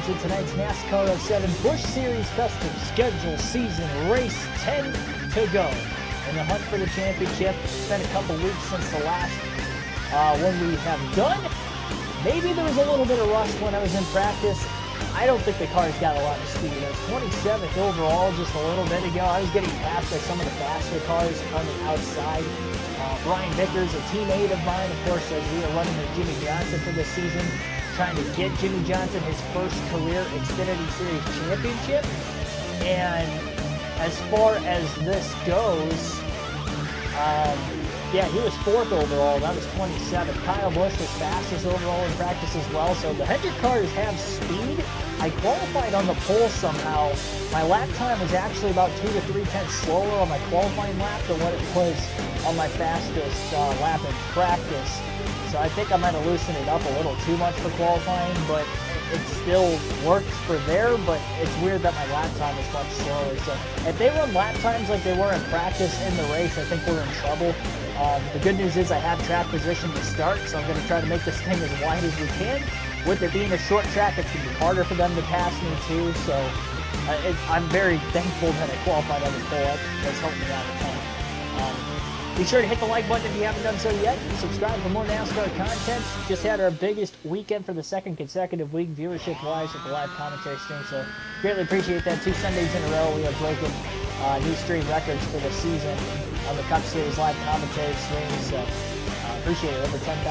to tonight's NASCAR 07 Busch Series Custom Schedule Season Race 10 to go. In the hunt for the championship, it's been a couple weeks since the last one we have done. Maybe there was a little bit of rust when I was in practice. I don't think the car's got a lot of speed. I was 27th overall just a little bit ago. I was getting passed by some of the faster cars on the outside. Brian Vickers, a teammate of mine, of course, as we are running with Jimmy Johnson for this season, trying to get Jimmy Johnson his first career Xfinity Series championship. And as far as this goes, yeah, he was 4th overall, and I was 27th. Kyle Busch was fastest overall in practice as well, so the Hendrick cars have speed. I qualified on the pole somehow. My lap time was actually about 2 to 3 tenths slower on my qualifying lap than what it was on my fastest lap in practice. So I think I might have loosened it up a little too much for qualifying, but it still works for there, but it's weird that my lap time is much slower. So if they run lap times like they were in practice in the race, I think we're in trouble. The good news is I have track position to start, so I'm going to try to make this thing as wide as we can. With it being a short track, it's going to be harder for them to pass me too, so I'm very thankful that I qualified on the pole. That's helped me out a ton. Be sure to hit the like button if you haven't done so yet. Subscribe for more NASCAR content. Just had our biggest weekend for the second consecutive week, viewership-wise, with the live commentary stream, so greatly appreciate that. 2 Sundays in a row, we have broken new stream records for the season on the Cup Series live commentary stream, so appreciate it. Over 10,000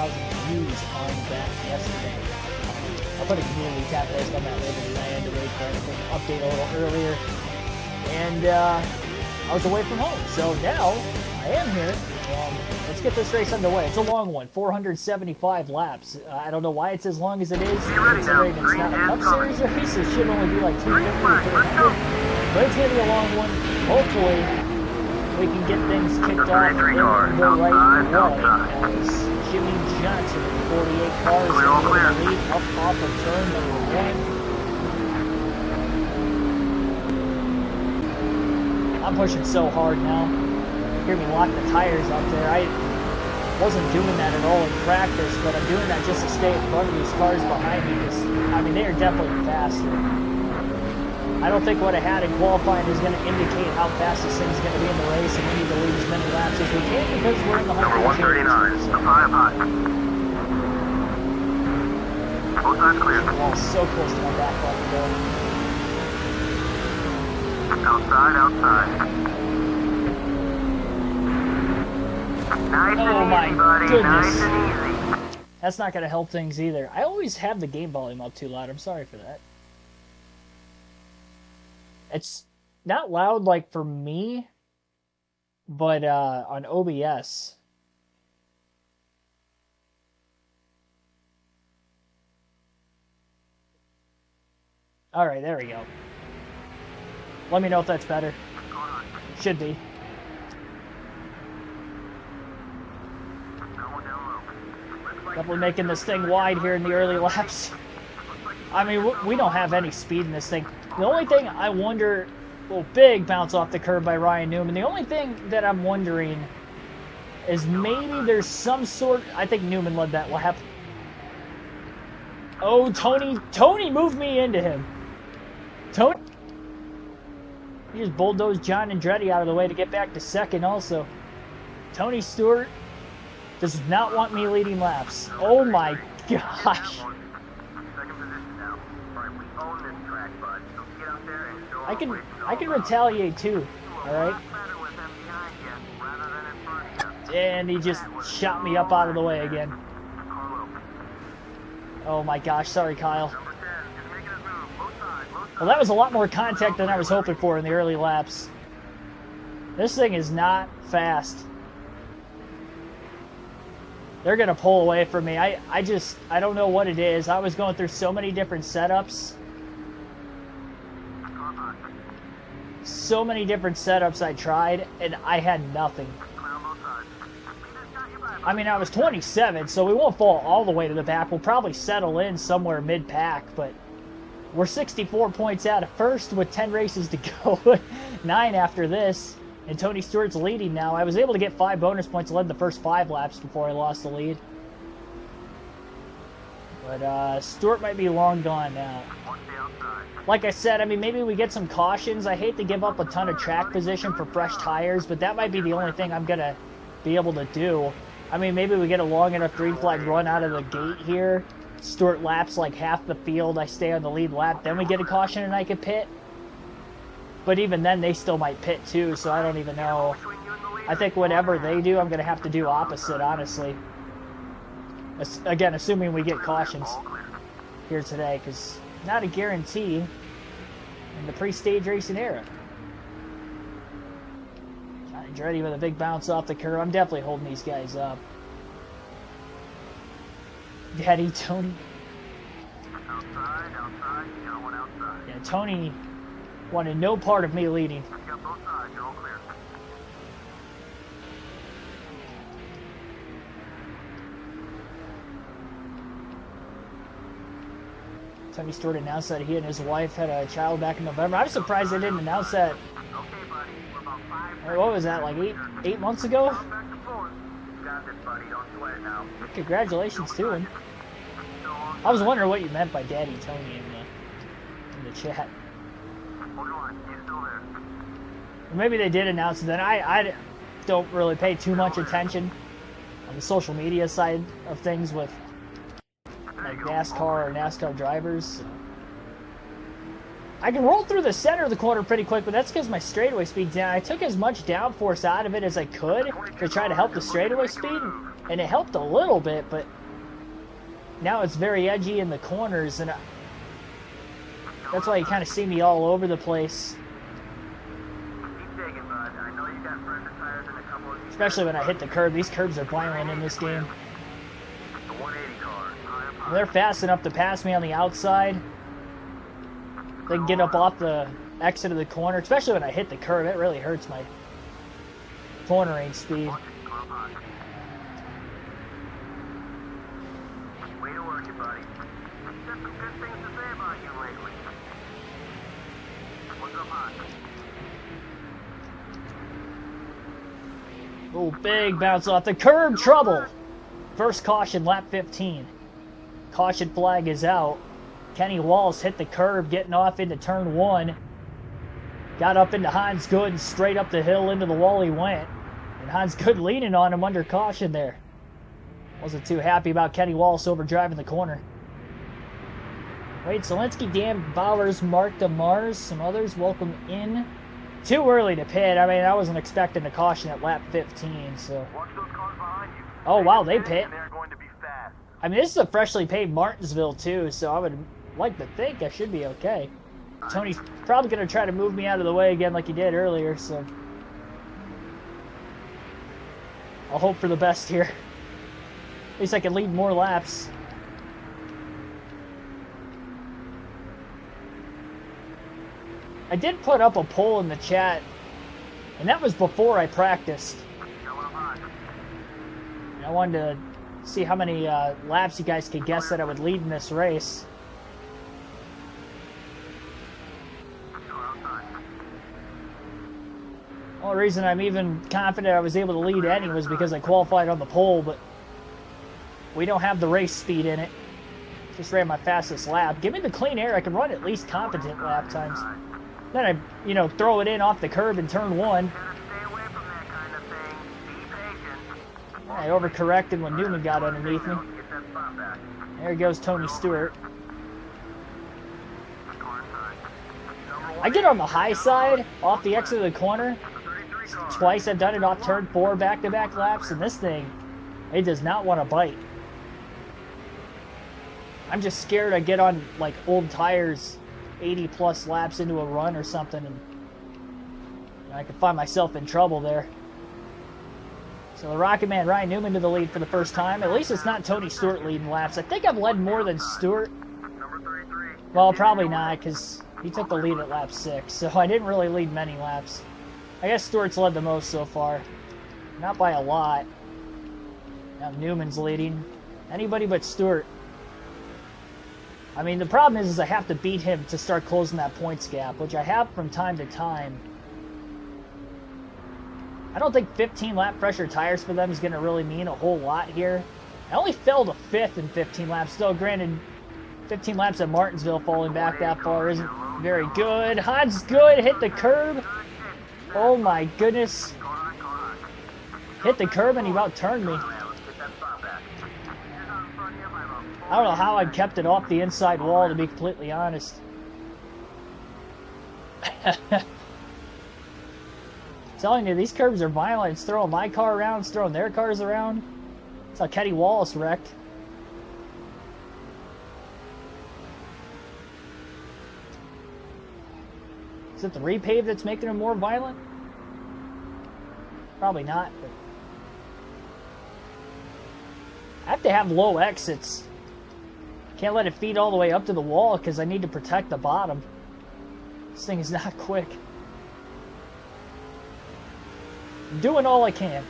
views on that yesterday. I'll put a community tab post on that later tonight. I had to wait for everything to update a little earlier. And I was away from home, so now I am here. Let's get this race underway. It's a long one, 475 laps. I don't know why it's as long as it is, considering it's not a Cup Series race. It should only be like 250 or 300. But it's going to be a long one. Hopefully, we can get things kicked off in the right way. As Jimmy Johnson, 48 cars, in the lead up off of turn number 1. I'm pushing so hard now. Hear me lock the tires up there. I wasn't doing that at all in practice, but I'm doing that just to stay in front of these cars behind me. Because, I mean, they are definitely faster. I don't think what I had in qualifying is going to indicate how fast this thing's going to be in the race, and we need to lead as many laps as we can because we're in the Number 139, up high. Both sides clear. Oh, so close to my back button though. Outside. Nice Oh and my easy, buddy. goodness. Nice and easy. That's not going to help things either. I always have the game volume up too loud. I'm sorry for that. It's not loud like for me, but on OBS. All right, there we go. Let me know if that's better. Should be. Definitely making this thing wide here in the early laps. I mean, we don't have any speed in this thing. The only thing I wonder, well, big bounce off the curb by Ryan Newman. The only thing that I'm wondering is maybe there's some sort, I think Newman led that lap. Oh, Tony moved me into him. Tony, he just bulldozed John Andretti out of the way to get back to second also. Tony Stewart does not want me leading laps. Oh my gosh. I can retaliate too, alright? And he just shot me up out of the way again. Oh my gosh, sorry Kyle. Well, that was a lot more contact than I was hoping for in the early laps. This thing is not fast. They're going to pull away from me. I don't know what it is. I was going through so many different setups. So many different setups I tried, and I had nothing. I mean, I was 27, so we won't fall all the way to the back. We'll probably settle in somewhere mid-pack, but we're 64 points out of first with 10 races to go. 9 after this. And Tony Stewart's leading now. I was able to get 5 bonus points, led the first 5 laps before I lost the lead. But Stewart might be long gone now. like I said, I mean, maybe we get some cautions. I hate to give up a ton of track position for fresh tires, but that might be the only thing I'm going to be able to do. I mean, maybe we get a long enough green flag run out of the gate here. Stewart laps like half the field. I stay on the lead lap. Then we get a caution and I can pit. But even then, they still might pit too, so I don't even know. I think whatever they do, I'm going to have to do opposite, honestly. Again, assuming we get cautions here today, because not a guarantee in the pre-stage racing era. Johnny Andretti with a big bounce off the curb. I'm definitely holding these guys up. Daddy Tony. Outside, you got one outside. Yeah, Tony wanted no part of me leading. You got both sides, you're all clear. Tony Stewart announced that he and his wife had a child back in November. I'm surprised they didn't announce that. Okay, buddy, we're about 5 Hey, what was that, like eight months ago? back to fourth. You got this, buddy, don't sweat it now. Congratulations to him. I was wondering what you meant by Daddy Tony in the chat. Hold on, he's still there. Or maybe they did announce it then. I don't really pay too much attention on the social media side of things with like NASCAR or NASCAR drivers. I can roll through the center of the corner pretty quick, but that's because my straightaway speed's down. I took as much downforce out of it as I could to try to help the straightaway speed, and it helped a little bit, but now it's very edgy in the corners, and that's why you kind of see me all over the place. Keep digging, bud. I know you got fresher tires than a couple of these. Especially when I hit the curb. These curbs are violent in this game. The 180 car. They're fast enough to pass me on the outside. They can get up off the exit of the corner, especially when I hit the curb. It really hurts my cornering speed. Way to work it, buddy. You've got some good things to say about you lately. What's up, hot? Oh, big bounce off the curb. Trouble. First caution, lap 15. Caution flag is out. Kenny Walls hit the curb, getting off into turn 1. Got up into Hans Good and straight up the hill into the wall he went. And Hans Good leaning on him under caution there. Wasn't too happy about Kenny Wallace overdriving the corner. Wade Zielinski, Dan Bowers, Mark DeMars, some others welcome in. Too early to pit. I mean, I wasn't expecting a caution at lap 15, so. Watch those cars behind you. Oh, wow, they pit. They're going to be fast. I mean, this is a freshly paved Martinsville, too, so I would like to think I should be okay. Tony's probably going to try to move me out of the way again like he did earlier, so. I'll hope for the best here. At least I can lead more laps. I did put up a poll in the chat, and that was before I practiced. And I wanted to see how many laps you guys could guess that I would lead in this race. The only reason I'm even confident I was able to lead any was because I qualified on the pole, but we don't have the race speed in it. Just ran my fastest lap. Give me the clean air, I can run at least competent lap times. Then I, throw it in off the curb in turn 1. I overcorrected when Newman got underneath me. There goes Tony Stewart. I get on the high side, off the exit of the corner. Twice I've done it off turn 4 back-to-back laps, and this thing, it does not want to bite. I'm just scared I get on, like, old tires 80-plus laps into a run or something, and I could find myself in trouble there. So the Rocket Man Ryan Newman to the lead for the first time. At least it's not Tony Stewart leading laps. I think I've led more than Stewart. Well, probably not, because he took the lead at lap 6, so I didn't really lead many laps. I guess Stewart's led the most so far. Not by a lot. Now Newman's leading. Anybody but Stewart. I mean, the problem is I have to beat him to start closing that points gap, which I have from time to time. I don't think 15 lap pressure tires for them is going to really mean a whole lot here. I only fell to 5th in 15 laps, though granted, 15 laps at Martinsville, falling back that far isn't very good. Hod's good, hit the curb. Oh my goodness. Hit the curb and he about turned me. I don't know how I kept it off the inside wall, to be completely honest. Telling you, these curbs are violent. It's throwing my car around, it's throwing their cars around. That's how Kenny Wallace wrecked. Is it the repave that's making them more violent? Probably not. But I have to have low exits. Can't let it feed all the way up to the wall because I need to protect the bottom. This thing is not quick. I'm doing all I can.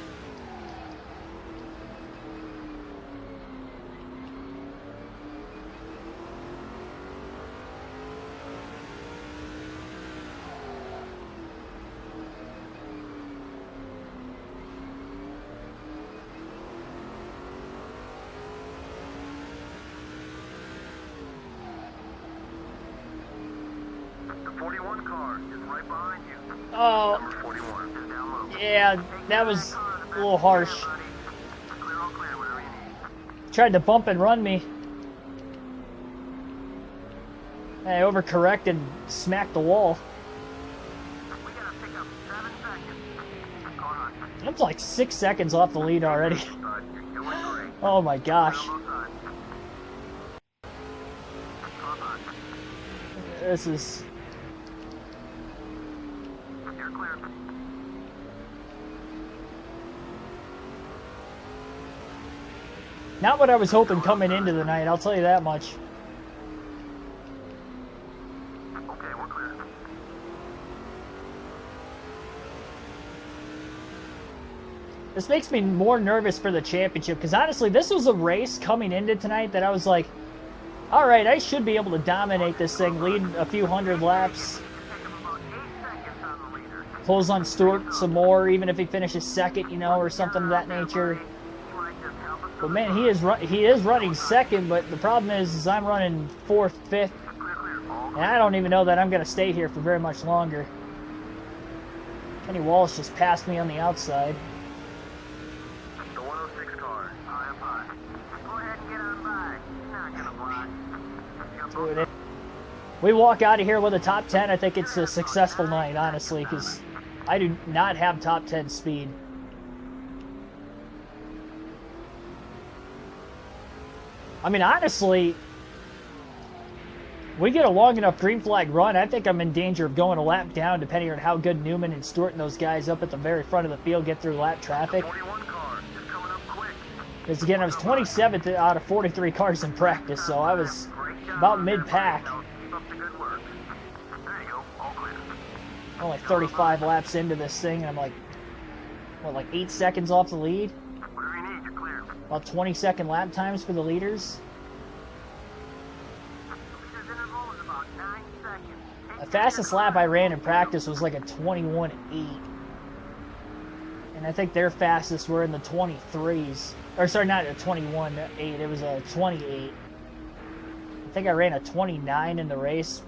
The 41 car is right behind you. Oh, Number 41 is down low. yeah, that was a little harsh. Clear, all clear, whatever you need. Tried to bump and run me. I overcorrected and smacked the wall. We gotta pick up 7 seconds. Car on. I'm like 6 seconds off the lead already. Bud, you're doing great. Oh my gosh. Almost done. Car on. This is... You're clear. Not what I was hoping coming into the night, I'll tell you that much. Okay, we're clear. This makes me more nervous for the championship, because honestly, this was a race coming into tonight that I was like, alright, I should be able to dominate this thing, lead a few hundred laps, pulls on Stewart some more, even if he finishes second, you know, or something of that nature. But man, he is running second, but the problem is I'm running fourth, fifth, and I don't even know that I'm going to stay here for very much longer. Kenny Wallace just passed me on the outside. The 106 car, high up high. Go ahead and get on by. He's not gonna block. Dude, we walk out of here with a top 10. I think it's a successful night, honestly, because I do not have top 10 speed. I mean, honestly, we get a long enough green flag run, I think I'm in danger of going a lap down, depending on how good Newman and Stewart and those guys up at the very front of the field get through lap traffic. 41 car is coming up quick. Because again, I was 27th out of 43 cars in practice, so I was about mid-pack. Keep up the good work. There you go, all clear. Only 35 laps into this thing, and I'm like, what, like 8 seconds off the lead? Whatever you need, you're clear. About 20-second lap times for the leaders. The leader's interval is about 9 seconds. The fastest lap I ran in practice was like a 21.8. And I think their fastest were in the 23s. Or sorry, not a 21.8, it was a 28. I think I ran a 29 in the race.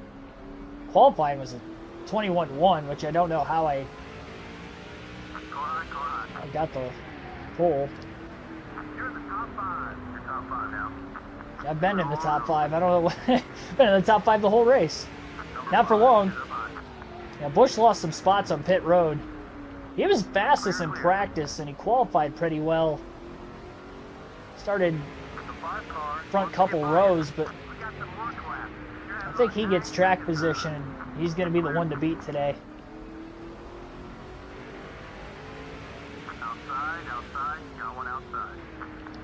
Qualifying was a 21.1, which I don't know how I got the pole. You're in the top 5. You're top 5 now. I've been in the top 5. I don't know what. Been in the top 5 the whole race. Not for long. Yeah, Busch lost some spots on pit road. He was fastest in practice, and he qualified pretty well. Started front couple rows, but I think he gets track position. He's going to be the one to beat today. Outside, got one outside.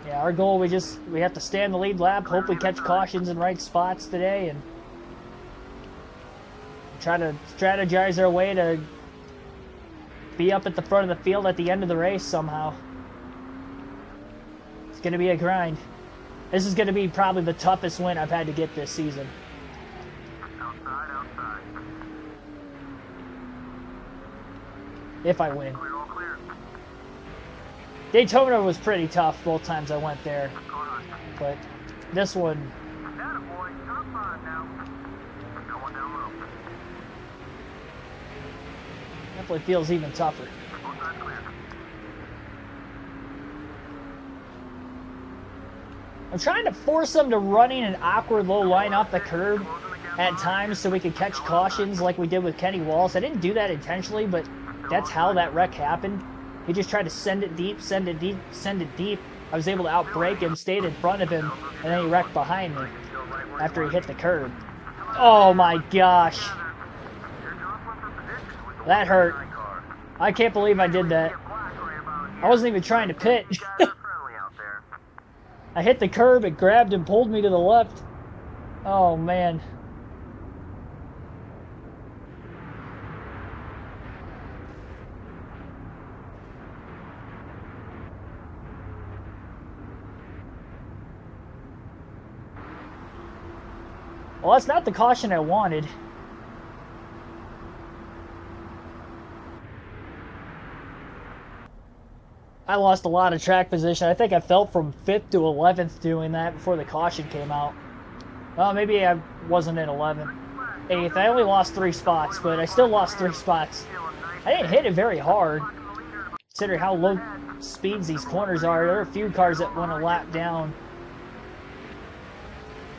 Yeah, our goal, we have to stay in the lead lap, hopefully catch cautions in right spots today, and try to strategize our way to be up at the front of the field at the end of the race somehow. It's going to be a grind. This is going to be probably the toughest win I've had to get this season. Outside. If I win. Clear, all clear. Daytona was pretty tough both times I went there, but this one, Attaboy, top Hopefully it feels even tougher. Both sides clear. I'm trying to force them to running an awkward low line off the curb at times so we could catch cautions like we did with Kenny Wallace. I didn't do that intentionally, but that's how that wreck happened. He just tried to send it deep, send it deep, send it deep. I was able to outbrake him, stayed in front of him, and then he wrecked behind me after he hit the curb. Oh my gosh. That hurt. I can't believe I did that. I wasn't even trying to pit. I hit the curb, it grabbed and pulled me to the left. Oh man. Well, that's not the caution I wanted. I lost a lot of track position. I think I fell from 5th to 11th doing that before the caution came out. Well, maybe I wasn't in 11th. 8th. I only lost 3 spots, but I still lost 3 spots. I didn't hit it very hard, considering how low speeds these corners are. There are a few cars that went a lap down.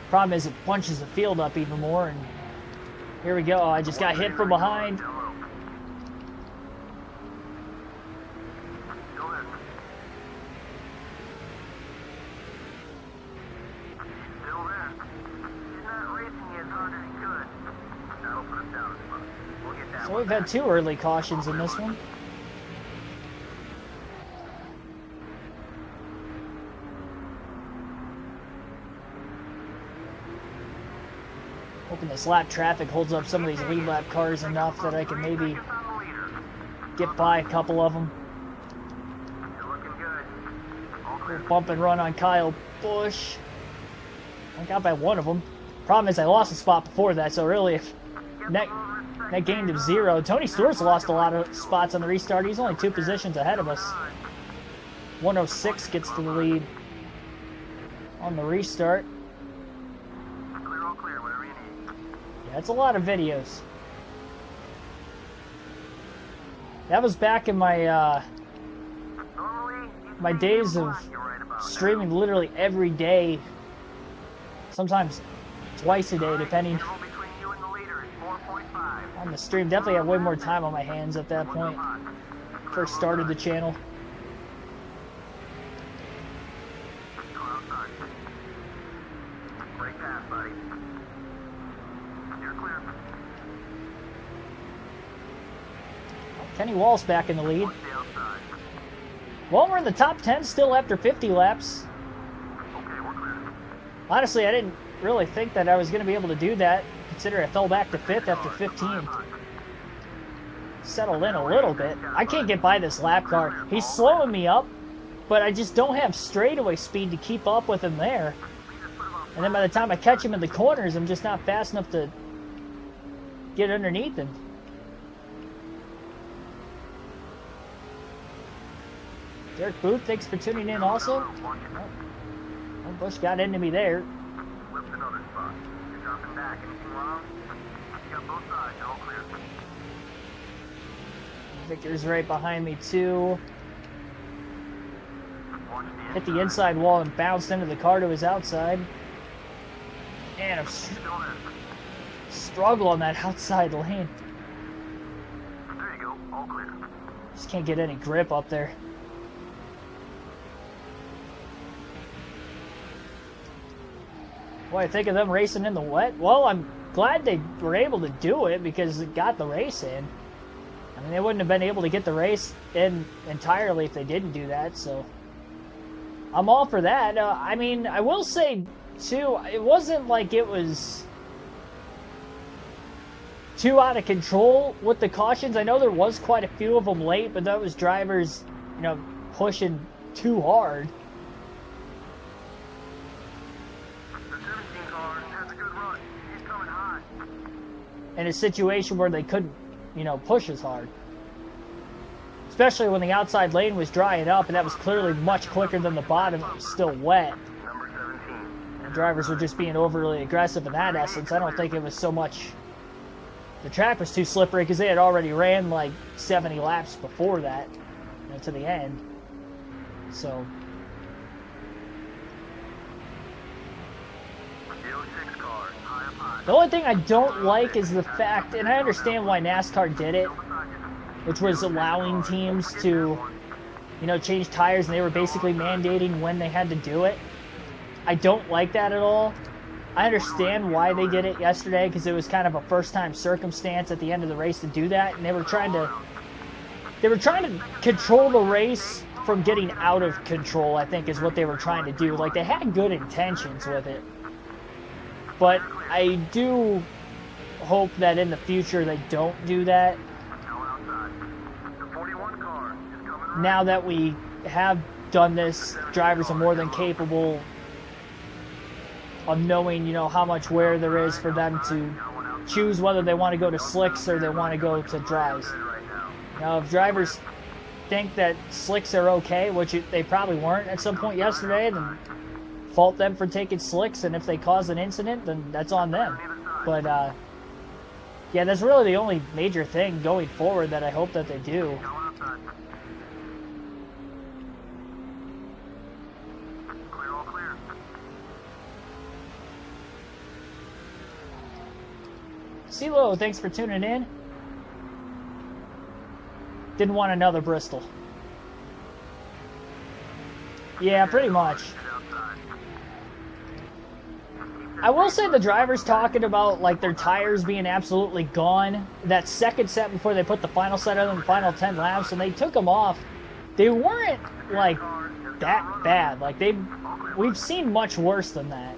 Problem is, it bunches the field up even more, and here we go. I just got hit from behind. So we've had 2 early cautions in this one. Hoping this lap traffic holds up some of these lead lap cars enough that I can maybe get by a couple of them. Bump and run on Kyle Busch. I got by one of them. Problem is I lost a spot before that, so really if net gained of 0. Tony Stewart's lost a lot of spots on the restart. He's only 2 positions ahead of us. 106 gets to the lead on the restart. Yeah, that's a lot of videos. That was back in my my days of streaming literally every day. Sometimes twice a day, depending on the stream. Definitely had way more time on my hands at that point. First started the channel. Kenny Wallace back in the lead. Well, we're in the top 10 still after 50 laps. Honestly, I didn't really think that I was going to be able to do that, considering I fell back to 5th after 15. Settled in a little bit. I can't get by this lap car. He's slowing me up, but I just don't have straightaway speed to keep up with him there. And then by the time I catch him in the corners, I'm just not fast enough to get underneath him. Derek Booth, thanks for tuning in also. Oh, Busch got into me there. Victor's right behind me too. Hit the inside wall and bounced into the car to his outside. Man, I'm struggle on that outside lane. There you go, all clear. Just can't get any grip up there. What do you think of them racing in the wet? Well, I'm glad they were able to do it because it got the race in. I mean, they wouldn't have been able to get the race in entirely if they didn't do that, so I'm all for that. I mean, I will say, too, it wasn't like it was too out of control with the cautions. I know there was quite a few of them late, but that was drivers, you know, pushing too hard. In a situation where they couldn't, you know, push as hard. Especially when the outside lane was drying up, and that was clearly much quicker than the bottom. It was still wet. And drivers were just being overly aggressive in that essence. I don't think it was so much the track was too slippery because they had already ran like 70 laps before that, you know, to the end. So. The only thing I don't like is the fact, and I understand why NASCAR did it, which was allowing teams to, you know, change tires, and they were basically mandating when they had to do it. I don't like that at all. I understand why they did it yesterday, because it was kind of a first-time circumstance at the end of the race to do that, and they were trying to control the race from getting out of control, I think is what they were trying to do. Like, they had good intentions with it. But I do hope that in the future they don't do that. Now that we have done this, drivers are more than capable of knowing, you know, how much wear there is for them to choose whether they want to go to slicks or they want to go to dries. Now, if drivers think that slicks are okay, which they probably weren't at some point yesterday, then fault them for taking slicks, and if they cause an incident, then that's on them. But yeah, that's really the only major thing going forward that I hope that they do. CeeLo, thanks for tuning in. Didn't want another Bristol. Yeah, pretty much. I will say the drivers talking about like their tires being absolutely gone. That second set before they put the final set on the final 10 laps, and they took them off. They weren't like that bad. Like we've seen much worse than that.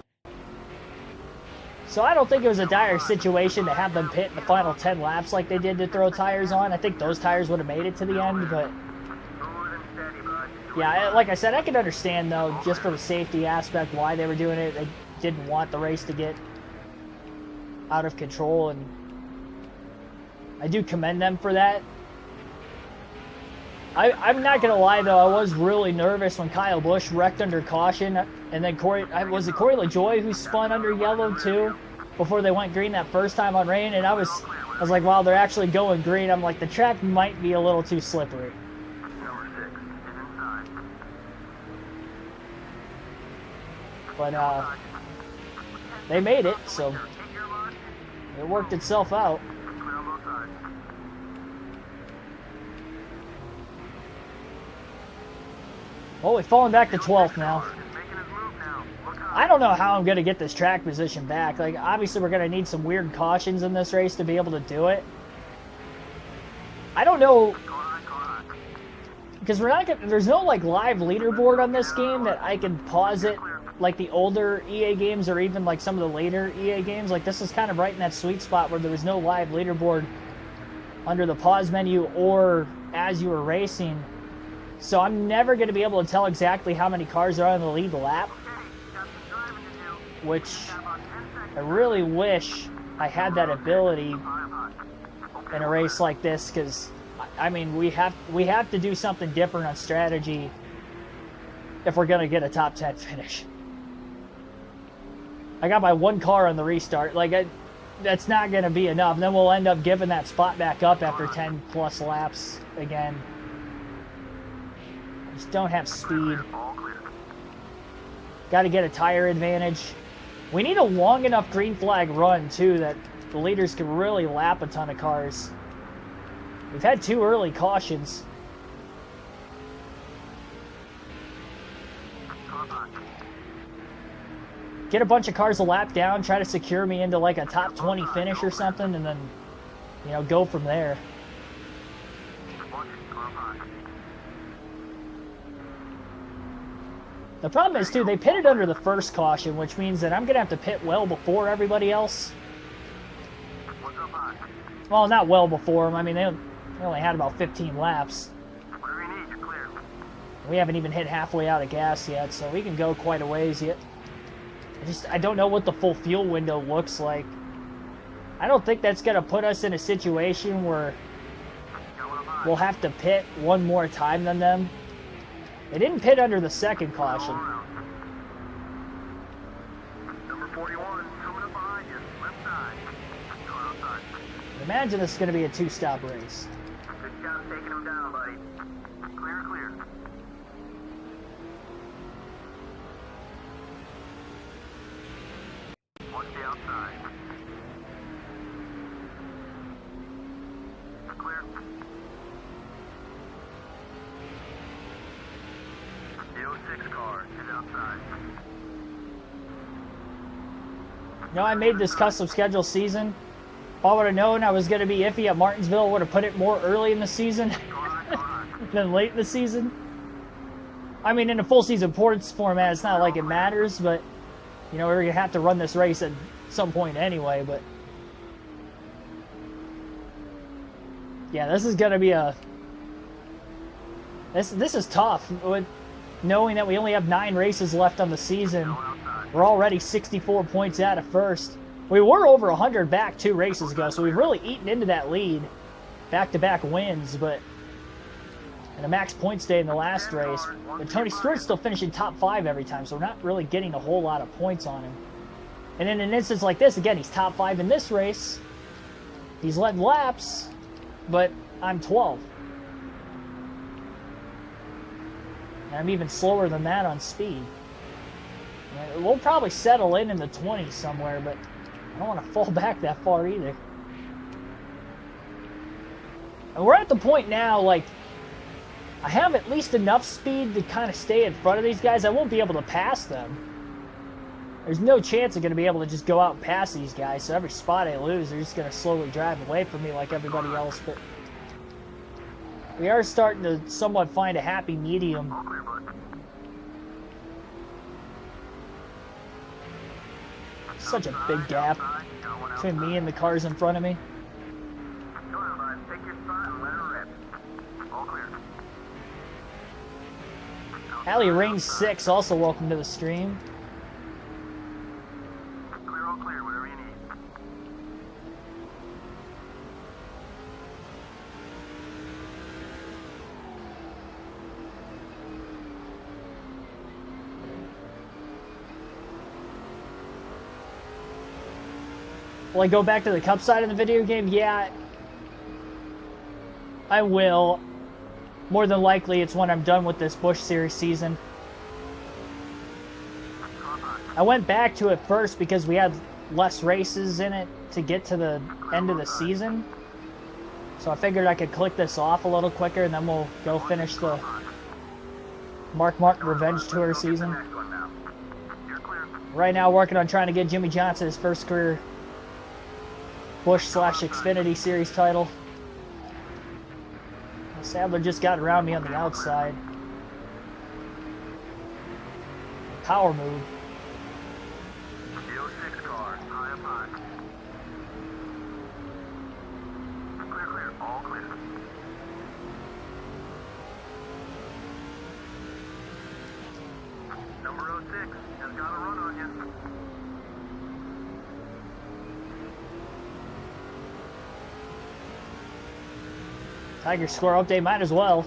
So I don't think it was a dire situation to have them pit in the final 10 laps like they did to throw tires on. I think those tires would have made it to the end, but yeah, like I said, I can understand though, just for the safety aspect, why they were doing it. They didn't want the race to get out of control, and I do commend them for that. I'm not gonna lie though, I was really nervous when Kyle Busch wrecked under caution, and then Corey LaJoie who spun under yellow too before they went green that first time on rain, and I was like, wow, they're actually going green. I'm like, the track might be a little too slippery. But they made it, so it worked itself out. Well, we've fallen back to 12th now. I don't know how I'm going to get this track position back. Like, obviously we're going to need some weird cautions in this race to be able to do it. I don't know, because there's no like live leaderboard on this game that I can pause it like the older EA games or even like some of the later EA games. Like, this is kind of right in that sweet spot where there was no live leaderboard under the pause menu or as you were racing. So I'm never going to be able to tell exactly how many cars are on the lead lap, which I really wish I had that ability in a race like this, because I mean we have to do something different on strategy if we're going to get a top 10 finish. I got my one car on the restart. Like, that's not going to be enough. And then we'll end up giving that spot back up after 10 plus laps again. I just don't have speed. Got to get a tire advantage. We need a long enough green flag run too that the leaders can really lap a ton of cars. We've had 2 early cautions. Get a bunch of cars a lap down, try to secure me into like a top 20 finish or something, and then, you know, go from there. The problem is, too, they pitted under the first caution, which means that I'm going to have to pit well before everybody else. Well, not well before them. I mean, they only had about 15 laps. We haven't even hit halfway out of gas yet, so we can go quite a ways yet. I don't know what the full fuel window looks like. I don't think that's going to put us in a situation where we'll have to pit one more time than them. They didn't pit under the second caution. They Imagine this is going to be a two-stop race. Good job taking him down, buddy. Clear, clear. Watch the outside. Clear. The 06 car is outside. You know, I made this custom schedule season. If I would have known I was going to be iffy at Martinsville, I would have put it more early in the season than late in the season. I mean, in a full season points format, it's not like it matters, but, you know, we're going to have to run this race at some point anyway, but... Yeah, this is going to be a... This is tough. With knowing that we only have 9 races left on the season, we're already 64 points out of first. We were over 100 back 2 races ago, so we've really eaten into that lead. Back-to-back wins, but... And a max points day in the last race. But Tony Stewart's still finishing top 5 every time, so we're not really getting a whole lot of points on him. And in an instance like this, again, he's top 5 in this race. He's led laps, but I'm 12. And I'm even slower than that on speed. We'll probably settle in the 20s somewhere, but I don't want to fall back that far either. And we're at the point now, like, I have at least enough speed to kind of stay in front of these guys. I won't be able to pass them. There's no chance I'm going to be able to just go out and pass these guys, so every spot I lose, they're just going to slowly drive away from me like everybody else. But we are starting to somewhat find a happy medium. Such a big gap between me and the cars in front of me. Take your spot and let her rip. All clear. Allie Range 6, also welcome to the stream. Clear, all clear, whatever you need. Will I go back to the Cup side of the video game? Yeah, I will. More than likely, it's when I'm done with this Busch Series season. I went back to it first because we had less races in it to get to the end of the season. So I figured I could click this off a little quicker, and then we'll go finish the Mark Martin Revenge Tour season. Right now, working on trying to get Jimmy Johnson his first career Busch/Xfinity Series title. Sadler just got around me on the outside. Power move. The 06 car, high up high. Clear, clear, all clear. Number 06 has got a run on you. Tiger score update, might as well.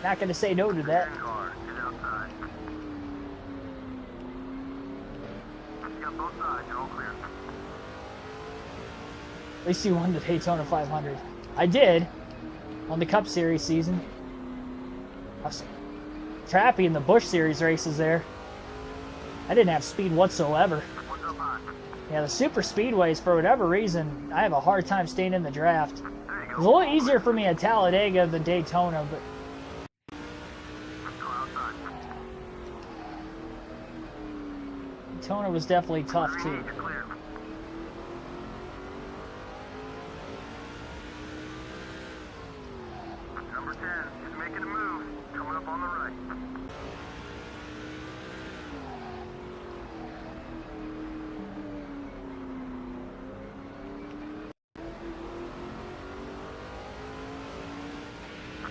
Not going to say no to that. Car is outside. You got both sides, you're all clear. At least you won the Daytona 500. I did on the Cup Series season. I was trappy in the Busch Series races there. I didn't have speed whatsoever. What's up high? Yeah, the super speedways, for whatever reason, I have a hard time staying in the draft. There you It go. was a little easier for me at Talladega than Daytona, but Go outside. Daytona was definitely tough too. You're clear. Number 10 is making a move. Coming up on the right.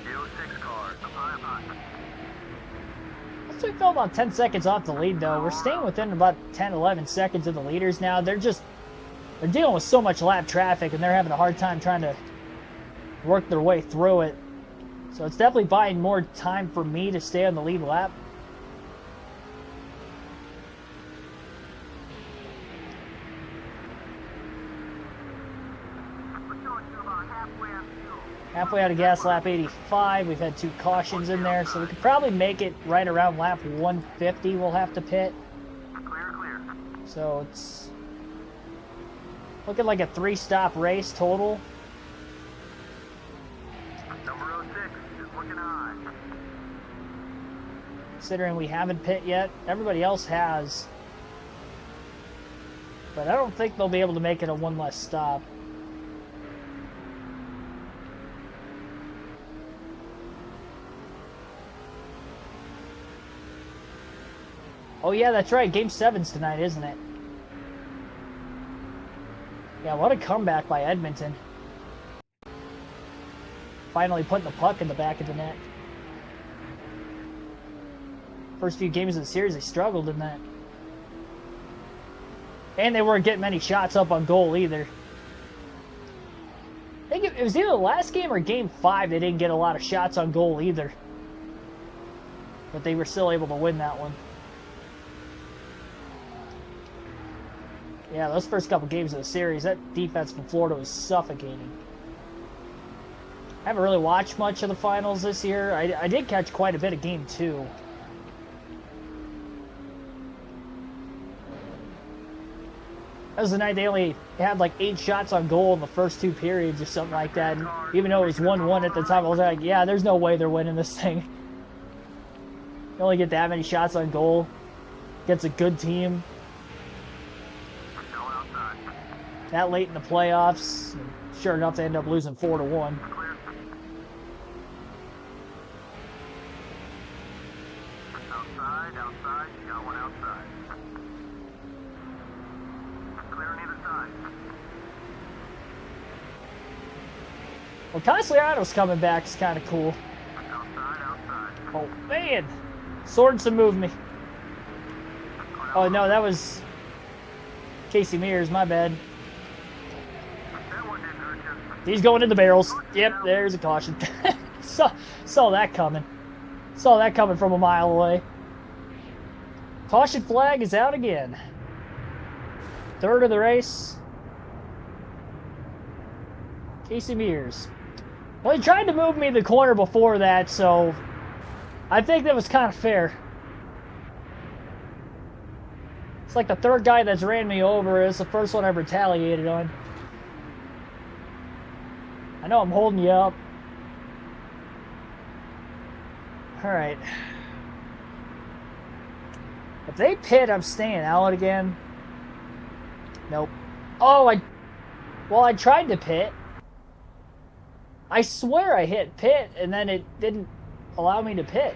The 06 car, up high, up high. So we fell about 10 seconds off the lead, though. We're staying within about 10, 11 seconds of the leaders now. They're dealing with so much lap traffic, and they're having a hard time trying to work their way through it. So it's definitely buying more time for me to stay on the lead lap. Halfway out of gas, lap 85. We've had 2 cautions in there, so we could probably make it right around lap 150. We'll have to pit. Clear, clear. So it's looking like a 3-stop race total. Number 06 is looking high. Considering we haven't pit yet, everybody else has. But I don't think they'll be able to make it a 1 less stop. Oh yeah, that's right. Game 7's tonight, isn't it? Yeah, what a comeback by Edmonton. Finally putting the puck in the back of the net. First few games of the series, they struggled in that. And they weren't getting many shots up on goal either. I think it was either the last game or game 5 they didn't get a lot of shots on goal either. But they were still able to win that one. Yeah, those first couple games of the series, that defense from Florida was suffocating. I haven't really watched much of the finals this year. I did catch quite a bit of game 2. That was the night they only had like 8 shots on goal in the first 2 periods or something like that. And even though it was 1-1 at the time, I was like, yeah, there's no way they're winning this thing. You only get that many shots on goal against a good team. That late in the playoffs, sure enough, they end up losing 4-1. Outside, outside, you got one outside. Clear on either side. Well, Castellanos coming back is kind of cool. Outside, outside. Oh, man. Sorensen moved me. Oh, no, that was Casey Mears, my bad. That one didn't hurt you. He's going in the barrels. Yep, there's a caution. Saw that coming. Saw that coming from a mile away. Caution flag is out again. Third of the race. Casey Mears. Well, he tried to move me the corner before that, so I think that was kind of fair. It's like the third guy that's ran me over. It's the first one I've retaliated on. I know I'm holding you up. Alright. If they pit, I'm staying out again. Nope. Oh, I tried to pit. I swear I hit pit, and then it didn't allow me to pit.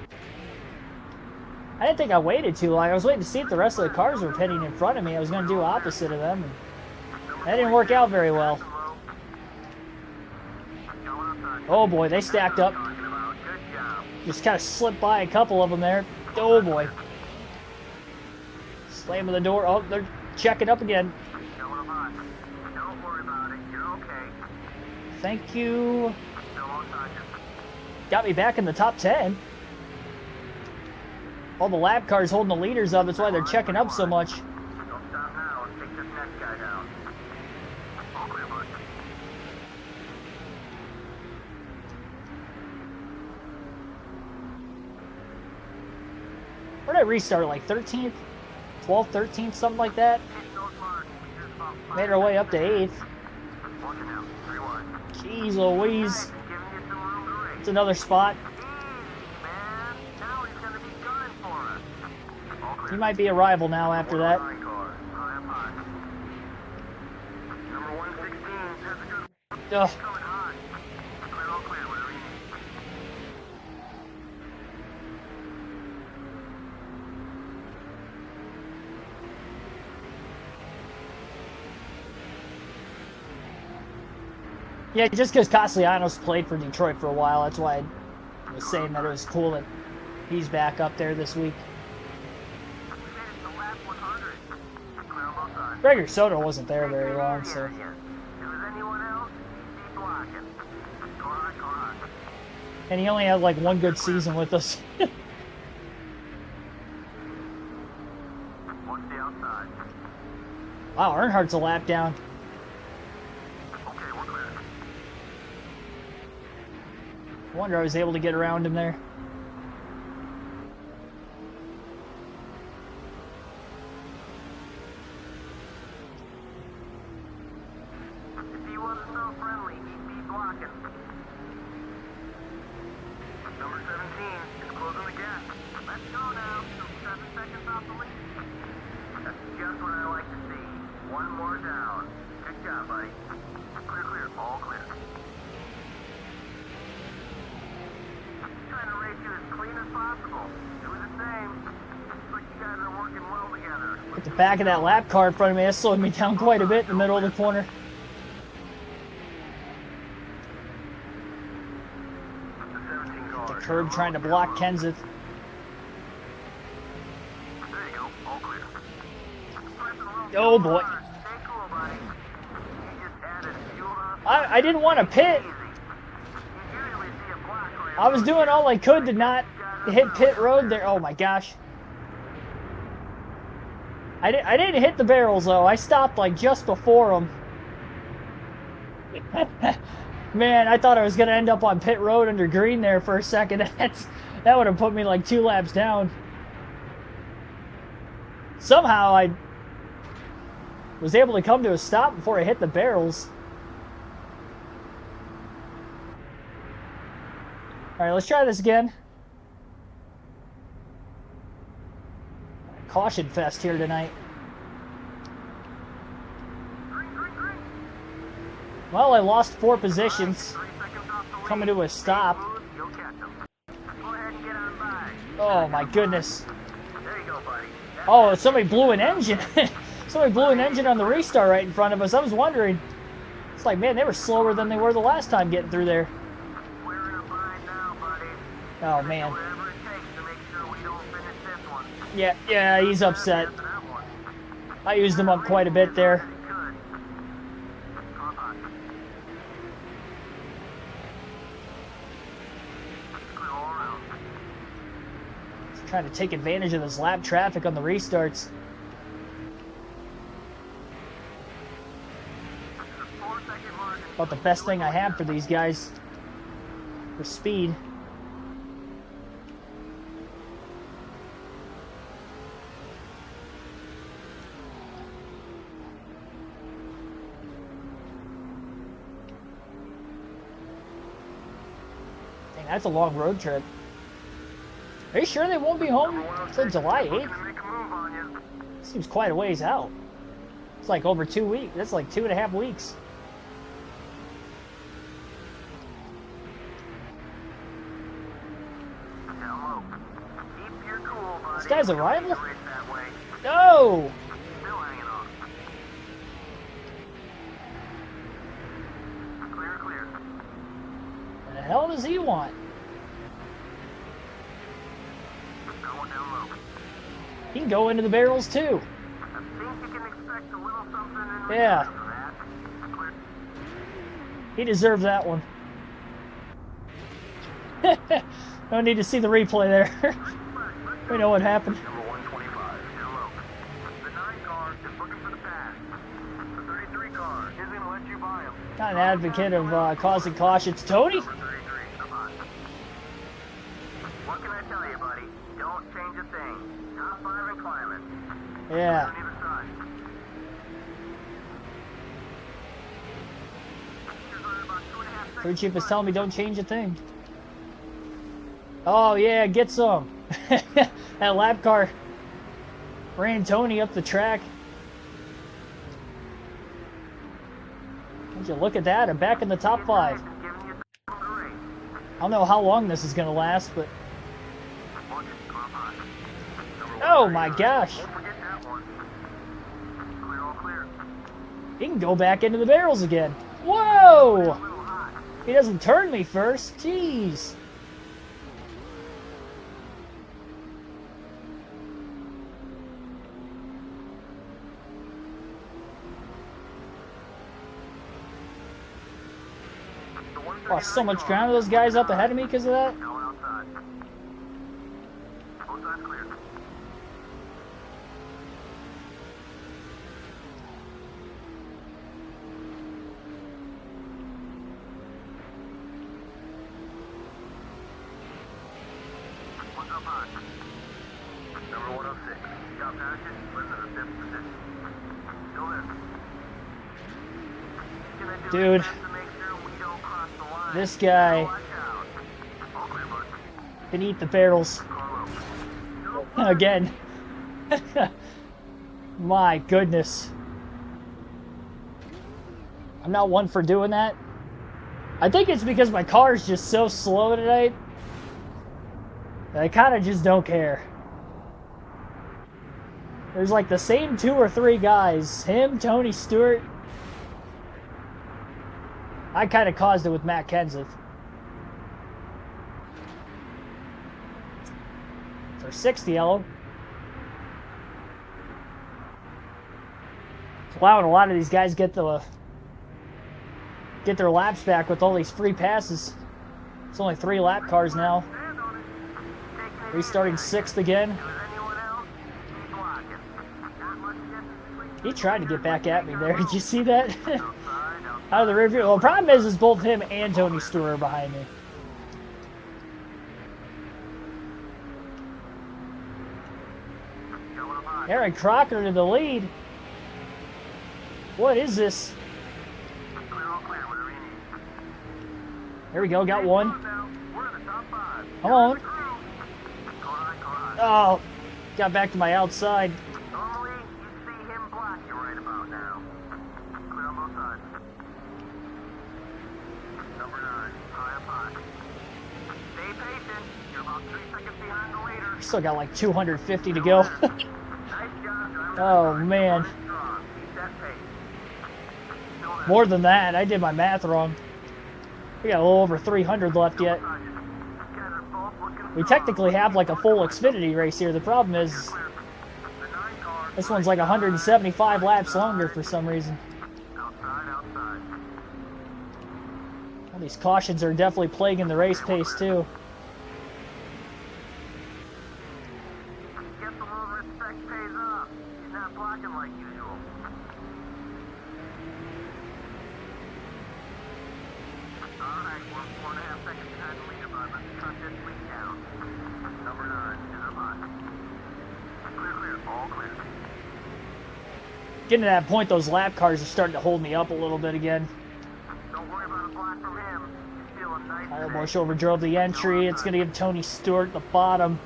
I didn't think I waited too long. I was waiting to see if the rest of the cars were pitting in front of me. I was going to do opposite of them. And that didn't work out very well. Oh boy, they stacked up. Just kind of slipped by a couple of them there. Oh boy. Slamming the door. Oh, they're checking up again. Don't worry about it. You're okay. Thank you. Still on target. Got me back in the top 10. All the lap cars holding the leaders up. That's why they're checking up so much. Don't stop now. Let's take this next guy down. All clear, Busch. Where did I restart? Like 13th? 12th, 13th, something like that? Hit those marks. There's about 5 Made our way up to 8th. Watching out. 3-1. Jeez Louise. Giving you some room to race. It's another spot. Man, now he's going to be gunning for us. All clear. He might be a rival now after that. Line car. High up high. Number 116 has a good Ugh. coming high. Clear, all clear, whatever you need. Yeah, just because Castellanos played for Detroit for a while, that's why I was saying that it was cool that he's back up there this week. We made it to lap 100. Clear on both sides. Gregor Soto wasn't there very long, so If it was anyone else, he'd be blocking. Car high, car high. and he only had like one good season with us. Watch the outside. Wow, Earnhardt's a lap down. Okay, we're clear. I wonder I was able to get around him there. If he wasn't so friendly, he'd be blocking. Number 17 is closing the gap. Let's go now. Still 7 seconds off the lead. That's just what I like to see. One more down. Good job, buddy. Clear, clear. All clear. Trying to race you as clean as possible. Do the same. Looks like you guys are working well together. At the back of that lap car in front of me, that slowed me down quite a bit in the middle of the corner. The 17 car. The curb trying to block Kenseth. There you go. All clear. Oh boy. Stay cool, buddy. You just added fuel up. I didn't want to pit. You usually see a black ramp. I was doing all I could to not hit pit road there. Oh my gosh. I didn't hit the barrels though. I stopped like just before them. Man, I thought I was going to end up on pit road under green there for a second. That would have put me like 2 laps down. Somehow I was able to come to a stop before I hit the barrels. All right, let's try this again. Caution fest here tonight. Well, I lost 4 positions 3 seconds off the lead. coming to a stop. You'll catch them. Go ahead and get on by. Oh my goodness. There you go, buddy. Oh, somebody blew an engine. Somebody blew an engine on the restart right in front of us. I was wondering. It's like, man, they were slower than they were the last time getting through there. We're in a bind now, buddy. Oh man. Whatever it takes to make sure we don't finish this one. Yeah, he's upset. After that one. I used him up quite a bit there. Pretty good. Come on. Clear all around. He's trying to take advantage of this lap traffic on the restarts. There's a 4-second margin. About the best thing I have for these guys. For speed. Dang, that's a long road trip. Are you sure they won't be home until July 8th? Looking to make a move on you. Seems quite a ways out. It's like over 2 weeks. That's like 2.5 weeks. Down low. Keep your cool, buddy. This guy's a rival? Race that way. No! Still hanging on. Clear, clear. What the hell does he want? Going down low. He can go into the barrels too. I think you can expect a little something in Yeah. return for that. Clear. He deserves that one. No need to see the replay there. We know what happened. Number 125, down low. The 9 car is looking for the pass. The 33 car isn't going to let you by him. Not an advocate of causing cautions. Tony? Number 33, come on. What can I tell you, buddy? Don't change a thing. Top 5 and climbing. Yeah. On either side. Here's about 2.5 seconds. Crew chief is telling me don't change a thing. Oh yeah, get some. That lap car ran Tony up the track. Would you look at that? I'm back in the top 5. Giving you something to race. I don't know how long this is going to last, but... Watch it, come on. Number Oh 139. my gosh. Don't forget that one. Clear, all clear. He can go back into the barrels again. A Whoa! little hot. He doesn't turn me first. Jeez. Lost so much ground to those guys up ahead of me because of that. Going outside. Both sides clear. Dude, this guy can eat the barrels again. My goodness. I'm not one for doing that. I think it's because my car is just so slow tonight that I kind of just don't care. There's like the same 2 or 3 guys. Him, Tony Stewart. I kind of caused it with Matt Kenseth. For 6th yellow. It's allowing a lot of these guys get their laps back with all these free passes. It's only 3 lap cars now. Restarting 6th again. He tried to get back at me there. Did you see that? Out of the rear view. Well, the problem is both him and Tony Stewart are behind me. Aaron Crocker to the lead. What is this? There we go, got one. Come on. Oh, got back to my outside. Normally, you see him block you right about now. Clear on both sides. Number 9, high up high. Stay patient. You're about 3 seconds behind the leader. Still got like 250 to go. Nice job. Oh, man. Keep that pace. More than that. I did my math wrong. We got a little over 300 left yet. We technically have like a full Xfinity race here. The problem is this one's like 175 laps longer for some reason. All these cautions are definitely plaguing the race pace too. Getting to that point, those lap cars are starting to hold me up a little bit again. Don't worry about a block from him. He's feeling nice. Kyle Busch overdrove the entry. It's going to give Tony Stewart the bottom.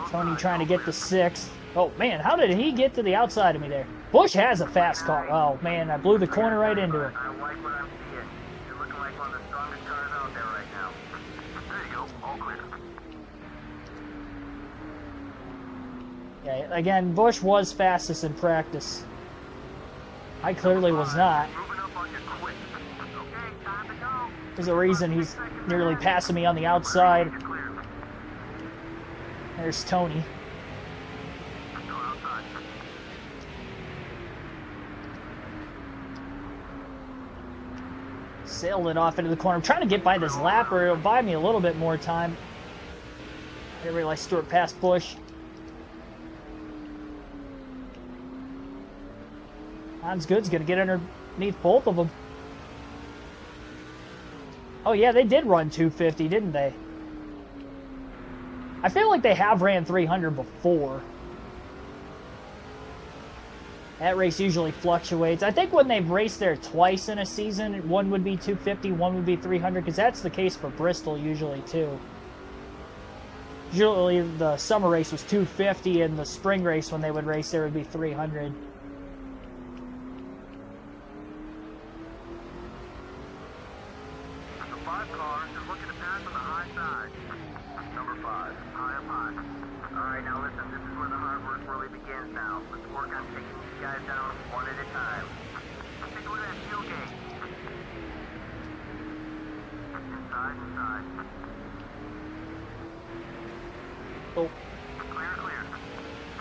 Tony trying to get to 6th. Oh, man, how did he get to the outside of me there? Busch has a fast car. Oh, man, I blew the corner right into him. I like what I'm seeing. You're looking like one of the strongest cars out there right now. There you go. All clear. Yeah, again, Busch was fastest in practice. I clearly was not. Moving up on your quick. Okay, time to go. There's a reason he's nearly passing me on the outside. You're clear. There's Tony. Go outside. Sailed it off into the corner. I'm trying to get by this lap or it'll buy me a little bit more time. I didn't realize Stewart passed Busch. Hans Good's going to get underneath both of them. Oh, yeah, they did run 250, didn't they? I feel like they have ran 300 before. That race usually fluctuates. I think when they've raced there twice in a season, one would be 250, one would be 300, because that's the case for Bristol usually, too. Usually the summer race was 250, and the spring race when they would race there would be 300. Oh. Clear, clear.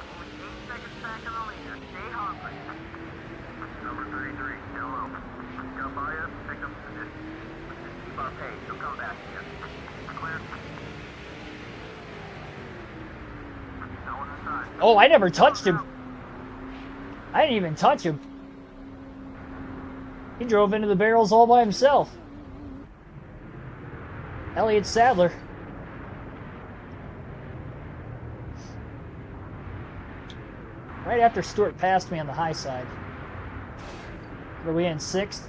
Only 8 seconds back on the leader. Stay hungry. Number 33, still low. Got by us, pick up the position. Just keep our pace. He'll come back to you. Clear. No one inside. Oh, I never touched him. I didn't even touch him. He drove into the barrels all by himself. Elliott Sadler. Right after Stewart passed me on the high side. What are we in, 6th?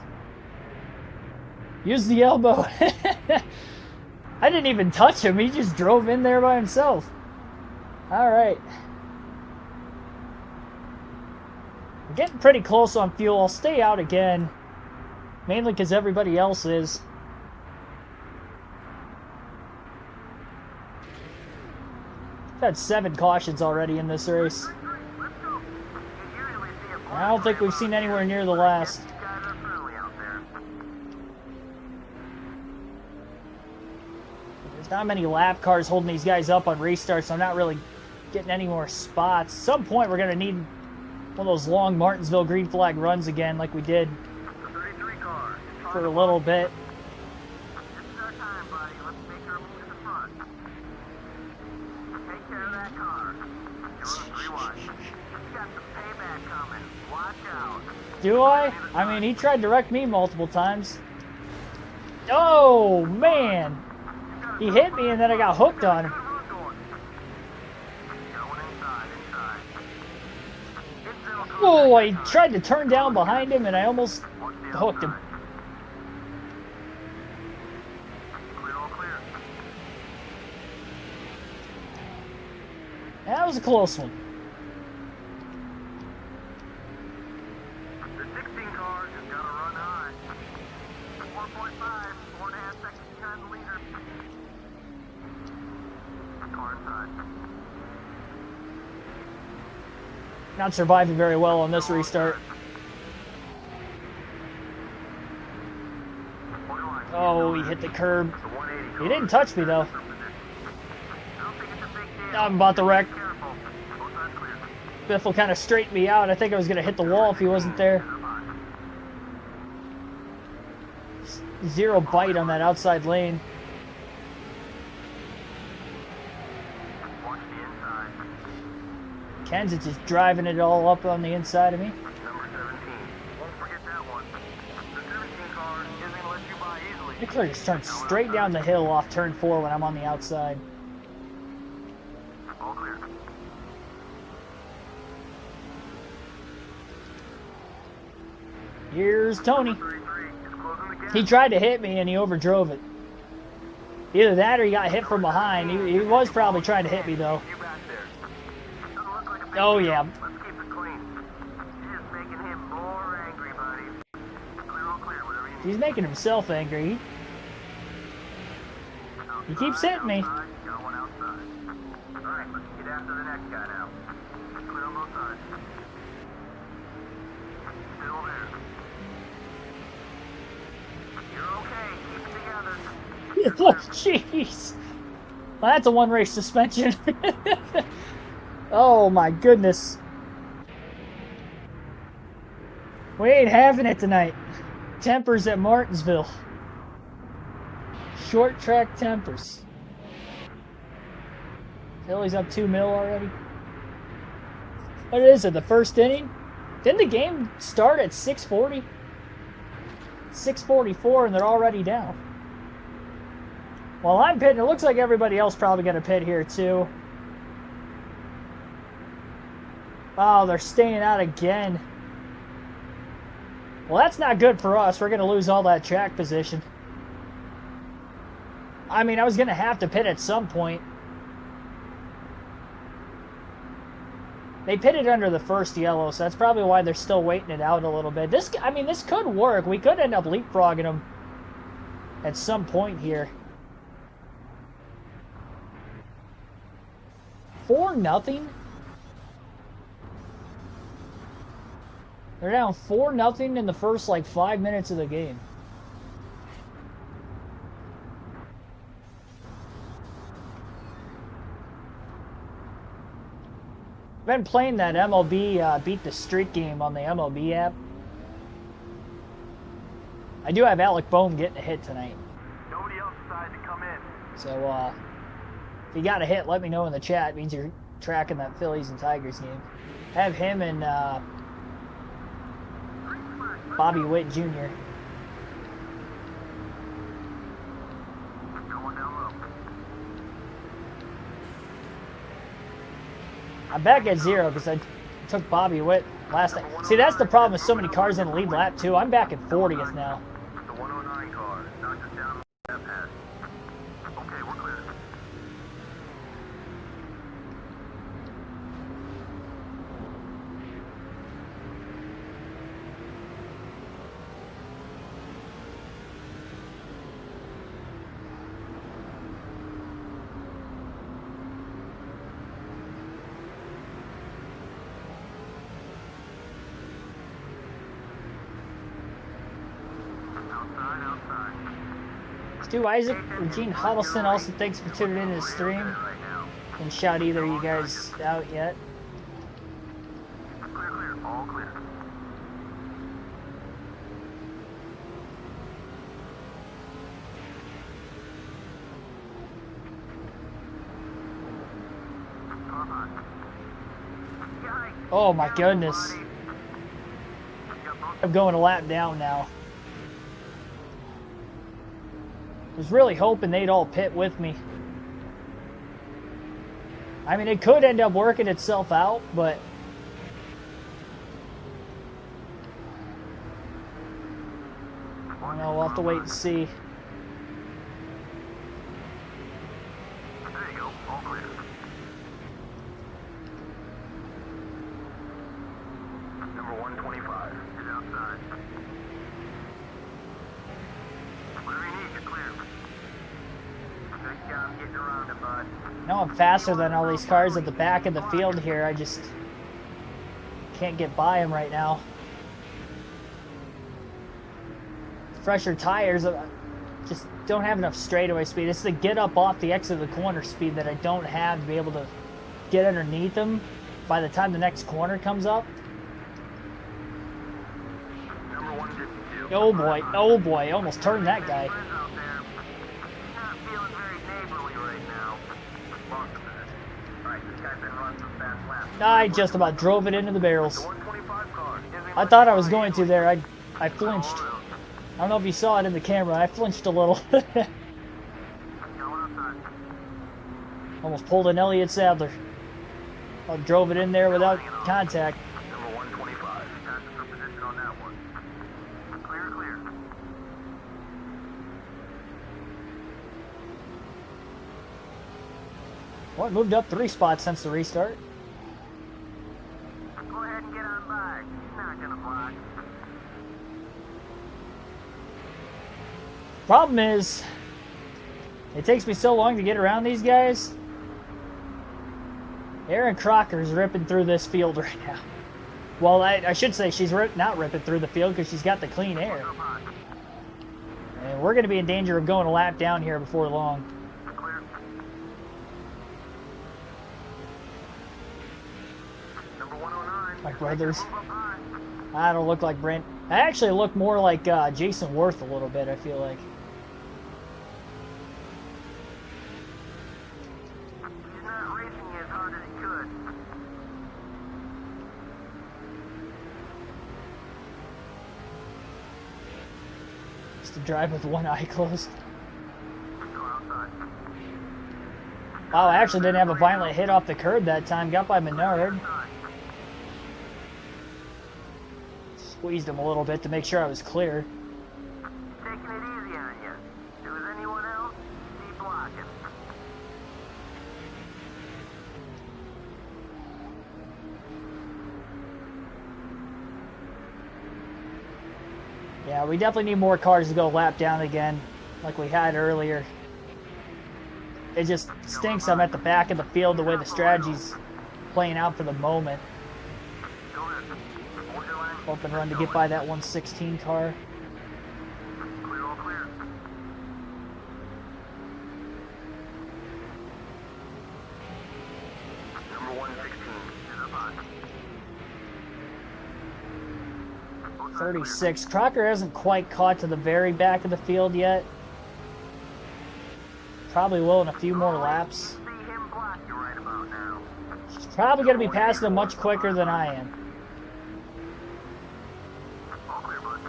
Use the elbow. I didn't even touch him. He just drove in there by himself. All right. We're getting pretty close on fuel. I'll stay out again. Mainly because everybody else is. I've had 7 cautions already in this race. I don't think we've seen anywhere near the last. There's not many lap cars holding these guys up on restarts, so I'm not really getting any more spots. At some point, we're going to need one of those long Martinsville green flag runs again like we did for a little bit. This is our time, buddy. Let's make our move to the front. Take care of that car. You're on 3-1. He's got some payback coming. Watch out. Do I? I mean, he tried to wreck me multiple times. Oh, man. He hit me and then I got hooked on him. Oh, I tried to turn down behind him and I almost hooked him. That was a close one. The 16 car has got to run high. 4.5, 4.5 seconds behind the leader. Car inside. Not surviving very well on this restart. Oh, he hit the curb. He didn't touch me though. I'm about to wreck. Biffle kind of straightened me out. I think I was going to hit the wall if he wasn't there. 0 bite on that outside lane. Ken's just driving it all up on the inside of me. Number 17. Won't forget that one. The 17 car isn't going to let you by easily. Nickler just turned straight down the hill off turn 4 when I'm on the outside. All clear. Here's Tony. 33 is closing the gap. He tried to hit me and he overdrove it. Either that or he got hit from behind. He was probably trying to hit me though. You back there. Doesn't look like a big Oh deal. yeah. Let's keep it clean. You're just making him more angry, buddy. Clear, all clear, whatever you need. He's making himself angry. He keeps hitting me. Outside, got one outside. All right, let's get after the next guy now. Clear on both sides. Still there. You're okay. Keep it together. Oh, jeez. Well, that's a 1 race suspension. Oh my goodness. We ain't having it tonight. Tempers at Martinsville. Short track tempers. Philly's up 2-0 already. What is it, the first inning? Didn't the game start at 6:40? 6:44 and they're already down. Well, I'm pitting. It looks like everybody else probably going to pit here too. Oh, they're staying out again. Well, that's not good for us. We're going to lose all that track position. I mean, I was going to have to pit at some point. They pitted under the first yellow, so that's probably why they're still waiting it out a little bit. This could work. We could end up leapfrogging them at some point here. 4-0? They're down 4-0 in the first, 5 minutes of the game. I've been playing that MLB Beat the Streak game on the MLB app. I do have Alec Boehm getting a hit tonight. Nobody else decided to come in. So, if you got a hit, let me know in the chat. It means you're tracking that Phillies and Tigers game. Have him and Bobby Witt Jr. Going down low. I'm back at 0 because took Bobby Witt last night. See, that's the problem with so many cars in the lead lap, too. I'm back at 40th now. The 109 car knocked us down that pass. Okay, we're clear. Outside. Stu Isaac, Regine Huddleston also thanks for tuning in to the stream. Right now. Didn't shout either of you guys out yet. Clear. All clear. Oh my goodness. I'm going a lap down now. Was really hoping they'd all pit with me. I mean, it could end up working itself out, but I don't know, we'll have to wait and see. There you go. All clear. Number 125 is outside. Whatever you need, you're clear. Good job getting around it, bud. Now I'm faster than all these cars at the back of the field here. I just can't get by them right now. Fresher tires, just don't have enough straightaway speed. It's the get up off the exit of the corner speed that I don't have to be able to get underneath them by the time the next corner comes up. Number 152. Oh boy, almost turned that guy. Friends out there. Not feeling very neighborly right now. Lost a minute. Alright, this guy's been running some fast laps. I just about drove it into the barrels. The 125 car. I thought I was going to there. I flinched. I don't know if you saw it in the camera. I flinched a little. Almost pulled an Elliott Sadler. I drove it in there without contact. Number 125. Passes for position on that one. Clear. Well, it moved up 3 spots since the restart. Go ahead and get on by. Not gonna block. Problem is, it takes me so long to get around these guys. Erin Crocker's ripping through this field right now. Well, I should say she's not ripping through the field because she's got the clean air. And we're going to be in danger of going a lap down here before long. Clear. Number 109. My brothers. Move up high. I don't look like Brent. I actually look more like Jason Worth a little bit, I feel like. He's not racing as hard as he could. Just to drive with one eye closed. Go outside. Wow, I actually didn't have a violent hit off the curb that time. Got by Menard. Outside. Squeezed him a little bit to make sure I was clear. Taking it easy on you. If it was anyone else, keep blocking. Yeah, we definitely need more cars to go lap down again, like we had earlier. It just stinks I'm at the back of the field the way the strategy's playing out for the moment. Go ahead. Hold your line. Open run to get by that 116 car. Clear, all clear. Number 116 is up high. 36. Crocker hasn't quite caught to the very back of the field yet. Probably will in a few more laps. See him block you right about now. She's probably going to be passing him much quicker than I am. All clear, bud.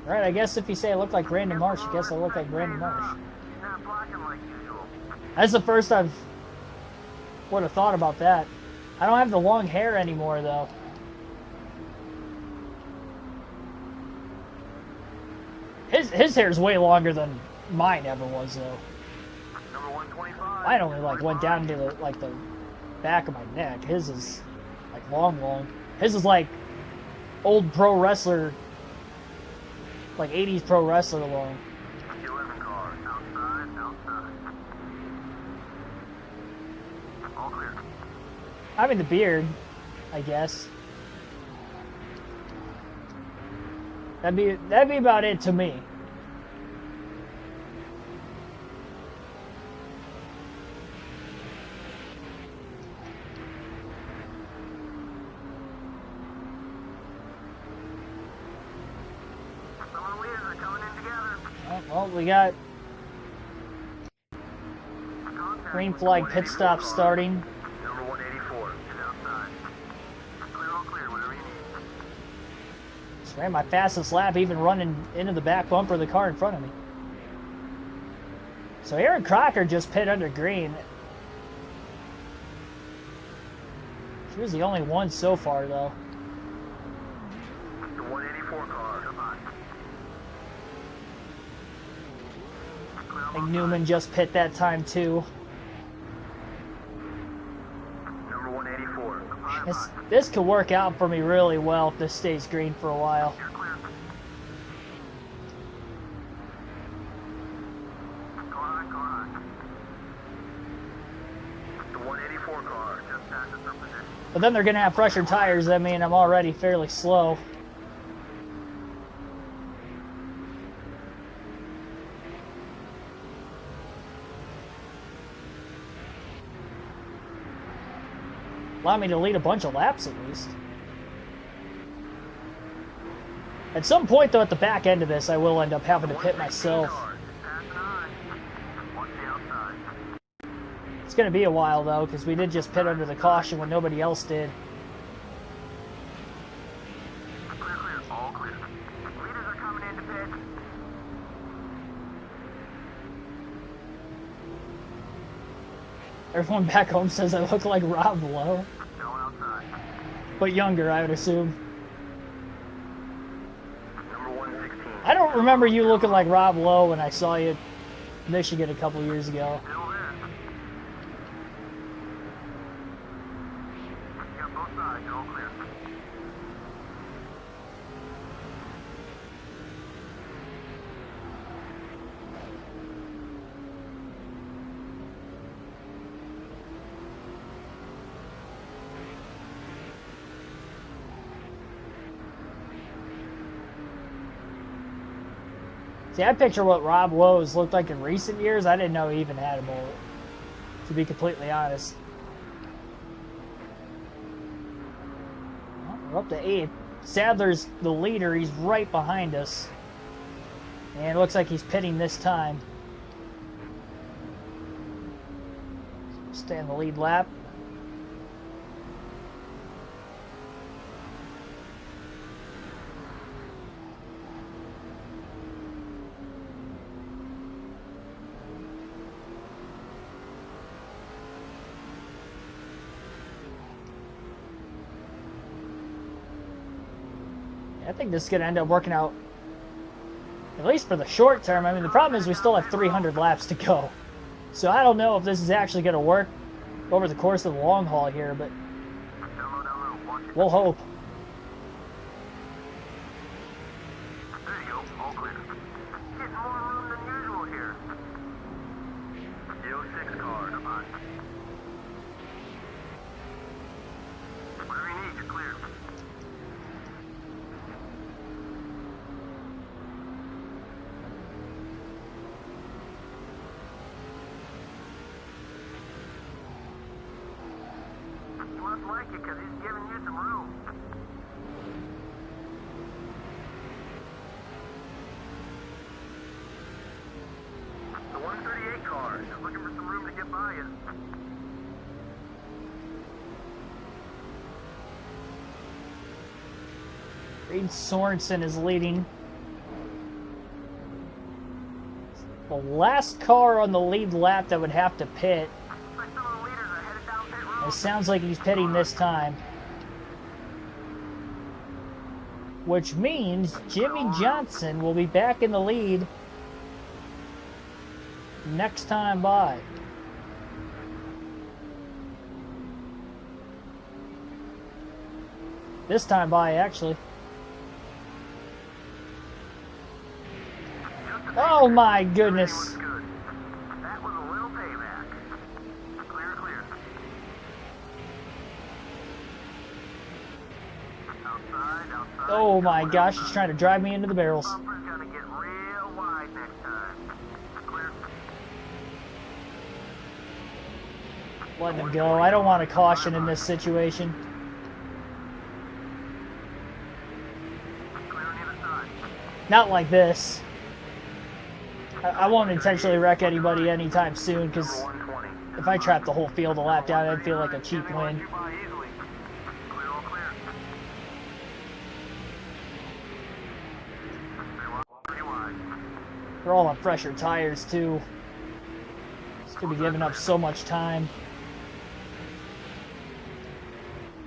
Right, I guess if you say I look like Brandon Marsh, I guess I look like Brandon Marsh. Not blocking like usual. That's the first I've would have thought about that. I don't have the long hair anymore, though. His hair's way longer than mine ever was, though. Number 125. Mine only like went down to the back of my neck. His is like long. His is like old pro wrestler, like 80s pro wrestler long. 11 car. Outside. All clear. I mean the beard, I guess. That'd be about it to me. Some of the leaders are coming in together. Well, we got Contact green with flag the pit stop 184 car. starting. Number 184 is outside. All clear, whatever you need. Just ran my fastest lap, even running into the back bumper of the car in front of me. So Aaron Crocker just pit under green. She was the only one so far, though. The 184 car, come on. I think Newman just pit that time, too. Number 184. This could work out for me really well if this stays green for a while. You're clear. Go on. The 184 car just passed its position. But then they're going to have fresher tires. That means I'm already fairly slow. Allow me to lead a bunch of laps at least. At some point, though, at the back end of this, I will end up having to pit myself. Passing on. Watch the outside. It's going to be a while, though, because we did just pit under the caution when nobody else did. Clear. All clear. Leaders are coming into pit. Everyone back home says I look like Rob Lowe, No one outside. but younger, I would assume. Number 116. I don't remember you looking like Rob Lowe when I saw you at Michigan a couple years ago. Still there. You got both sides. All clear. See, I picture what Rob Lowe's looked like in recent years. I didn't know he even had a mullet, to be completely honest. Well, we're up to 8th. Sadler's the leader. He's right behind us. And it looks like he's pitting this time. Stay in the lead lap. I think this is going to end up working out, at least for the short term. I mean, the problem is we still have 300 laps to go. So I don't know if this is actually going to work over the course of the long haul here, but Down low. Watch it. we'll hope. There you go. All clear. Getting more room than usual here. The 06 car. Come on. Whatever you need, you're clear. He must like it because he's giving you some room. The 138 car is looking for some room to get by you. Reed Sorensen is leading. The last car on the lead lap that would have to pit. Like some of the leaders are headed down pit road. It sounds like he's pitting this time. Which means Jimmy Johnson will be back in the lead next time by. This time by, actually. Oh my goodness. That was a little payback. Clear, clear. Outside, outside. Oh my gosh, he's trying to drive me into the barrels. Bumper's gonna get real wide next time. Clear. Let him go. I don't want a caution in this situation. Clear on either side. Not like this. I won't intentionally wreck anybody anytime soon, because 120. if I trap the whole field a lap down, I'd feel like a cheap win. You by easily. Clear, all clear. Pretty wide. They're all on fresher tires, too. It's going to be giving up so much time.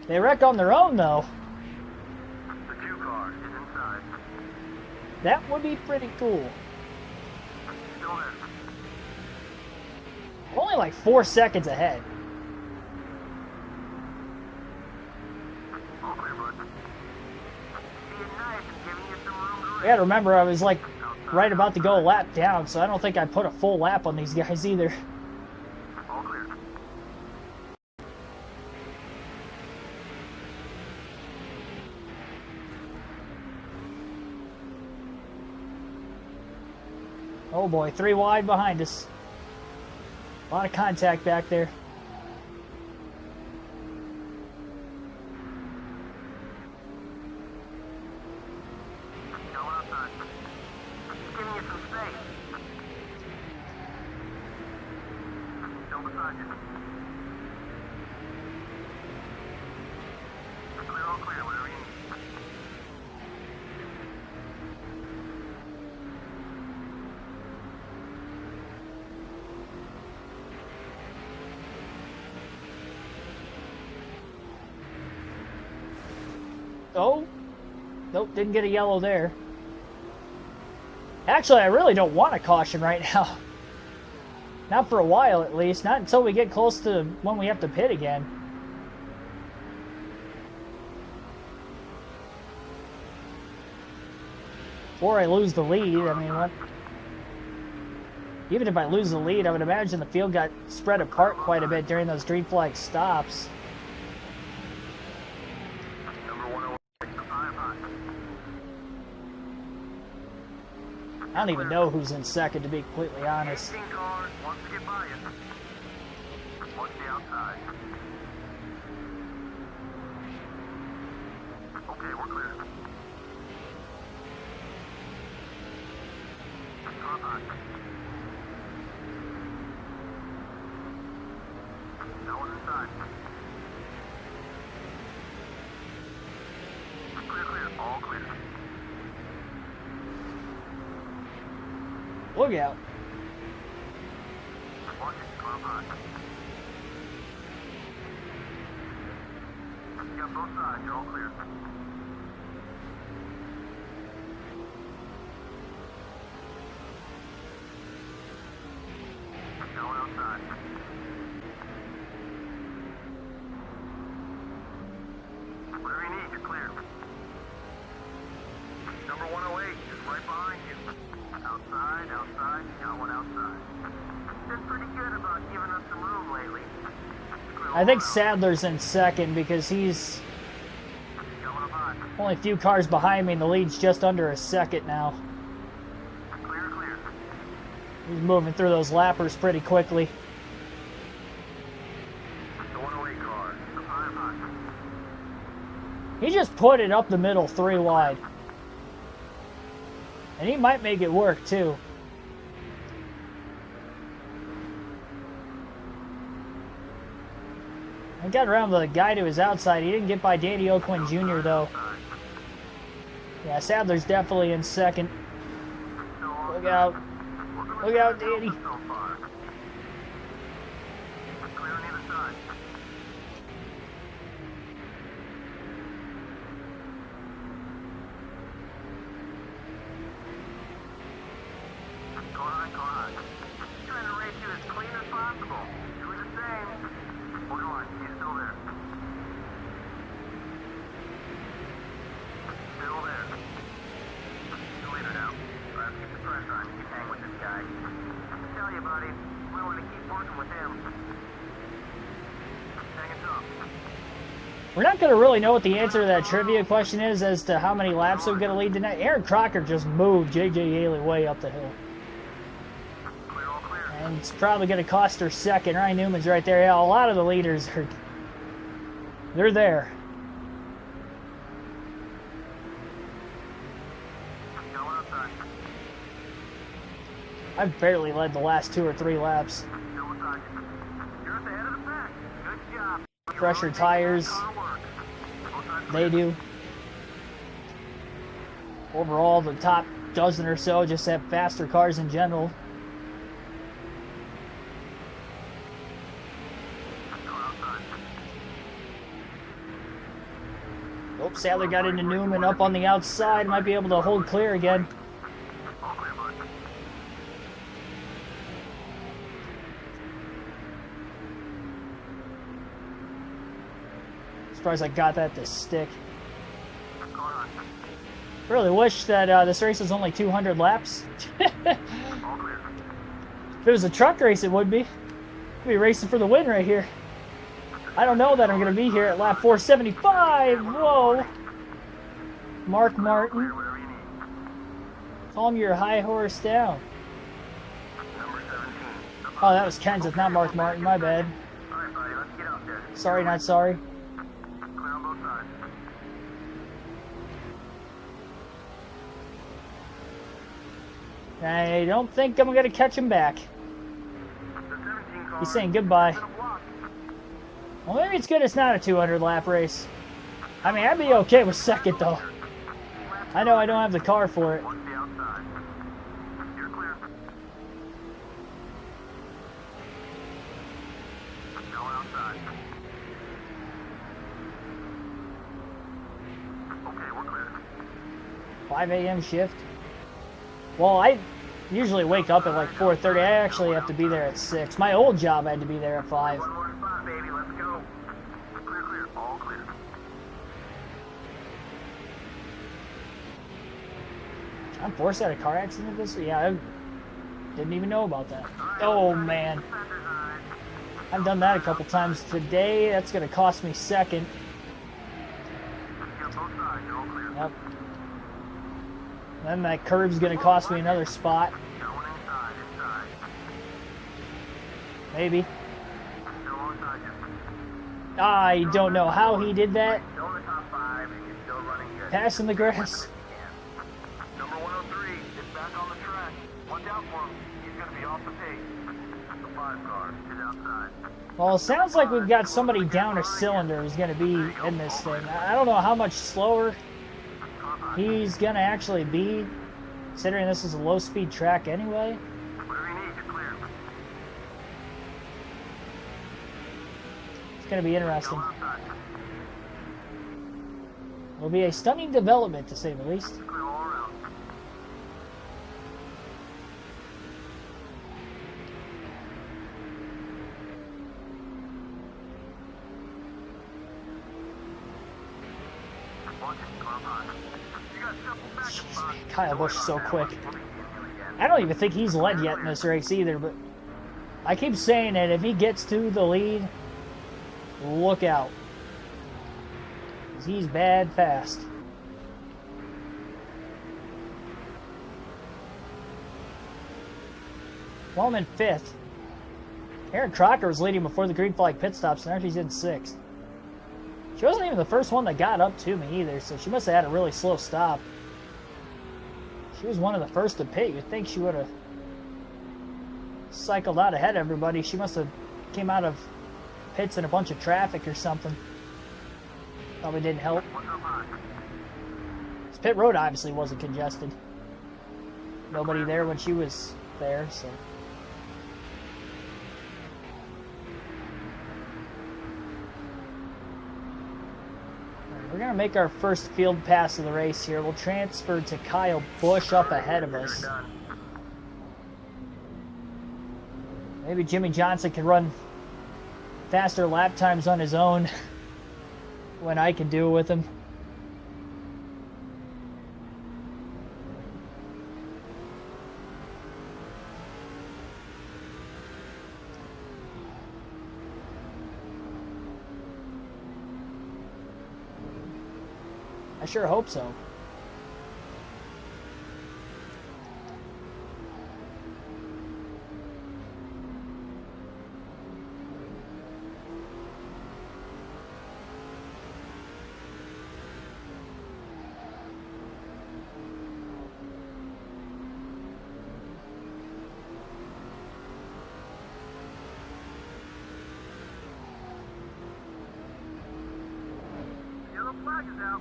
They wreck on their own, though. The 2 car is inside. That would be pretty cool. Still there. Only like 4 seconds ahead. All clear, bud. Being nice and giving you some room to You gotta remember, I was like right about to go a lap down, so I don't think I put a full lap on these guys either. all clear. Oh boy, 3 wide behind us. A lot of contact back there. Going outside. Just giving you some space. Still beside you. Clear, all clear, whatever you need. Oh, nope, didn't get a yellow there. Actually, I really don't want a caution right now. Not for a while, at least. Not until we get close to when we have to pit again. Or I lose the lead. I mean, what? Even if I lose the lead, I would imagine the field got spread apart quite a bit during those green flag stops. Number 108, the fire pot. I don't even know who's in second, to be completely honest. 18 car wants to get by you. Watch the outside. Okay, we're clear. Car pot. No one inside. Clear, clear, all clear. Look out. Watch it, car pot. You got both sides, you're all clear. Going outside. Whatever you need, you're clear. Number 108 is right behind you. Outside, outside, got one outside. Been pretty good about giving us some room lately. I think Sadler's in second because he's Going up high. only a few cars behind me and the lead's just under a second now. Clear, clear. He's moving through those lappers pretty quickly. The 108 car, the fire pot. He just put it up the middle 3 wide. And he might make it work too. I got around the guy to his outside. He didn't get by Danny O'Quinn Jr. though. Yeah, Sadler's definitely in second. Look out. Look out, Danny. So far. Clear on either side. Car. Trying to race you as clean as possible. Do the same. Hold on, he's still there. Still there. You're the leader now. Let's keep the pressure on. Keep hanging with this guy. I tell you, buddy, we want to keep working with him. Hang it up. We're not going to really know what the answer to that trivia question is as to how many laps we're going to lead tonight. Aaron Crocker just moved J.J. Haley way up the hill. And it's probably going to cost her second. Ryan Newman's right there. Yeah, a lot of the leaders are... They're there. I've barely led the last 2 or 3 laps. Fresher tires. They do. Overall, the top dozen or so just have faster cars in general. Oh, Sadler got into Newman up on the outside. Might be able to hold clear again. Surprised I got that to stick. Really wish that this race was only 200 laps. If it was a truck race, it would be. I'd be racing for the win right here. I don't know that I'm going to be here at lap 475. Whoa. Mark Martin. Calm your high horse down. Oh, that was Kenseth, not Mark Martin. My bad. Sorry, not sorry. I don't think I'm going to catch him back. He's saying goodbye. Well, maybe it's good it's not a 200 lap race. I mean, I'd be okay with second, though. I know I don't have the car for it. Okay, we're clear. 5 a.m. shift. Well, I usually wake up at like 4:30. I actually have to be there at 6. My old job I had to be there at 5. One more spot, baby. Let's go. Clear, clear. All clear. John Force had a car accident this week? Yeah, I didn't even know about that. Oh, man. I've done that a couple times today. That's going to cost me second. Yep. Then that curve's going to cost me another spot. Maybe. I don't know how he did that. Passing the grass. Number 103 is back on the track. Watch out for him. He's going to be off the pace. The 5 car is outside. Well, it sounds like we've got somebody down a cylinder who's going to be in this thing. I don't know how much slower he's going to actually be, considering this is a low-speed track anyway. Whatever you need, you're clear. It's going to be interesting. Go outside. It'll be a stunning development, to say the least. Clear all around. Watch it. Car behind. You got triple backup spots. Kyle Busch is so quick. I don't even think he's led yet in this race either, but I keep saying that if he gets to the lead, look out. 'Cause he's bad fast. Well, I'm in 5th. Aaron Crocker was leading before the green flag pit stops, and now she's in 6th. She wasn't even the first one that got up to me either, so she must have had a really slow stop. She was one of the first to pit. You'd think she would have cycled out ahead of everybody. She must have came out of pits in a bunch of traffic or something. Probably didn't help. This pit road obviously wasn't congested. Nobody there when she was there, so. We're going to make our first field pass of the race here. We'll transfer to Kyle Busch up ahead of us. Maybe Jimmy Johnson can run faster lap times on his own when I can do it with him. I sure hope so.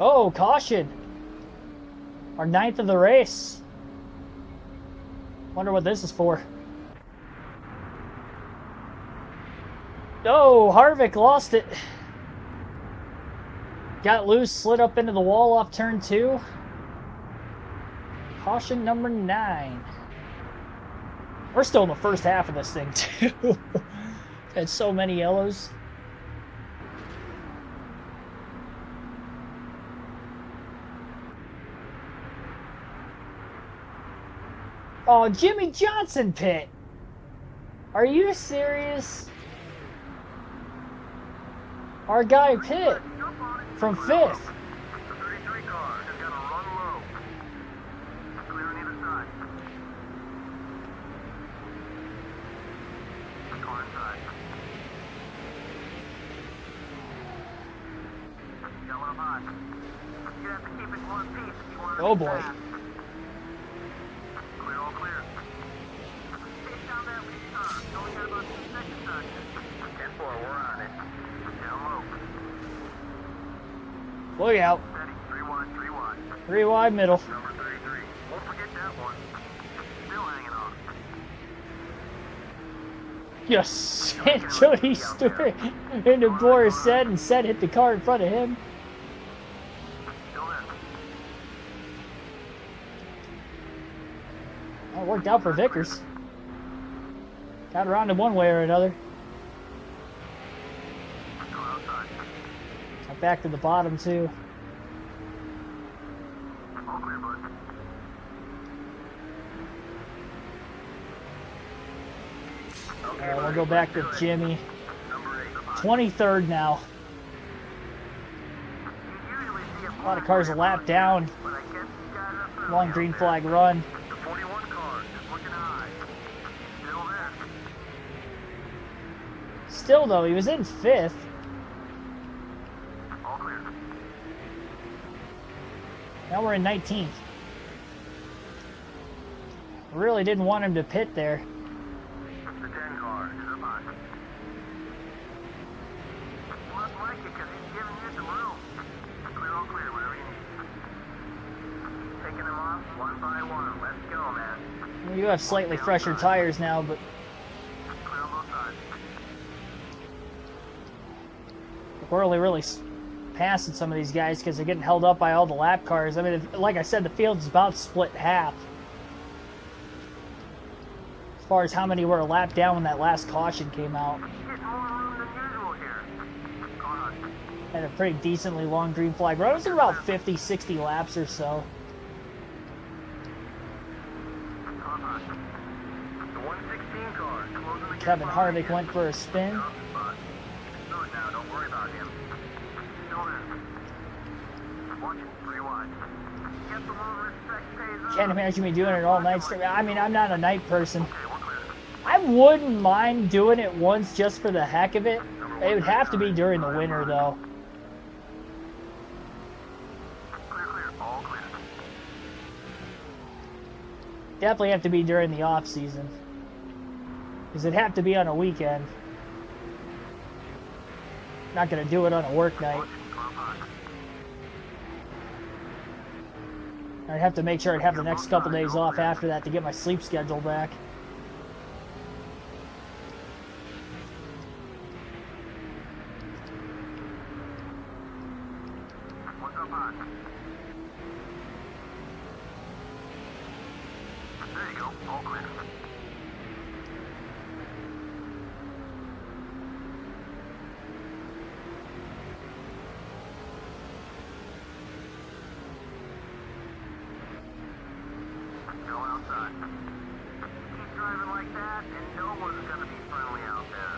Oh, caution! Our 9th of the race. Wonder what this is for. Oh, Harvick lost it. Got loose, slid up into the wall off turn 2. Caution number 9. We're still in the first half of this thing, too. Had so many yellows. Oh, Jimmy Johnson pit. Are you serious? Our guy pit from 5th. Oh boy. Look out. 3 wide middle. Number 33. Won't forget that one. Still hanging on. Yes, and Jody Stewart into Boris said, and said hit the car in front of him. That worked out for Vickers. Got around him one way or another. Got back to the bottom too. We'll go back with Jimmy. 23rd now. A lot of cars a lap down. Long green flag run. Still though, he was in 5th. Now we're in 19th. Really didn't want him to pit there. The 10 car is up on. You must like it because he's giving you some room. Clear, all clear, whatever you need. Taking them off one by one. Let's go, man. Well, you have slightly fresher tires now, but Clear on both sides. we're only really passing some of these guys because they're getting held up by all the lap cars. I mean, like I said, the field's about split half. As far as how many were a lap down when that last caution came out. Getting more room than usual here. Going on. Had a pretty decently long green flag run. It was about 50, 60 laps or so. Going on. The 116 car closing the Kevin Harvick went for a spin. Now, don't worry about him. Still there. Watch it, 3 wide. Get the little respect pays off. Can't imagine me doing it all night straight. I mean, I'm not a night person. Okay, we're clear. I wouldn't mind doing it once just for the heck of it. It would have to be during the winter, though. Clear, clear, all clear. Definitely have to be during the off season. Because it'd have to be on a weekend. Not going to do it on a work night. I'd have to make sure I'd have the next couple days off after that to get my sleep schedule back. There you go. All clear. Go outside. Keep driving like that, and no one's gonna be friendly out there.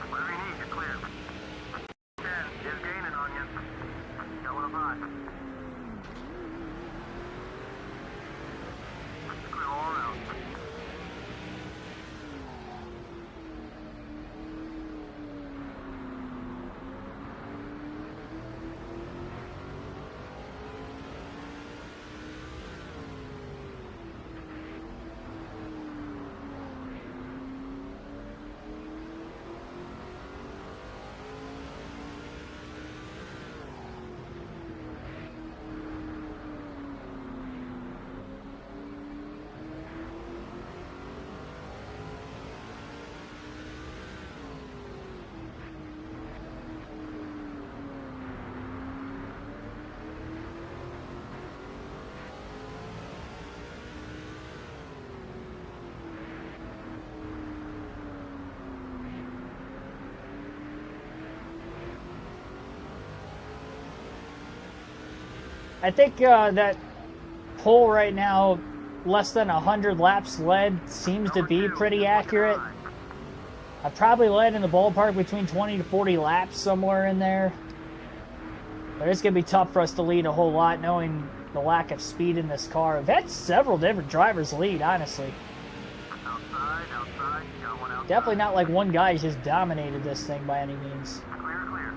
Whatever you need, you're clear. 10 is gaining on you. Going up high. Clear all around. I think that pole right now, less than 100 laps led, seems to be pretty accurate. I probably led in the ballpark between 20 to 40 laps, somewhere in there. But it's going to be tough for us to lead a whole lot, knowing the lack of speed in this car. We've had several different drivers lead, honestly. Outside, got one outside. Definitely not like one guy's just dominated this thing by any means. Clear, clear.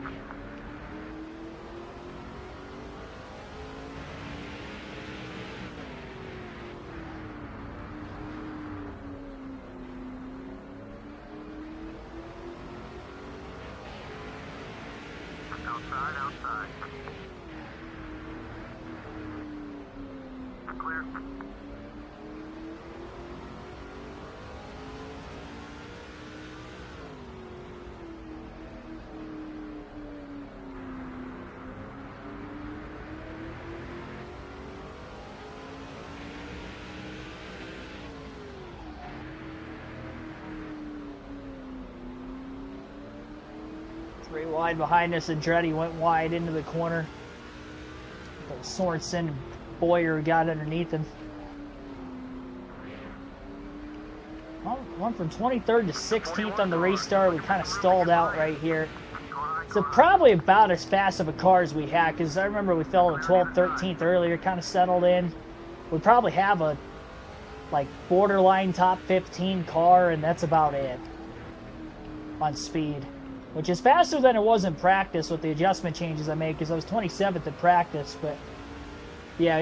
Outside. Clear. Three wide behind us, and Andretti went wide into the corner. But Sorensen, Boyer got underneath him. Well, went from 23rd to 16th on the restart. We kind of stalled out right here. So probably about as fast of a car as we had, because I remember we fell to 12th, 13th earlier, kind of settled in. We probably have a like borderline top 15 car, and that's about it on speed. Which is faster than it was in practice with the adjustment changes I made, because I was 27th in practice. But yeah,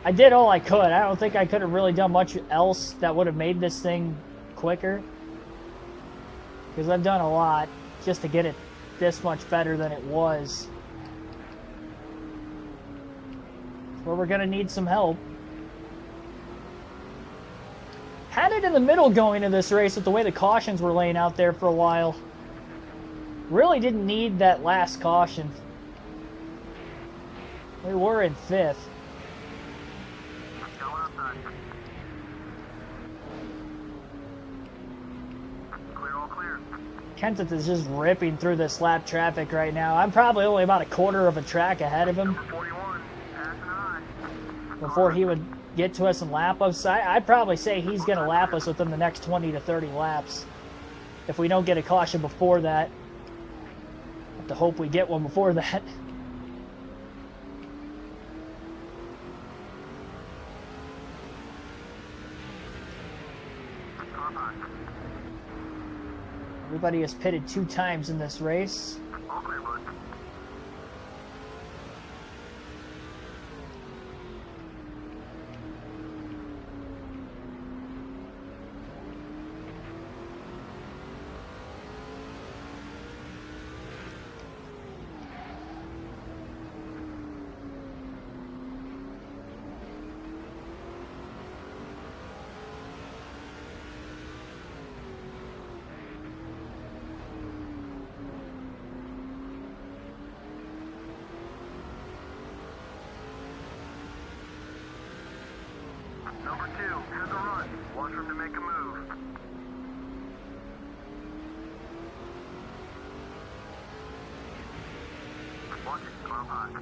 I did all I could. I don't think I could have really done much else that would have made this thing quicker, because I've done a lot just to get it this much better than it was. Where we're going to need some help. Had it in the middle going into this race with the way the cautions were laying out there for a while. Really didn't need that last caution. We were in 5th. Clear, all clear. Kenseth is just ripping through this lap traffic right now. I'm probably only about a quarter of a track ahead of him. Number 41, passing high. Before he would get to us and lap us. I'd probably say he's going to lap us within the next 20 to 30 laps. If we don't get a caution before that. Have to hope we get one before that. Everybody has pitted 2 times in this race. All clear, bud. Number 2, has a run. Watch for him to make a move. Watch it, come up high.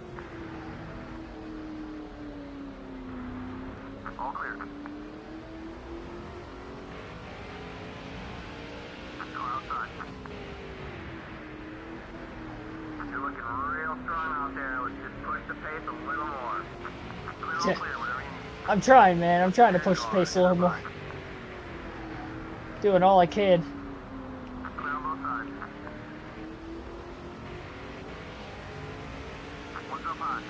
All clear. Go outside. You're looking real strong out there. Let's just push the pace a little more. Clear, whatever you need. I'm trying, man. I'm trying to push the pace a little more. Doing all I can. Clear on both sides. One's up high.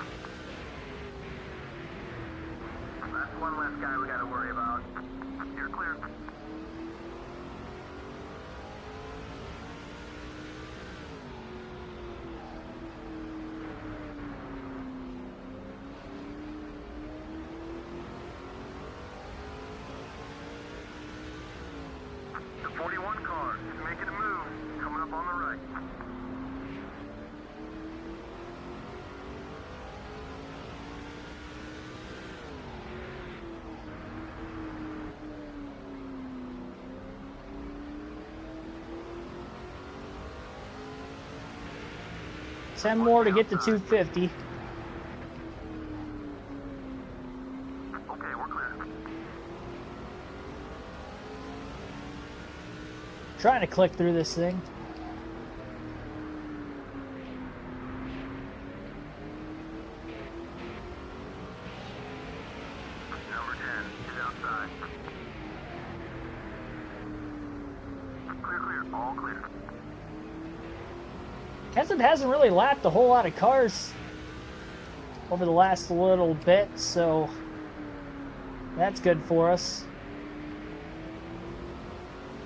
That's one less guy we gotta worry about. You're clear. The 41 car is making a move, coming up on the right. Ten more to get to 250. Okay, we're clear. Trying to click through this thing. Number 10 is outside. Clear, clear, all clear. Kesson hasn't really lapped a whole lot of cars over the last little bit, so that's good for us.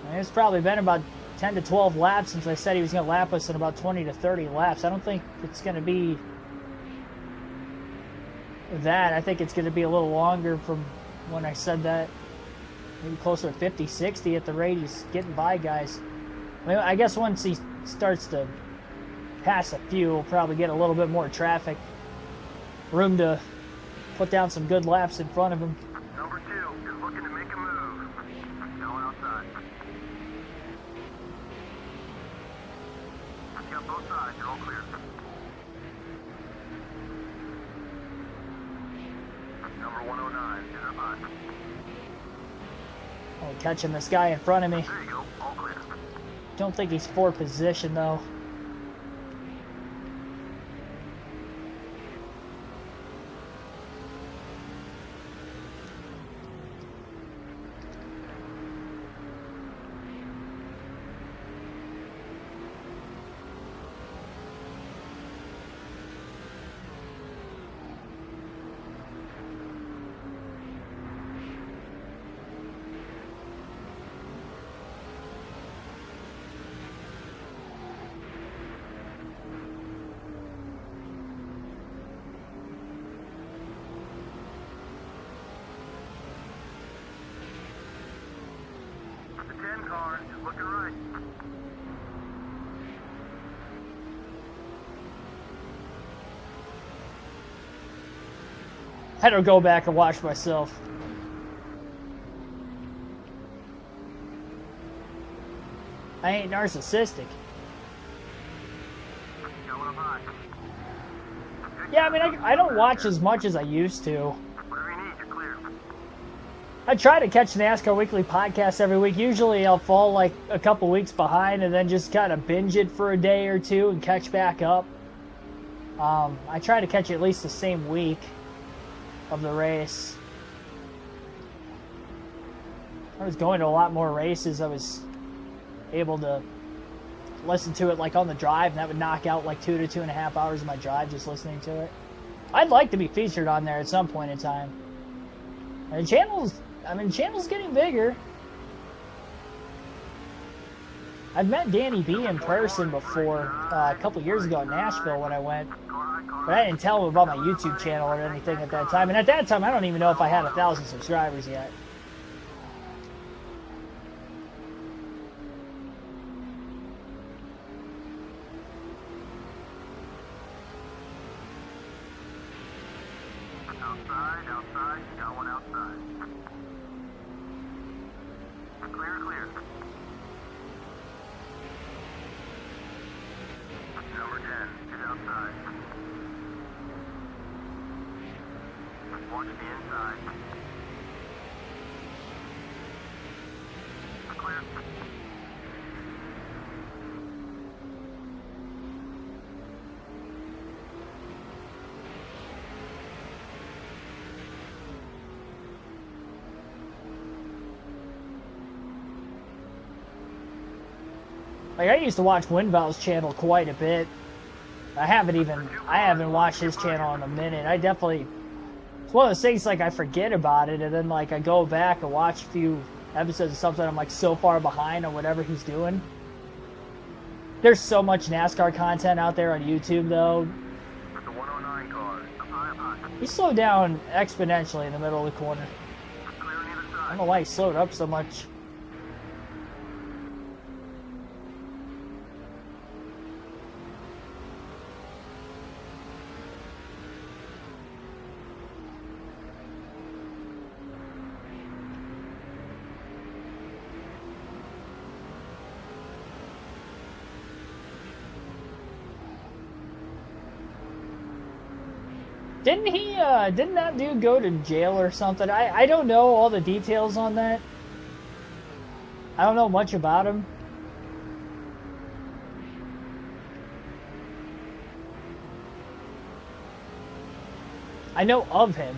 And it's probably been about 10 to 12 laps since I said he was going to lap us in about 20 to 30 laps. I don't think it's going to be that. I think it's going to be a little longer from when I said that. Maybe closer to 50, 60 at the rate he's getting by guys. I mean, I guess once he starts to pass a few, we'll probably get a little bit more traffic. Room to put down some good laps in front of him. Number 2 is looking to make a move. Going outside. You got both sides, you're all clear. Number 109 is up high. Oh, catching this guy in front of me. There you go, all clear. Don't think he's for position though. The 10 car is looking right. Had to go back and watch myself. I ain't narcissistic. Going up high. Yeah, I mean, I don't watch as much as I used to. Whatever you need, you're clear. I try to catch NASCAR Weekly podcast every week. Usually I'll fall like a couple weeks behind and then just kind of binge it for a day or two and catch back up. I try to catch at least the same week of the race. I was going to a lot more races. I was able to listen to it like on the drive, and that would knock out like 2 to 2.5 hours of my drive just listening to it. I'd like to be featured on there at some point in time. And the channel's getting bigger. I've met Danny B in person before a couple years ago in Nashville when I went, but I didn't tell him about my YouTube channel or anything at that time. And at that time, I don't even know if I had 1,000 subscribers yet. Outside, outside, you got one outside. Clear, clear. Number 10 is outside. Watch the inside. Clear. Like, I used to watch Winval's channel quite a bit. I haven't watched his channel in a minute. It's one of those things, like, I forget about it, and then, like, I go back and watch a few episodes of something, I'm, like, so far behind on whatever he's doing. There's so much NASCAR content out there on YouTube, though. The 109 car. Up high. He slowed down exponentially in the middle of the corner. Clear on the other I side. don't know why he slowed up so much. Didn't that dude go to jail or something? I don't know all the details on that. I don't know much about him. I know of him.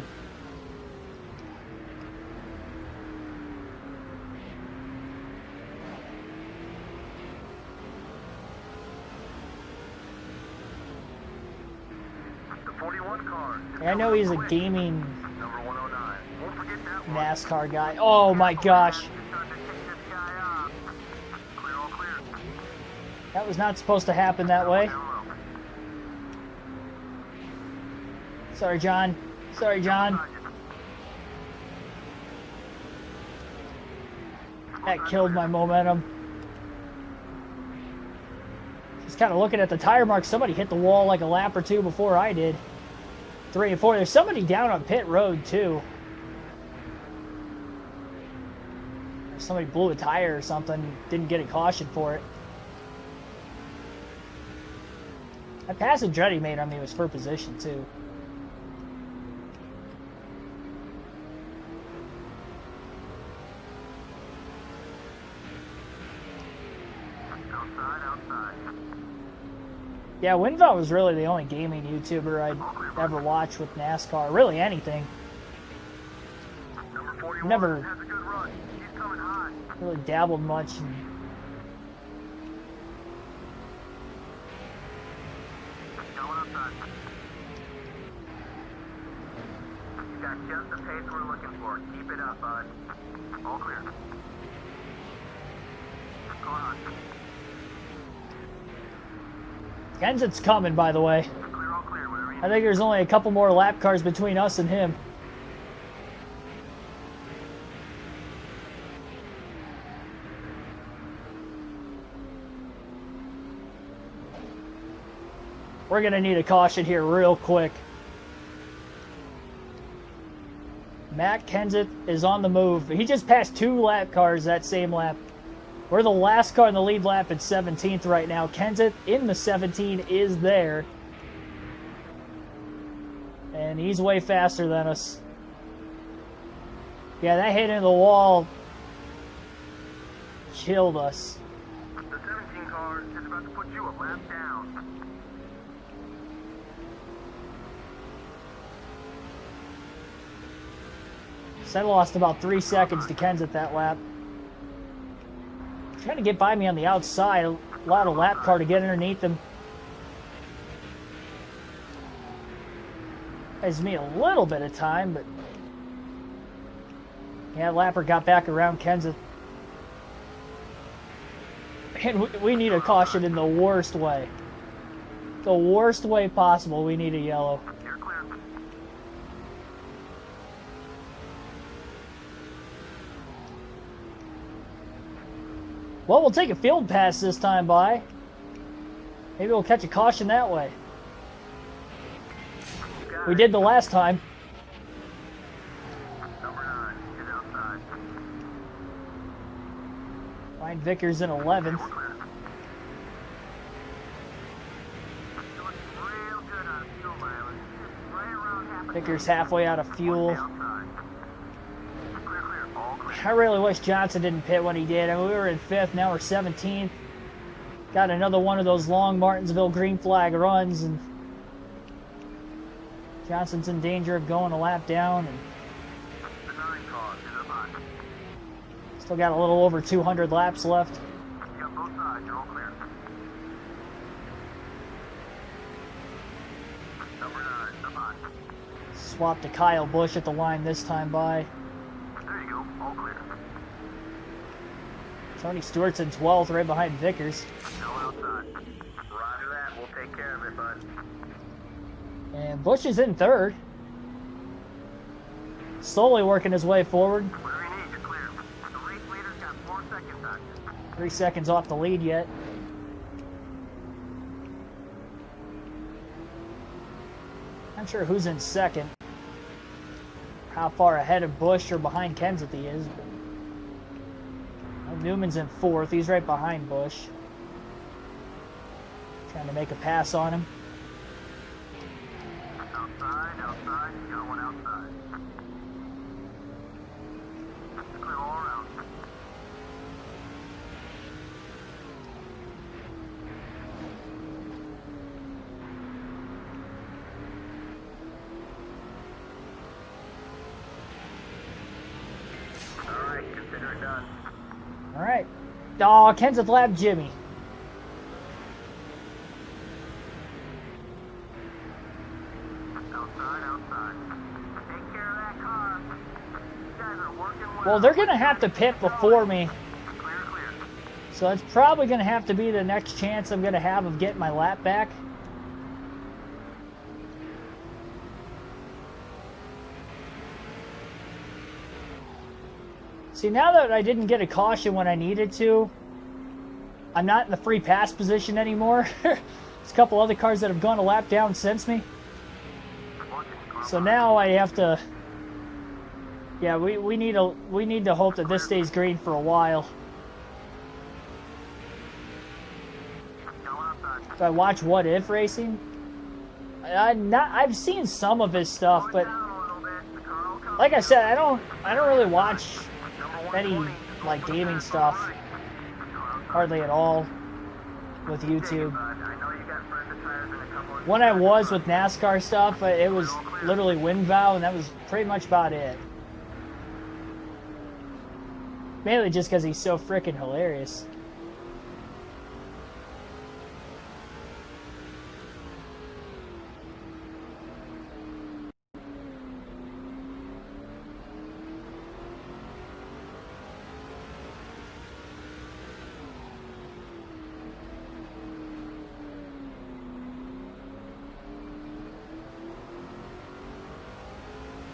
The 41 car. I know he's a gaming Number 109. Won't forget that one. NASCAR guy. Oh my gosh. Just starting to kick this guy off. Clear, all clear. That was not supposed to happen that way. Down low. Sorry, John. Sorry, John. That killed my momentum. Just kind of looking at the tire marks. Somebody hit the wall like a lap or two before I did. 3 and 4. There's somebody down on pit road, too. Somebody blew a tire or something. Didn't get a caution for it. That pass Andretti made on me was for position, too. Outside. Yeah, Winval was really the only gaming YouTuber I'd ever watched with NASCAR. Really anything. Number 41 Never has a good run. He's coming high. really dabbled much in Going outside. You got just the pace we're looking for. Keep it up, bud. All clear. Go on. Kenseth's coming, by the way. Clear, all clear. Whatever you I think there's only a couple more lap cars between us and him. We're going to need a caution here real quick. Matt Kenseth is on the move. He just passed 2 lap cars that same lap. We're the last car in the lead lap at 17th right now. Kenseth in the 17 is there. And he's way faster than us. Yeah, that hit into the wall killed us. The 17 car is about to put you a lap down. Said lost about 3 seconds to Kenseth that lap. Trying to get by me on the outside. Allowed a lap car to get underneath him. Gives me a little bit of time, but yeah, Lapper got back around Kenseth. And we need a caution in the worst way. The worst way possible, we need a yellow. You're clear. Well, we'll take a field pass this time by. Maybe we'll catch a caution that way. We did the last time. Behind Vickers in 11th. Vickers halfway out of fuel. I really wish Johnson didn't pit when he did. I mean, we were in 5th, now we're 17th. Got another one of those long Martinsville green flag runs, and Johnson's in danger of going a lap down. And still got a little over 200 laps left. Swap to Kyle Busch at the line this time by. There you go, all clear. Tony Stewart's in 12th, right behind Vickers. No outside. Roger that, we'll take care of it, bud. And Busch is in 3rd. Slowly working his way forward. Whatever you need, you're clear. The race leader's got 4 seconds on you. 3 seconds off the lead yet. Not sure who's in 2nd. How far ahead of Busch or behind Kenseth he is. Well, Newman's in 4th. He's right behind Busch. Trying to make a pass on him. Outside, outside, you got one outside. Clear all around. Alright, consider it done. Alright. Oh, Kenseth lapped Jimmy. Outside, outside. Take care of that car. You guys are working well. Well, they're going to have to pit before me. Clear, clear. So that's probably going to have to be the next chance I'm going to have of getting my lap back. See, now that I didn't get a caution when I needed to, I'm not in the free pass position anymore. There's a couple other cars that have gone a lap down since me. So now I have to... Yeah, we need to hope that this stays green for a while. So I watch What If Racing. I've seen some of his stuff, but like I said, I don't really watch any like gaming stuff hardly at all with YouTube. When I was with NASCAR stuff, it was literally WinVow, and that was pretty much about it. Mainly just because he's so freaking hilarious.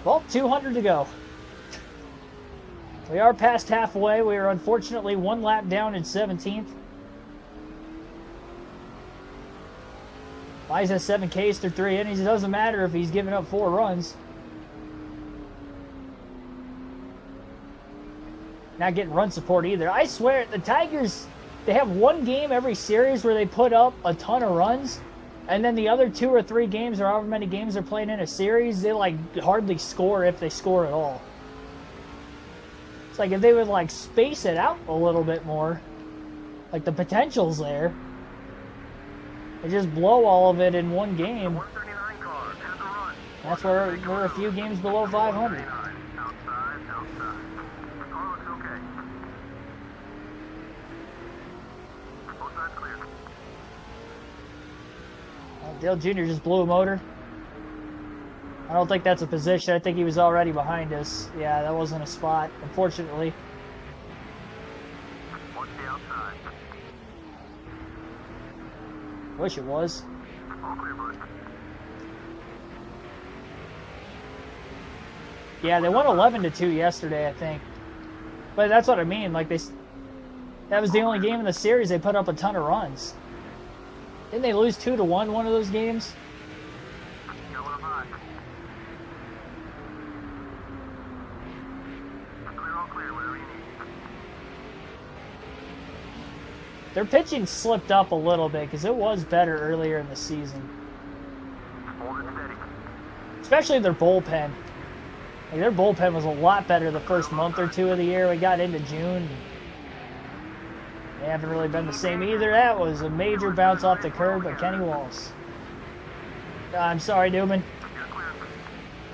Well, 200 to go. We are past halfway. We are unfortunately 1 lap down in 17th. Wise has 7 Ks through 3 innings. It doesn't matter if he's giving up 4 runs. Not getting run support either. I swear, the Tigers, they have 1 game every series where they put up a ton of runs. And then the other 2 or 3 games, or however many games they're playing in a series, they like hardly score if they score at all. It's like if they would like space it out a little bit more, like the potential's there. They just blow all of it in 1 game. That's where we're a few games below 500. Dale Jr. just blew a motor. I don't think that's a position. I think he was already behind us. Yeah, that wasn't a spot, unfortunately. Watch the outside. Wish it was. All clear, bud. Yeah, they won 11-2 yesterday, I think. But that's what I mean. Like that was the only game in the series they put up a ton of runs. Didn't they lose 2-1 one of those games? Going up high. Clear, all clear, whatever you need. Their pitching slipped up a little bit because it was better earlier in the season. Hold it steady. Especially their bullpen. Like, their bullpen was a lot better the first month or two of the year. We got into June. They haven't really been the same either. That was a major bounce off the curb by Kenny Walls. I'm sorry, Newman.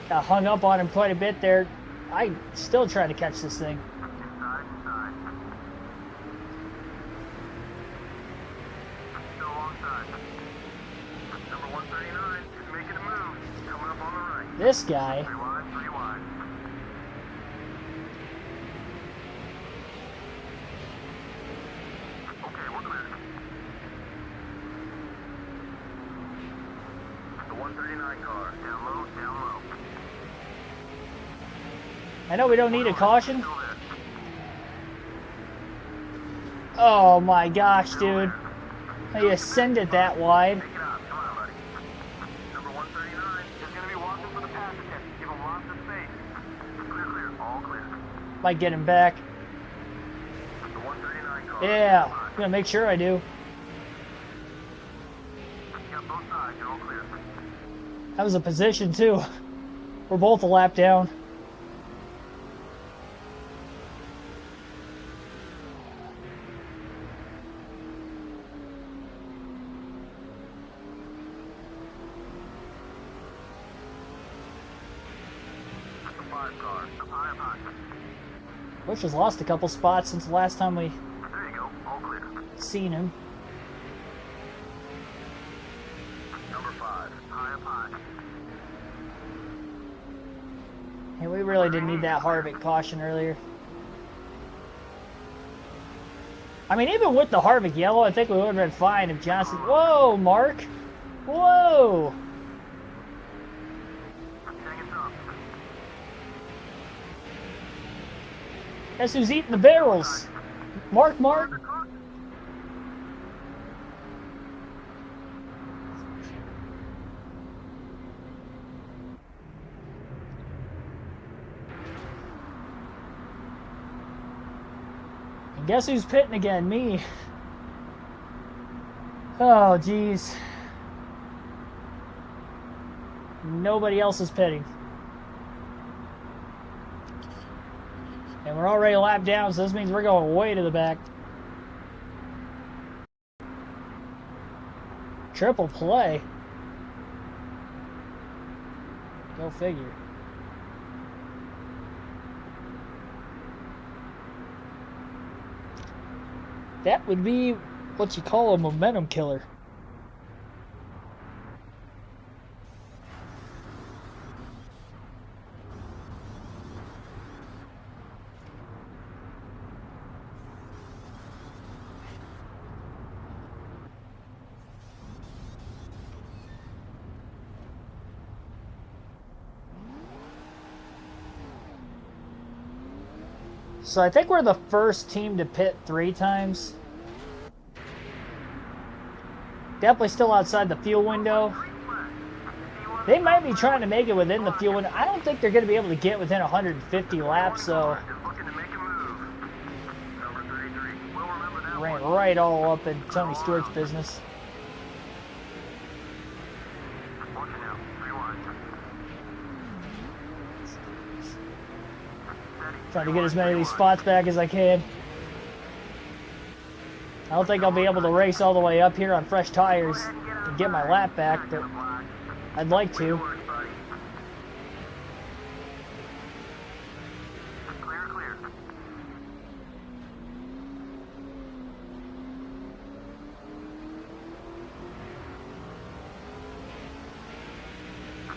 Got hung up on him quite a bit there. I still trying to catch this thing. Inside, inside. Still alongside. Number 139 is making a move. Coming up on the right. This guy. 3 wide, 3 wide. Okay, we're clear. The 139 car. Down low, down low. I know we don't need a caution. Still there. Oh my gosh, dude. You send it that wide. Take it out. Come on, buddy. Number 139 is going to be walking for the pass attempt. Give him lots of space. Clear, clear. All clear. Might get him back. The 139 car. Yeah, Come on. gonna make sure I do. Got both sides. You're all clear. That was a position too. We're both a lap down. The 5 car. Up high, up high. Busch has lost a couple spots since the last time we There you go. All clear. seen him. Number 5. High, up high. Hey, we really didn't need that Harvick caution earlier. I mean, even with the Harvick yellow, I think we would have been fine if Johnson... Whoa, Mark! Whoa! Hanging tough. Guess who's eating the barrels? Mark. And guess who's pitting again? Me. Oh, geez. Nobody else is pitting. And we're already a lap down, so this means we're going way to the back. Triple play. Go figure. That would be what you call a momentum killer. So I think we're the first team to pit 3 times. Definitely still outside the fuel window. They might be trying to make it within the fuel window. I don't think they're going to be able to get within 150 laps, so Looking to make a move. Number 33. We'll remember that ran one. right all up in Tony Stewart's business. Watching out. 3 wide. Steady. Trying to get as many of these spots back as I can. I don't think I'll be able to race all the way up here on fresh tires to get my lap back, but I'd like to. Clear, clear.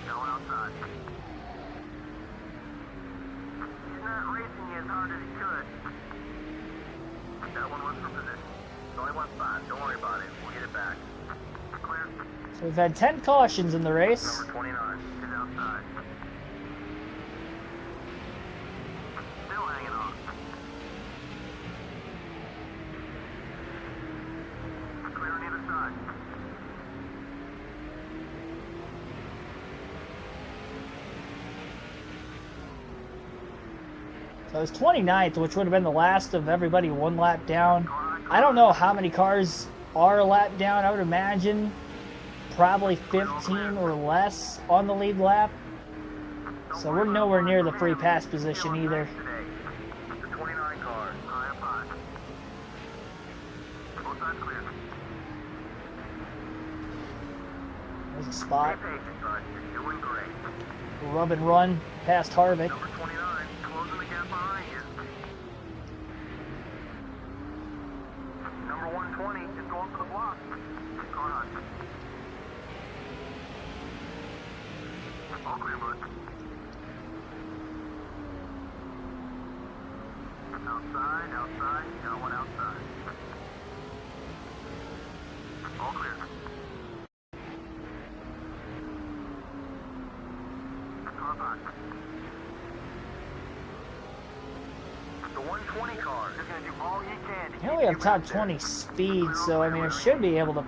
Still outside. He's not racing as hard as he could. That one was for position. It's only one spot. Don't worry about it. We'll get it back. Clear. So we've had 10 cautions in the race. Number 29 is outside. Still hanging on. Clear on either side. So it was 29th, which would have been the last of everybody 1 lap down. Car, I don't know how many cars are a lap down. I would imagine probably 15 or less on the lead lap. So we're nowhere near the free pass position either. The 29 car, high up high. Both sides clear. There's a spot. Stay patient, bud. You're doing great. Rub and run past Harvick. Number 29, closing the gap behind you. Number 120 is going for the block. Car hot. All clear, bud. Outside, outside, you got one outside. All clear. Car back. The 120 car is going to do all he can to I only have top 20 speed, so I mean I should be able to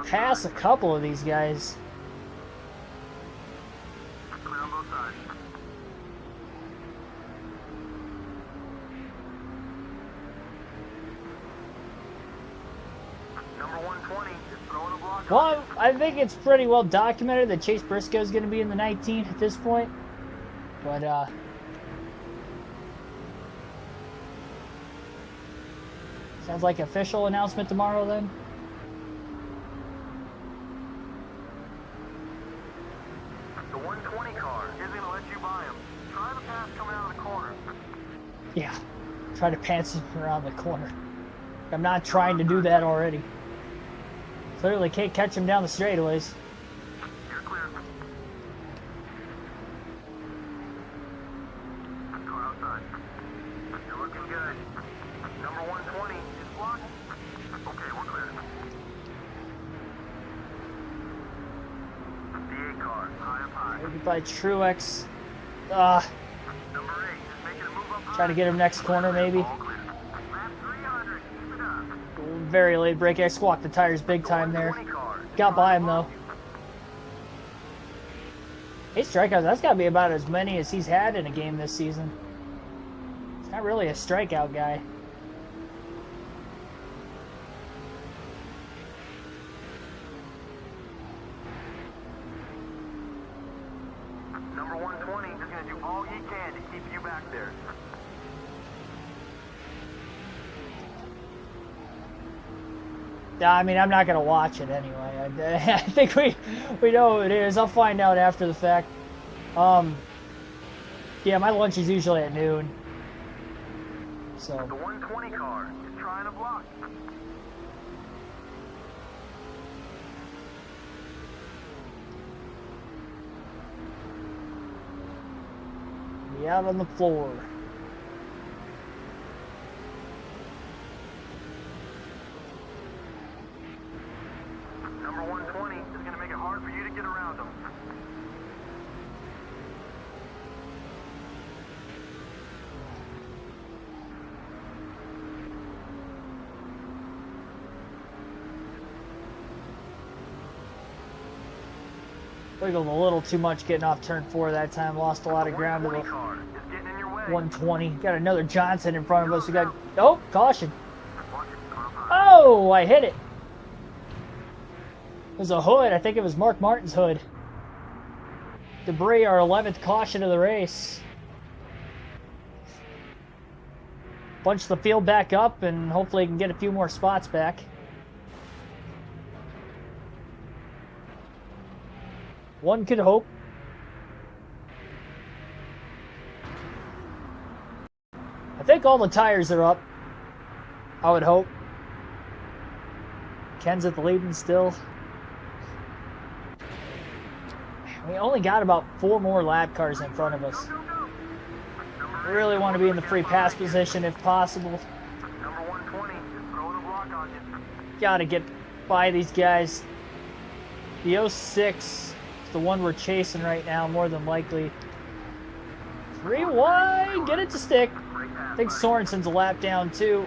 pass a couple of these guys. Clear on both sides. Number 120 is throwing a block. Well, I think it's pretty well documented that Chase Briscoe is going to be in the 19 at this point. But, sounds like official announcement tomorrow then. The 120 car isn't going to let you by him. Try the pass coming out of the corner. Yeah, try to pass him around the corner. I'm not trying to do that already. Clearly can't catch him down the straightaways. You're clear. Car outside. You're looking good. Number 120 is blocked. Okay, we're clear. The 8 car, high up high. Maybe by Truex. Number 8 is making a move up high. Try to get him next corner maybe. All clear. Lap 300, keep it up. Very late break. I squawked the tires big time there. 120 car. Got by him though. 8 strikeouts, that's got to be about as many as he's had in a game this season. He's not really a strikeout guy. Number 120 is going to do all he can to keep you back there. I mean, I'm not going to watch it anyway. I think we know who it is. I'll find out after the fact. Yeah, my lunch is usually at noon. So. The 120 car is trying to block. Be out on the floor. Number 120 is going to make it hard for you to get around him. Wiggled a little too much getting off turn 4 that time. Lost a lot of ground to the 120 car is getting in your way. 120. Got another Johnson in front of us. We got. Oh, caution. Watch it, car behind. Oh, I hit it. It was a hood. I think it was Mark Martin's hood. Debris, our 11th caution of the race. Bunch the field back up and hopefully can get a few more spots back. One could hope. I think all the tires are up. I would hope. Ken's at the leading still. We only got about 4 more lap cars in front of us. We really want to be in the free pass position if possible. Number 120 is throwing a block on you. Gotta get by these guys. The 06 is the one we're chasing right now, more than likely. 3 wide, get it to stick. I think Sorensen's a lap down too.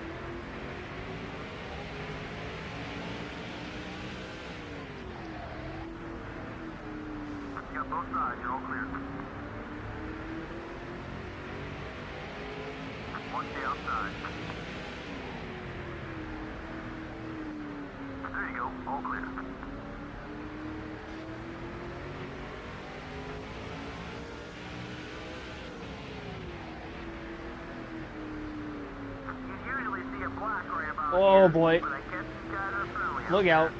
You got both sides, you're all clear. Watch the outside. you go. All clear. You usually see a black right about Oh here, boy. but I guess these guys are friendly. Look out.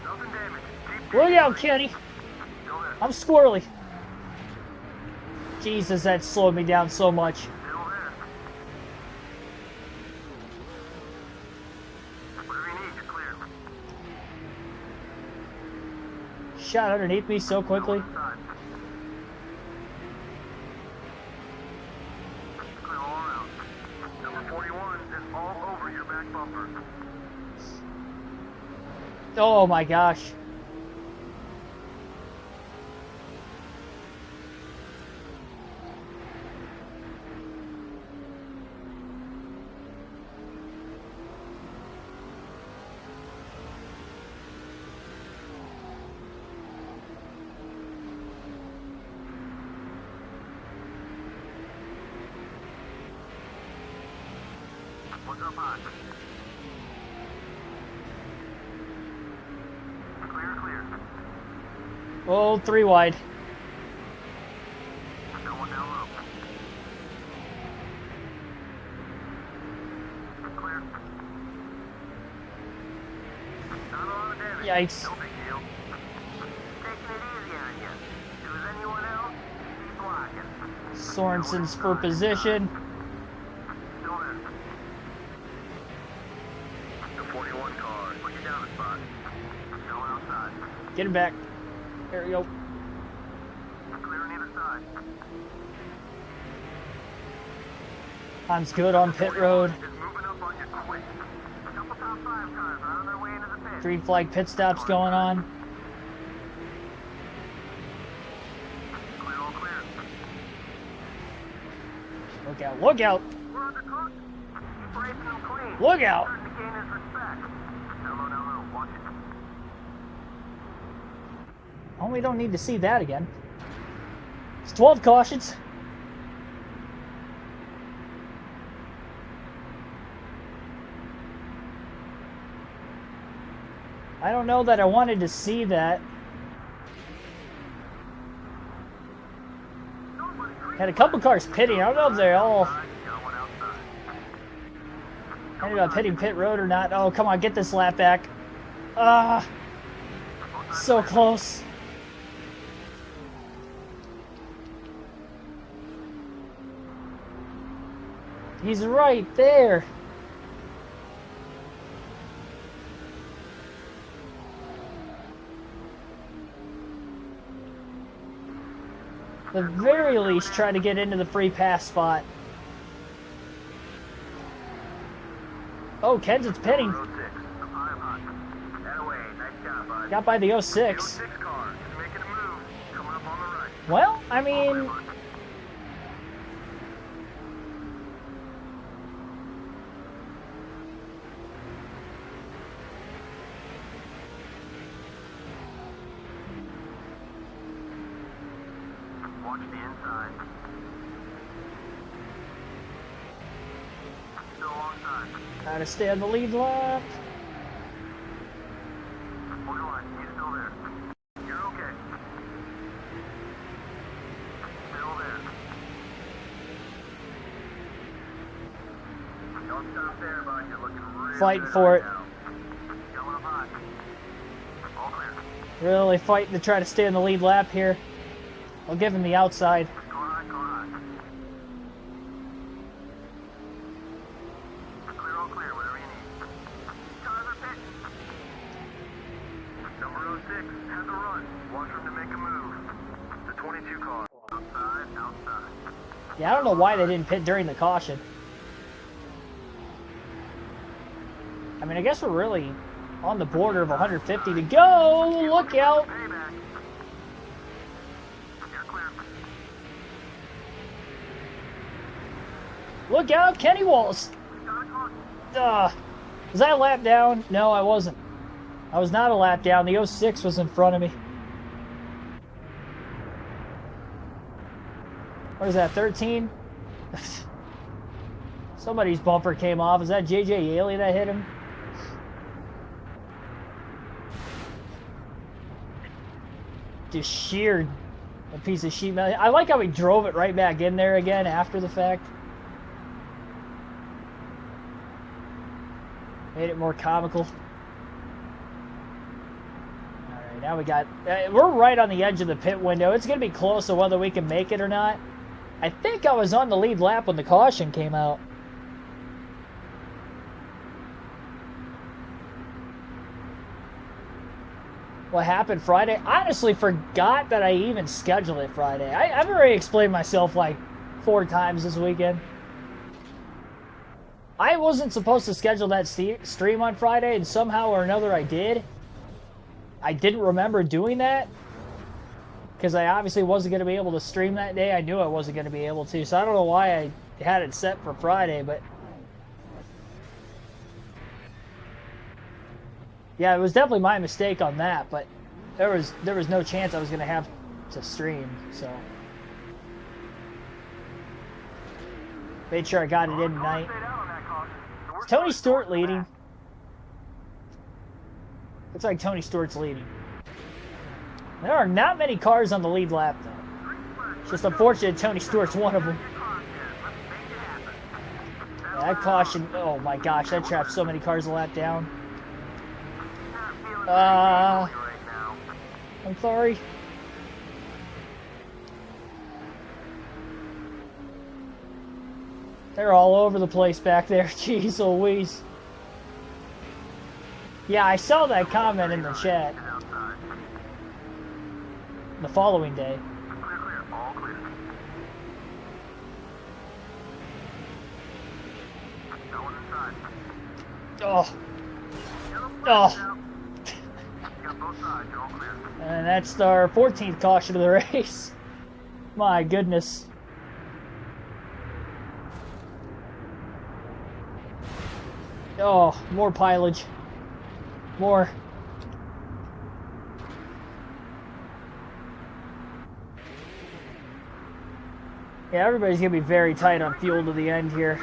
Nothing damaged. Keep Look digging, out, buddy. Kenny. Still there. I'm squirrely. Jesus, that slowed me down so much. Still there. Whatever you need, you're clear. Shot underneath me so quickly. Side. Clear all around. Number 41 is all over your back bumper. Oh my gosh. What's up high? Clear, clear. Oh, 3 wide. No one down low. Clear. Not a lot of damage. Yikes. No big deal. Taking it easy on you. If it was anyone else, he'd be blocking. Sorensen's for position. Still there. The 41 car. Put you down a spot. Going outside. Get him back. There we go. Clear on either side. Time's good on pit road. Is moving up on you quick. A couple top 5 cars are on their way into the pit. Green flag pit stops going on. Clear, all clear. Look out, look out, We're under caution. Keep racing them clean. look out. Starting to gain his respect. Down low, watch it. Oh, we don't need to see that again. It's 12 cautions. I don't know that I wanted to see that. Had a couple cars pitting. I don't know if they're all Got one outside. thinking about pitting pit road or not. Oh, come on, get this lap back. Ah, so close. He's right there. At the very least, try to get into the free pass spot. Oh, Kenseth's pitting. Road 6. Up high, up high. That away. Nice job, bud. Got by the The 06. 06 car is making a move. Coming up on the right. Well, I mean, Watch the inside. Still alongside. gotta stay on the lead lap. Borderline, he's still there. You're okay. Still there. Don't stop there, bud. You're looking real Fighting good for right it. now. Going up high. All clear. Really fighting to try to stay on the lead lap here. I'll give him the outside. Go high, go high. Clear, all clear, whatever you need. Cars are pitting. Number 06 has a run. Watch for him to make a move. The 22 car. Outside, outside. Yeah, I don't know why they didn't pit during the caution. I mean, I guess we're really on the border of 150 to go. Look out. Payback. You're clear. Look out, Kenny Wallace. Start caution. Was I a lap down? No, I wasn't. I was not a lap down. The 06 was in front of me. What is that, 13? Somebody's bumper came off. Is that JJ Yaley that hit him? just sheared a piece of sheet metal. I like how he drove it right back in there again after the fact. Made it more comical. Alright, now we got... we're right on the edge of the pit window. It's going to be close to whether we can make it or not. I think I was on the lead lap when the caution came out. What happened Friday? I honestly forgot that I even scheduled it Friday. I've already explained myself like 4 times this weekend. I wasn't supposed to schedule that stream on Friday, and somehow or another I did. I didn't remember doing that, because I obviously wasn't going to be able to stream that day. I knew I wasn't going to be able to, so I don't know why I had it set for Friday, but... yeah, it was definitely my mistake on that, but there was no chance I was going to have to stream, so... made sure I got it in tonight. Is Tony Stewart leading? Looks like Tony Stewart's leading. There are not many cars on the lead lap, though. It's just unfortunate Tony Stewart's one of them. Yeah, that caution, oh my gosh, that trapped so many cars a lap down. I'm sorry. They're all over the place back there. Jeez Louise. Yeah, I saw that comment in the chat. The following day. Oh. Oh. And that's our 14th caution of the race. My goodness. Oh, more pileage. More. Yeah, everybody's going to be very tight on fuel to the end here.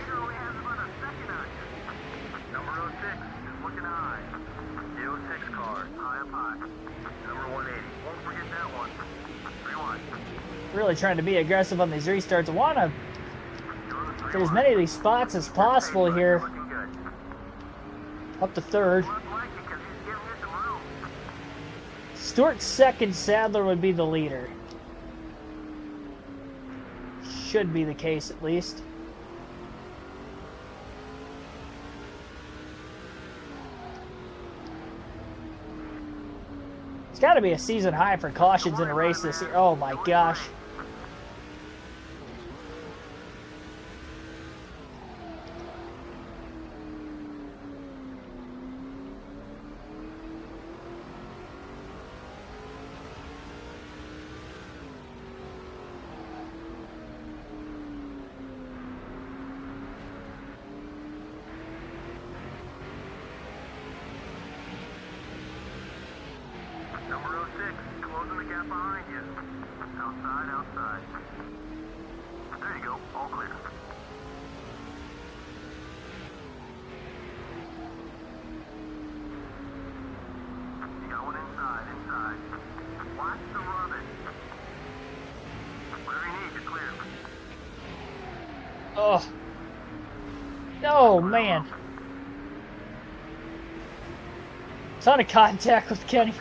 Really trying to be aggressive on these restarts. I want to get as many of these spots as possible here. Up to third. Stewart's second, Sadler would be the leader. Should be the case at least. It's got to be a season high for cautions in a race this year. Oh my gosh. Oh. Oh, man. Ton of contact with Kenny.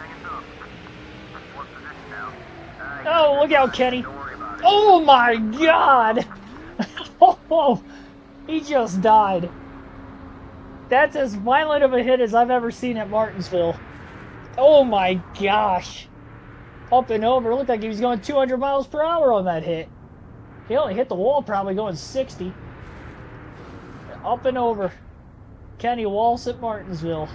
Oh, look out, Kenny. Oh, my God. Oh, he just died. That's as violent of a hit as I've ever seen at Martinsville. Oh, my gosh. Up and over. It looked like he was going 200 miles per hour on that hit. He only hit the wall probably going 60. Up and over. Kenny Walsh at Martinsville.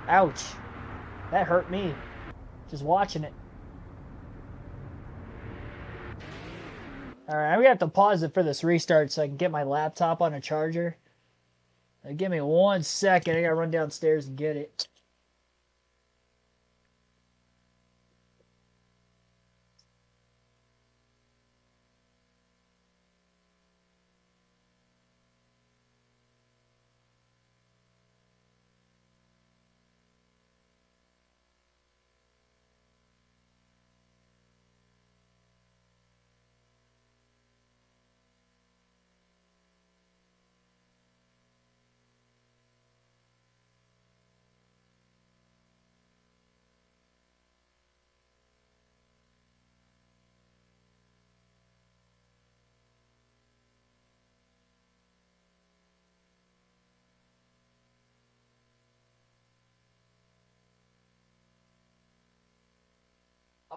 Ouch. That hurt me. Just watching it. Alright, I'm going to have to pause it for this restart so I can get my laptop on a charger. Now, give me 1 second. I got to run downstairs and get it.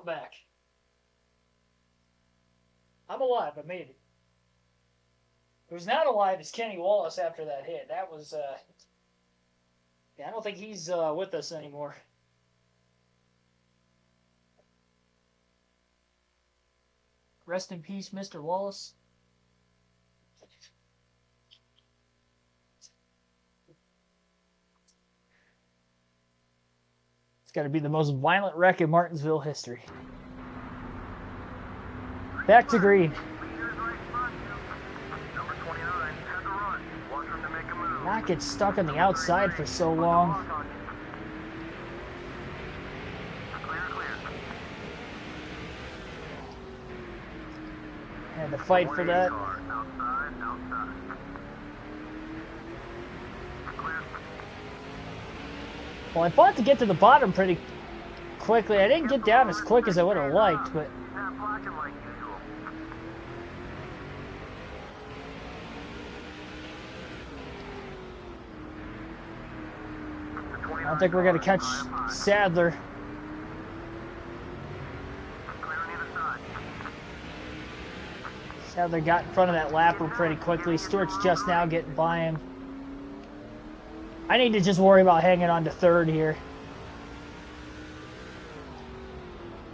I'm back. I'm alive. I made it. Who's not alive is Kenny Wallace after that hit. That was, yeah, I don't think he's with us anymore. Rest in peace, Mr. Wallace. It's got to be the most violent wreck in Martinsville history. Back to green. Not get stuck on the outside for so long. Had to fight for that. Well, I fought to get to the bottom pretty quickly. I didn't get down as quick as I would have liked, but I don't think we're going to catch Sadler. Sadler got in front of that lapper pretty quickly. Stewart's just now getting by him. I need to just worry about hanging on to third here.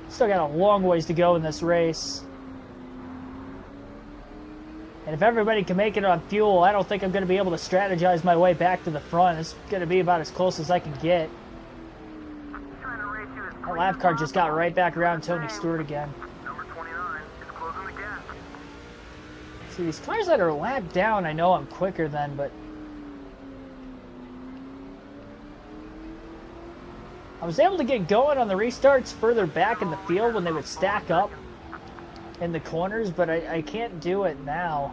Still got a long ways to go in this race. And if everybody can make it on fuel, I don't think I'm going to be able to strategize my way back to the front. It's going to be about as close as I can get. That lap car just got right back around Tony Stewart again. See, these cars that are lapped down, I know I'm quicker than, but I was able to get going on the restarts further back in the field when they would stack up in the corners, but I can't do it now.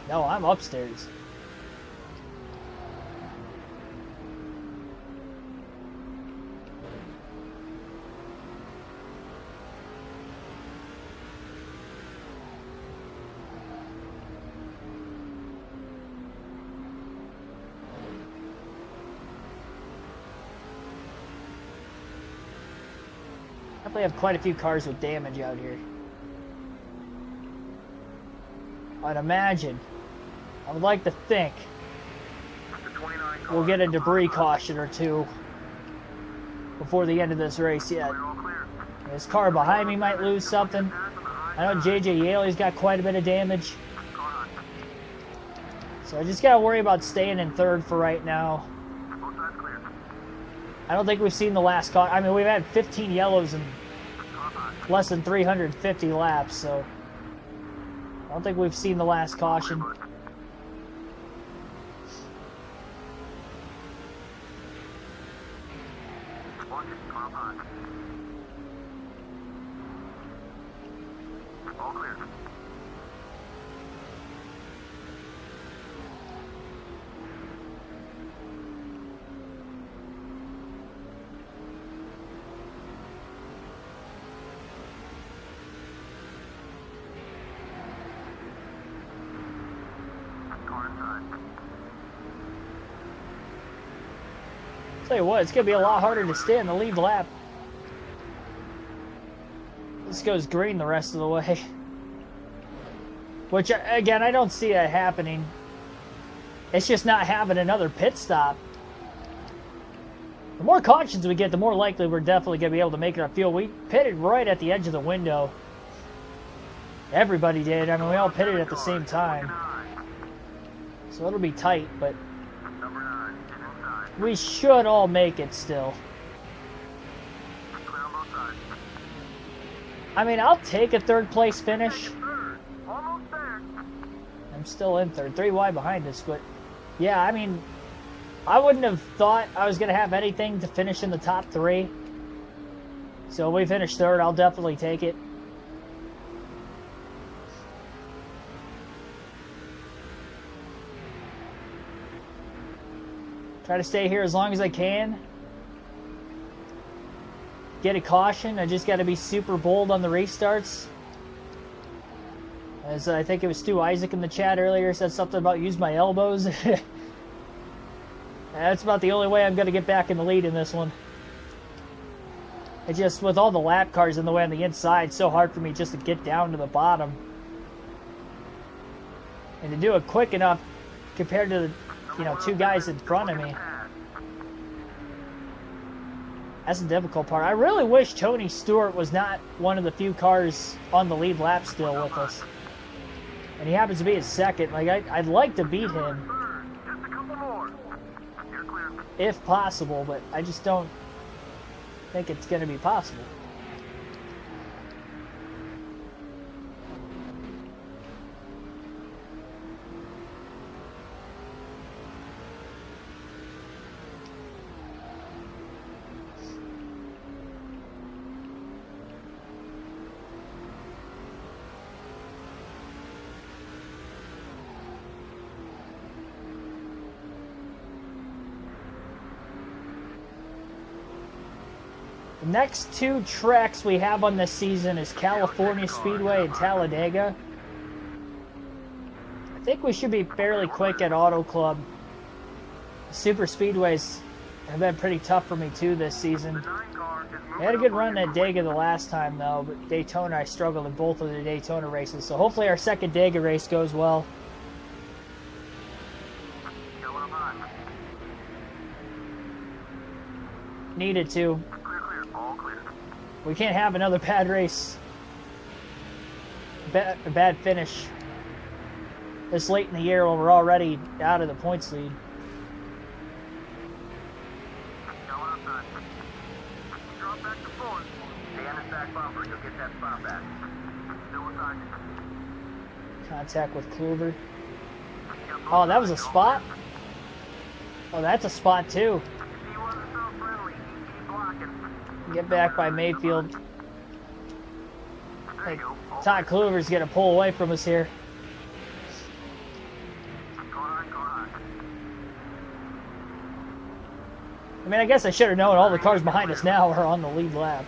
No, I'm upstairs. Definitely have quite a few cars with damage out here. I'd imagine. I would like to think we'll get a debris caution or two before the end of this race yet. This car behind me might lose something. I know JJ Yaley's got quite a bit of damage. So I just got to worry about staying in third for right now. I don't think we've seen the last car. I mean, we've had 15 yellows in less than 350 laps, so I don't think we've seen the last caution. Tell you what, it's going to be a lot harder to stay in the lead lap. This goes green the rest of the way. Which, again, I don't see it happening. It's just not having another pit stop. The more cautions we get, the more likely we're definitely going to be able to make it on fuel. We pitted right at the edge of the window. Everybody did. I mean, we all pitted at the same time. So it'll be tight, but we should all make it still. I mean, I'll take a third place finish. I'm still in third, 3 wide behind us, but yeah, I mean, I wouldn't have thought I was going to have anything to finish in the top 3. So if we finish third, I'll definitely take it. Try to stay here as long as I can. get a caution. I just got to be super bold on the restarts. As I think it was Stu Isaac in the chat earlier said something about use my elbows. That's about the only way I'm going to get back in the lead in this one. It's just with all the lap cars in the way on the inside, it's so hard for me just to get down to the bottom. And to do it quick enough compared to the, two guys in front of me. That's the difficult part. I really wish Tony Stewart was not one of the few cars on the lead lap still with us. And he happens to be in second. Like, I'd like to beat him. If possible, but I just don't think it's going to be possible. The next two tracks we have on this season is California Speedway and Talladega. I think we should be fairly quick at Auto Club. Super Speedways have been pretty tough for me too this season. I had a good run at Dega the last time though, but Daytona I struggled in both of the Daytona races. So hopefully our second Dega race goes well. Needed to. We can't have another bad race. A bad finish this late in the year when we're already out of the points lead. Contact with Kluber. Oh, that was a spot? Oh, that's a spot too. Get back by Mayfield. I think Todd Kluver's going to pull away from us here. I mean, I guess I should have known all the cars behind us now are on the lead lap.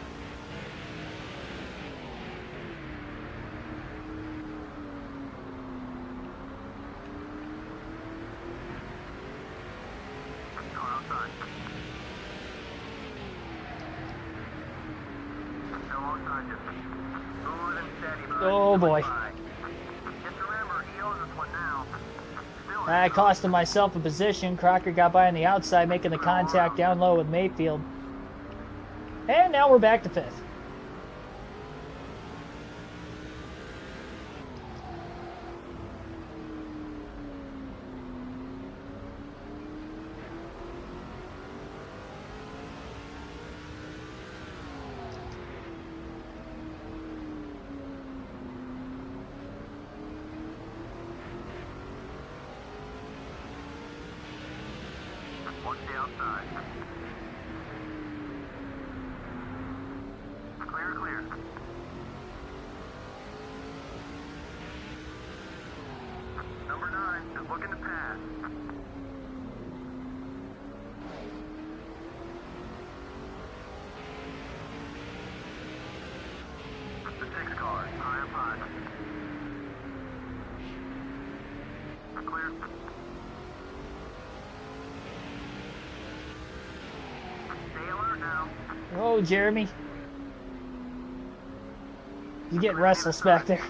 Oh boy. I costed myself a position. Crocker got by on the outside, making the contact down low with Mayfield. And now we're back to fifth. Oh, Jeremy. You get restless back there.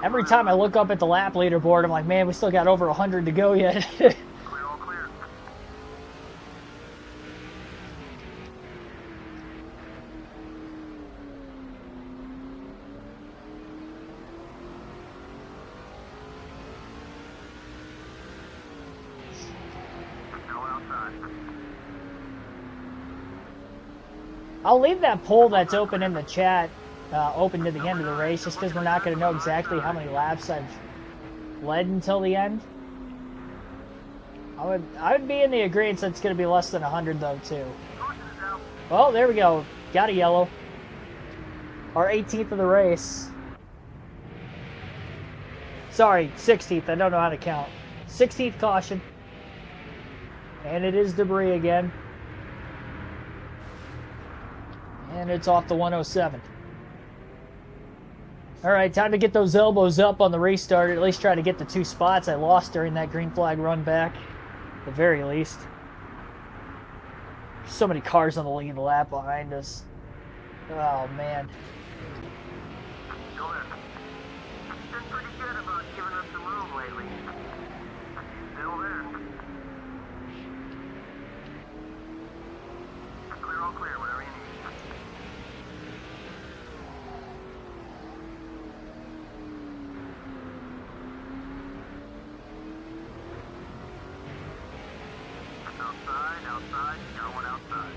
Every time I look up at the lap leaderboard, I'm like, man, we still got over 100 to go yet. I'll leave that poll that's open in the chat open to the end of the race, just because we're not going to know exactly how many laps I've led until the end. I would be in the agreement that it's going to be less than 100 though too. Well, there we go. Got a yellow. Our 18th of the race. Sorry, 16th. I don't know how to count. 16th caution. And it is debris again. And it's off the 107. Alright, time to get those elbows up on the restart, or at least try to get the 2 spots I lost during that green flag run back. At the very least. So many cars on the lead lap behind us. Oh, man. You've been pretty good about giving us some room lately. Still there. Clear, all clear, whatever you need. Outside, you got one outside.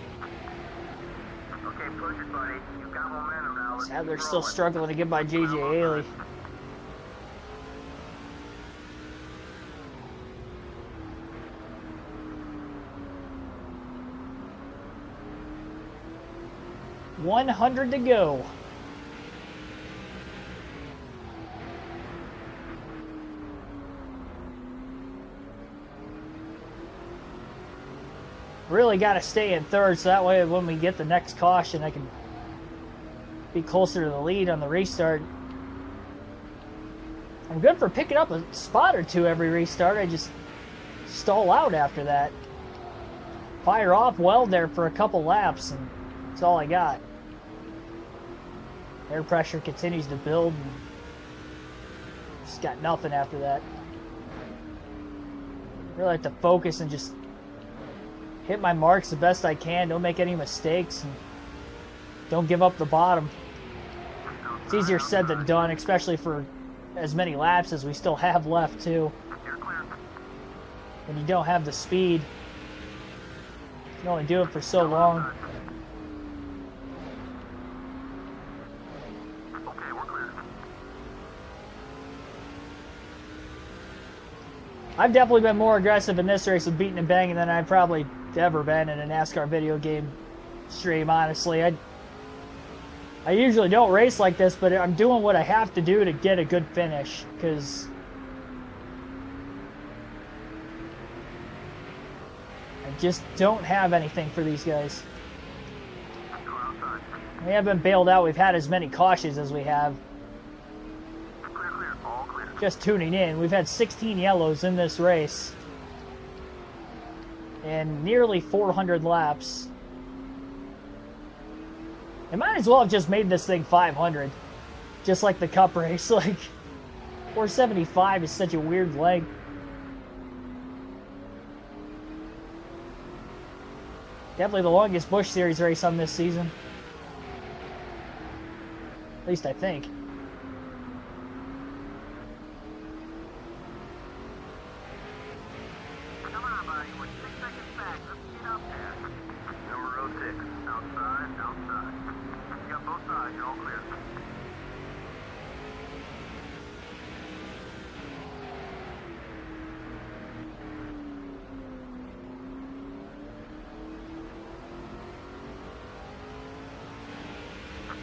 Okay, push it, buddy. You've got momentum now. Sadler's still struggling to get by J.J. Haley. $100 to go. Really got to stay in third, so that way when we get the next caution, I can be closer to the lead on the restart. I'm good for picking up a spot or two every restart. I just stall out after that. Fire off well there for a couple laps, and that's all I got. Air pressure continues to build, and just got nothing after that. Really have to focus and just hit my marks the best I can. Don't make any mistakes, and don't give up the bottom. It's easier said than done, especially for as many laps as we still have left too. When you don't have the speed, you can only do it for so long. I've definitely been more aggressive in this race with beating and banging than I've probably ever been in a NASCAR video game stream, honestly. I usually don't race like this, but I'm doing what I have to do to get a good finish, because I just don't have anything for these guys. We haven't bailed out. We've had as many cautions as we have. Just tuning in, we've had 16 yellows in this race and nearly 400 laps. It might as well have just made this thing 500, just like the Cup race. Like 475 is such a weird length. Definitely the longest Busch Series race on this season, at least I think.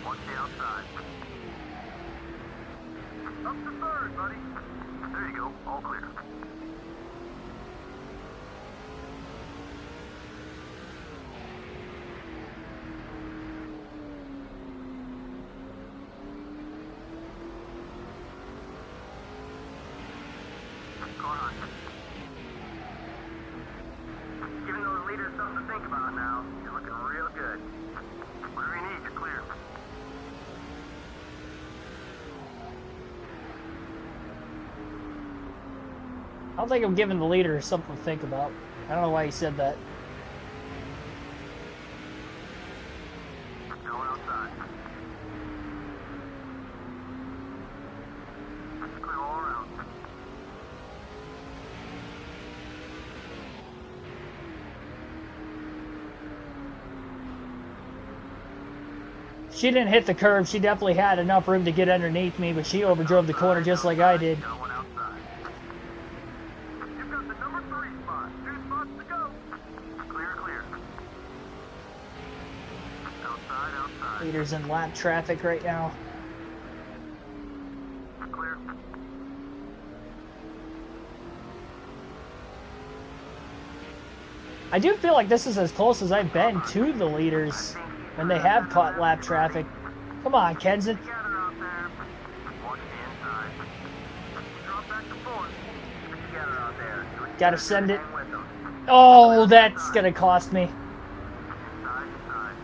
Watch the outside. Up to third, buddy. There you go. All clear. Car on. Giving those leaders something to think about now. You're looking real good. Whatever you need, you're clear. I don't think I'm giving the leader something to think about. I don't know why he said that. Going outside. Clear all around. She didn't hit the curb. She definitely had enough room to get underneath me, but she overdrove the corner just like I did. Going outside. You've got the number 3 spot. 2 spots to go. Clear, clear. Outside. Leader's in lap traffic right now. Clear. I do feel like this is as close as I've been to the leaders when they have caught lap traffic. Come on, Kenseth. Together out there. Watch the inside. Drop back and forth. Get together out there. Do what you Gotta do, send it. hang with them. Oh, that's gonna cost me. Inside, inside.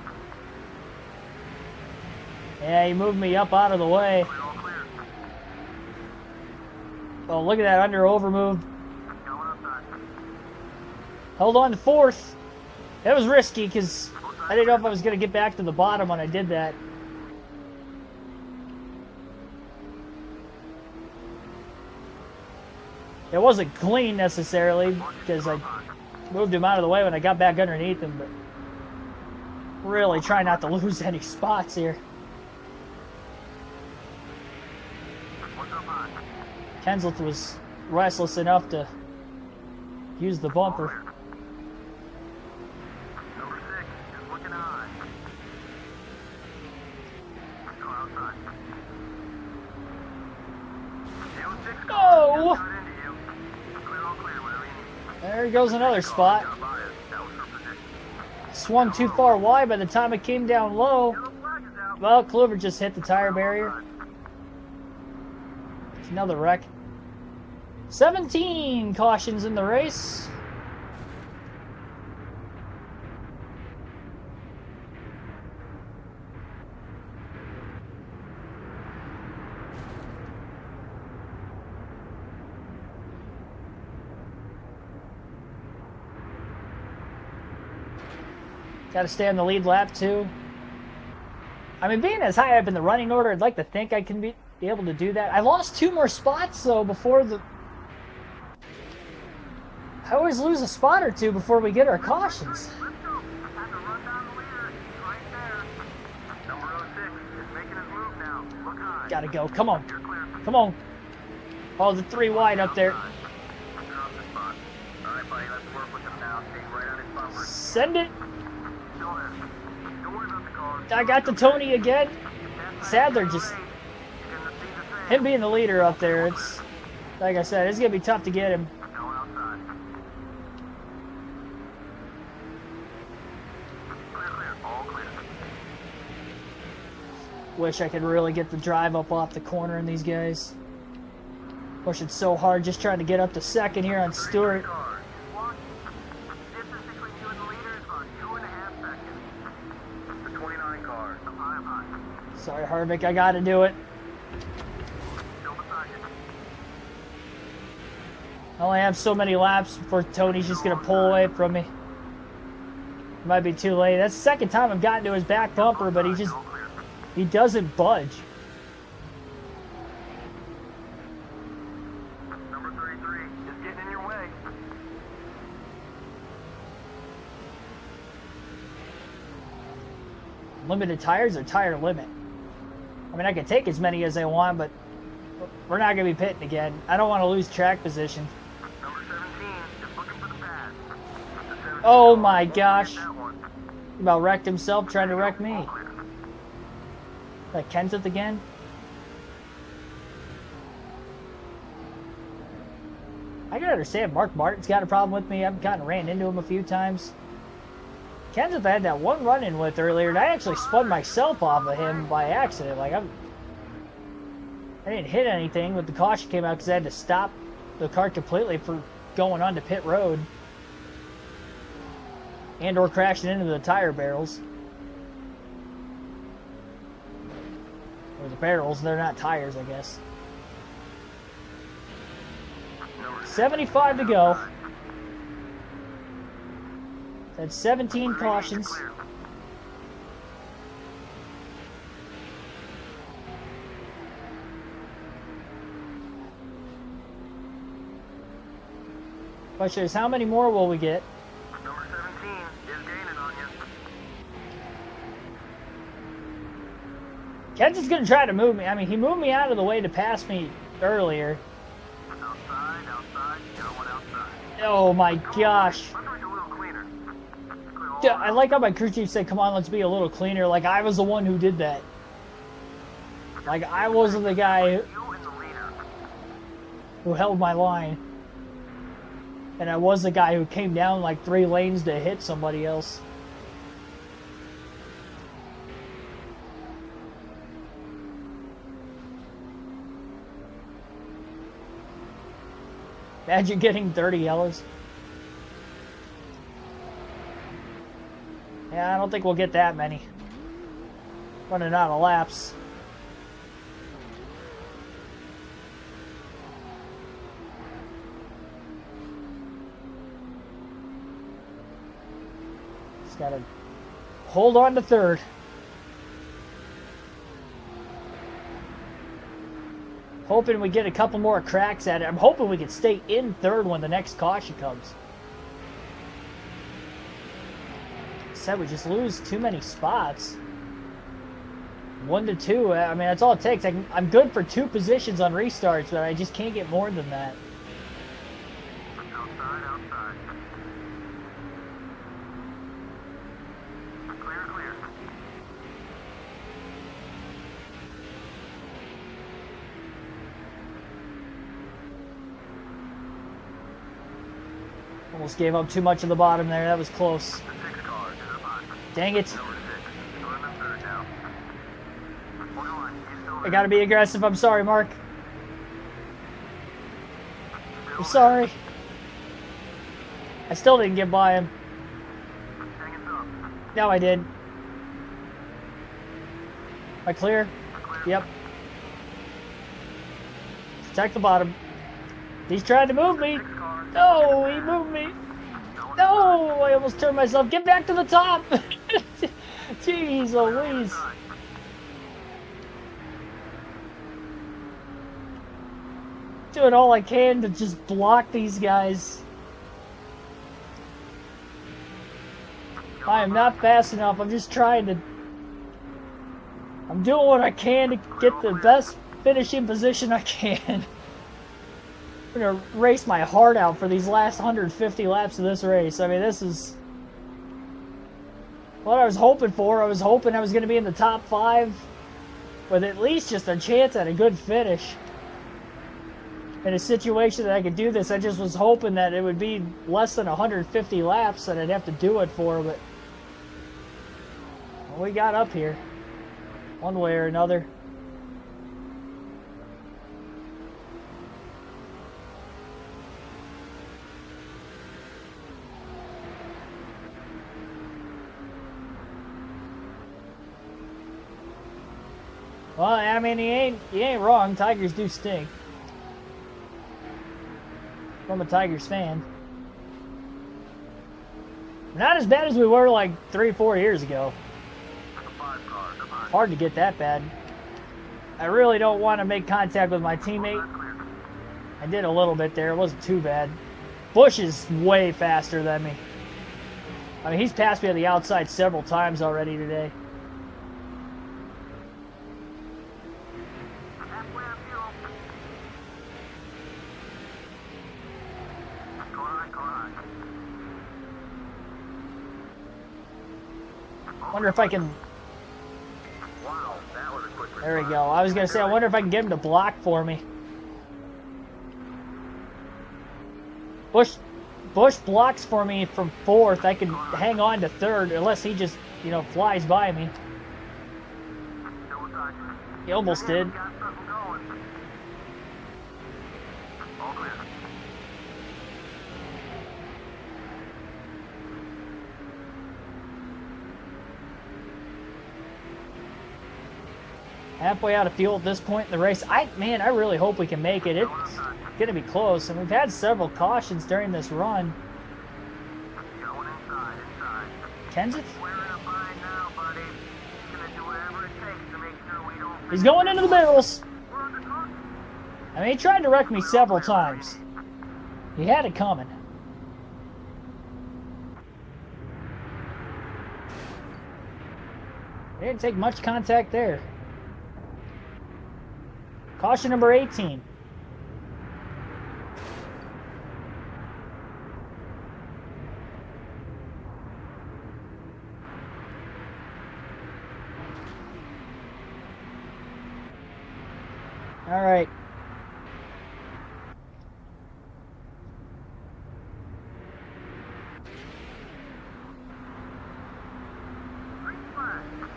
Yeah, he moved me up out of the way. Clear, all clear. Oh, look at that under-over move. Going outside. Held on to fourth. That was risky because I didn't know if I was going to get back to the bottom when I did that. It wasn't clean necessarily because I moved him out of the way when I got back underneath him, but really try not to lose any spots here. What's up high? Kenseth was restless enough to use the bumper. Number 6 is looking high. Go outside. Down 6 Oh! cars. Got into you. Clear, all clear, whatever you need. There goes another spot. Got by us. That was her position. Swung too far wide by the time it came down low. Yellow flag is out. Well, Kluber just hit the tire barrier. It's another wreck. 17 cautions in the race. Got to stay on the lead lap too. I mean, being as high up in the running order, I'd like to think I can be able to do that. I lost 2 more spots though before the... I always lose a spot or two before we get our cautions. Let's go. Had to run down the leader. He's right there. Number 06 is making his move now. Look high. Gotta go. Come on. You're clear. Come on. Oh, the 3 wide up there. You're off the spot. All right, buddy. Let's work with him now. Stay right on his bumper. Send it. Go ahead. Don't worry about the cars. I got the Tony again. Sadler just... Him being the leader up there, it's... Like I said, it's going to be tough to get him. Going outside. Clear, clear. All clear. Wish I could really get the drive up off the corner in these guys. Pushing so hard, just trying to get up to second here on Stewart. Cars. Watch. Distance between you and the leader is about 2.5 seconds. The 29 cars. Up high, up high. Sorry, Harvick, I got to do it. Still beside you. I only have so many laps before Tony's just going to pull away from me. Might be too late. That's the second time I've gotten to his back bumper, but he just... All clear. He doesn't budge. Number 33 is getting in your way. Limited tires or tire limit? I mean, I can take as many as I want, but we're not going to be pitting again. I don't want to lose track position. Number 17 is looking for the pass. The 17 Oh my gosh. that one. He about wrecked himself trying to wreck me. All clear. Like Kenseth again? I can understand Mark Martin's got a problem with me. I've gotten ran into him a few times. Kenseth I had that one run-in with earlier, and I actually spun myself off of him by accident. Like, I didn't hit anything, but the caution came out because I had to stop the car completely for going onto pit road. And or crashing into the tire barrels. Or the barrels, they're not tires, I guess. 75 to go. That's 17 cautions. Question is, how many more will we get? Number 17 is gaining on you. Kenseth's going to try to move me. I mean, he moved me out of the way to pass me earlier. Outside, outside, got one outside. Oh my gosh. Let's make it a little cleaner. Clear all Yeah, I like how my crew chief said, come on, let's be a little cleaner. Like, I was the one who did that. Like, I wasn't the guy you and the leader. who held my line. And I was the guy who came down like 3 lanes to hit somebody else. Imagine getting 30 yellows. Yeah, I don't think we'll get that many. Running out of laps. Just gotta hold on to third. Hoping we get a couple more cracks at it. I'm hoping we can stay in third when the next caution comes. Said we just lose too many spots. 1 to 2. I mean, that's all it takes. I'm good for 2 positions on restarts, but I just can't get more than that. Outside, outside. Clear, clear. Almost gave up too much of the bottom there. That was close. The 6 car is up on. Dang it. Number 6. You're in the third now. Hold on. He's still I there. gotta be aggressive. I'm sorry, Mark. Still I'm sorry. I still didn't get by him. there. Hang it up. No, I did. Am I clear? Clear. Yep. Protect the bottom. He's trying to move me. 6 car. No, he moved me. No, I almost turned myself. Get back to the top. Jeez Louise. Doing all I can to just block these guys. I am not fast enough. I'm just trying to... I'm doing what I can to get the best finishing position I can. I'm going to race my heart out for these last 150 laps of this race. I mean, this is what I was hoping for. I was hoping I was going to be in the top 5 with at least just a chance at a good finish. In a situation that I could do this, I just was hoping that it would be less than 150 laps that I'd have to do it for, but well, we got up here one way or another. Well, I mean, he ain't wrong. Tigers do stink. From a Tigers fan. Not as bad as we were like 3-4 years ago. The 5 car. Up on. Hard to get that bad. I really don't want to make contact with my teammate. Clear. I did a little bit there. It wasn't too bad. Busch is way faster than me. I mean, he's passed me on the outside several times already today. Halfway up fuel. Car high, car high. Wonder if I can... Wow, that was a quick response. There we go. I was going to say, I wonder if I can get him to block for me. Busch blocks for me from 4th. I can hang on to 3rd unless he just, you know, flies by me. Still inside. He almost did. Got something going. All clear. Halfway out of fuel at this point in the race. Man, I really hope we can make it. It's going to be close, and we've had several cautions during this run. Going inside, inside. Kenseth? We're in a bind now, buddy. He's gonna do whatever it takes to make sure we don't. He's going into the barrels. We're under caution. I mean, he tried to wreck me several times. He had it coming. He didn't take much contact there. Caution number 18. All right.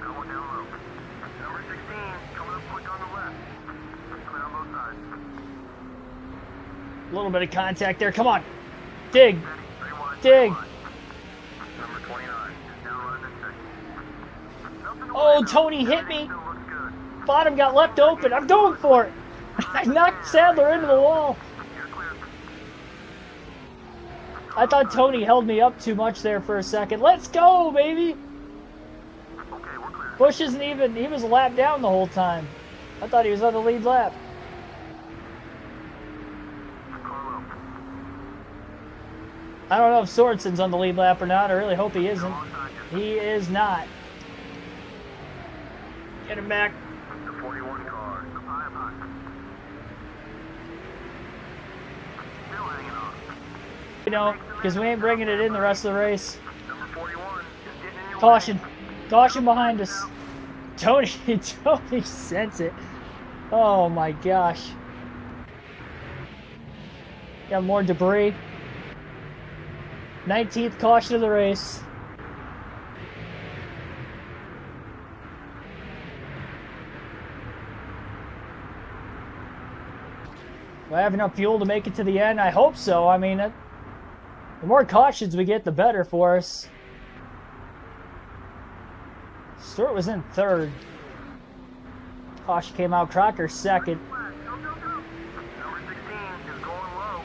Going down low. Number 16, coming up quick on the left. Clear on both sides. A little bit of contact there. Come on. Dig. Steady. 3 wide. Dig. Number 29 is down running in second. Nothing to Oh, worry about. Tony hit me. Everything still looks good. Bottom got left open. I'm going for it. I knocked Sadler into the wall. You're clear. I thought Tony held me up too much there for a second. Let's go, baby. Okay, we're clear. Busch isn't even, he was a lap down the whole time. I thought he was on the lead lap. Carlo. I don't know if Sorensen's on the lead lap or not. I really hope he isn't. Alongside you. He is not. Get him back. The 41 car. Up high, up high. Still hanging on. You know, because we ain't bringing it in the rest of the race. Number 41 is getting in your Caution. way. Caution behind us. Tony sends it. Oh my gosh. Got more debris. 19th caution of the race. Do I have enough fuel to make it to the end? I hope so. I mean, the more cautions we get, the better for us. Stewart was in third. Caution came out. Crocker second. Go, go, go. Number 16 is going low.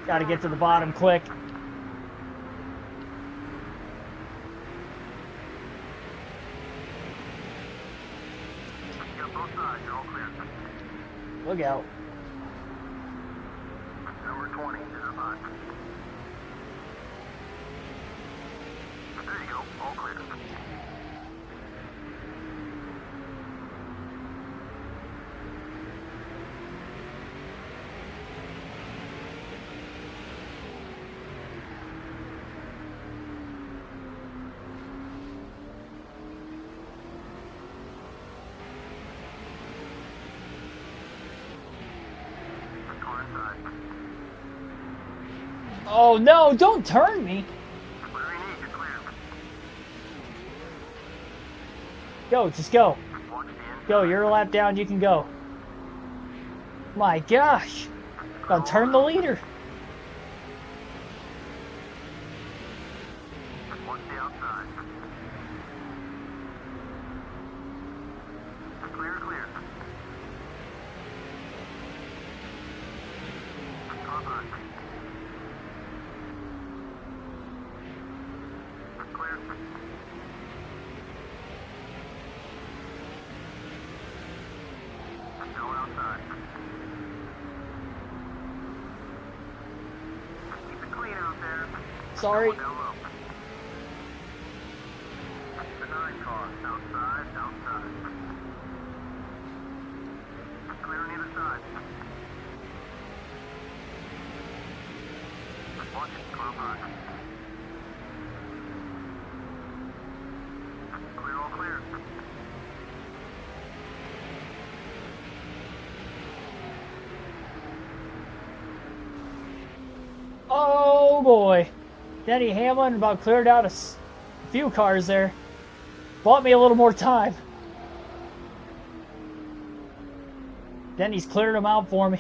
Got to get to the bottom quick. You got both sides. You're all clear. Look out. Number 20 is up high. There you go. All clear. Car inside. Oh no, don't turn me. Whatever you need, you're clear. Go, just go. Watch the inside. Go, you're a lap down, you can go. My gosh. I'll turn the leader. Watch the outside. Clear, clear. Car high. Clear. No outside. Keep it clean out there. Sorry. Down low. The 9 car. Outside, outside. Clear on either side. Watch it. Car high. Clear, all clear. Oh boy. Denny Hamlin about cleared out a few cars there. Bought me a little more time. Denny's cleared them out for me.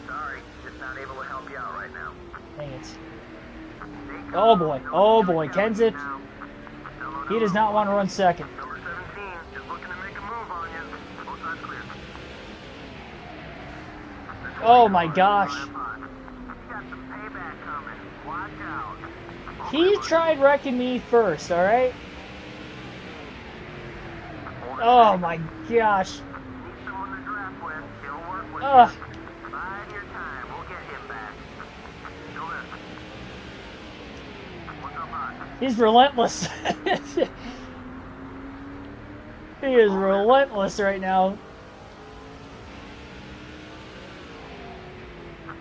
Sorry, just not able to help you out right now. Dang it. Stay Oh calm. boy. No Oh one boy. can Kenseth. now. No, He does not want to run second. Number 17 is looking to make a move on you. Both sides clear. Oh my gosh. You got some payback coming. Watch out. He tried wrecking me first, alright? Oh my gosh. Need someone to draft with. He'll work with Ugh. you. Bide your time. We'll get him back. Still there. What's up high? He's relentless. He is relentless right now.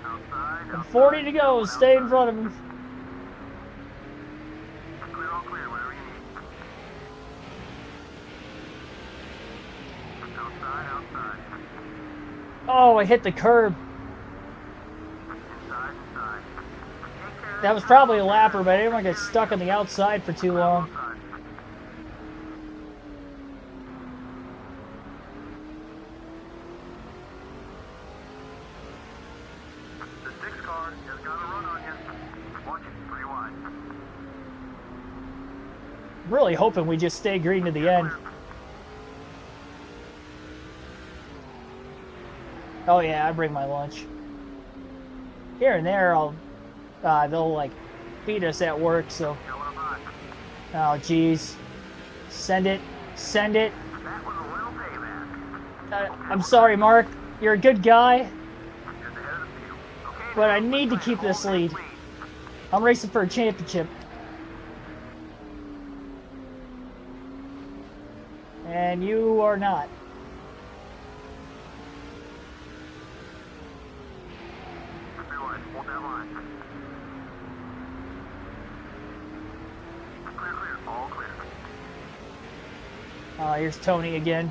Outside. And 40 to go. Stay in front of him. Clear, all clear. Whatever you need. Outside, outside. Oh, I hit the curb. Inside, inside. Take care That was probably a lapper, but I didn't want to get stuck on the outside for too long. The 6 car has got a run on you. Watch it, 3 wide. Really hoping we just stay green to the end. Oh yeah, I bring my lunch. Here and there, they'll like feed us at work. So, oh geez, send it, send it. That was a little payback. I'm sorry, Mark. You're a good guy, Just ahead of the field. Okay, but I need to keep this lead. I'm racing for a championship. And you are not. Hold that line. Clear, clear. All clear. Here's Tony again.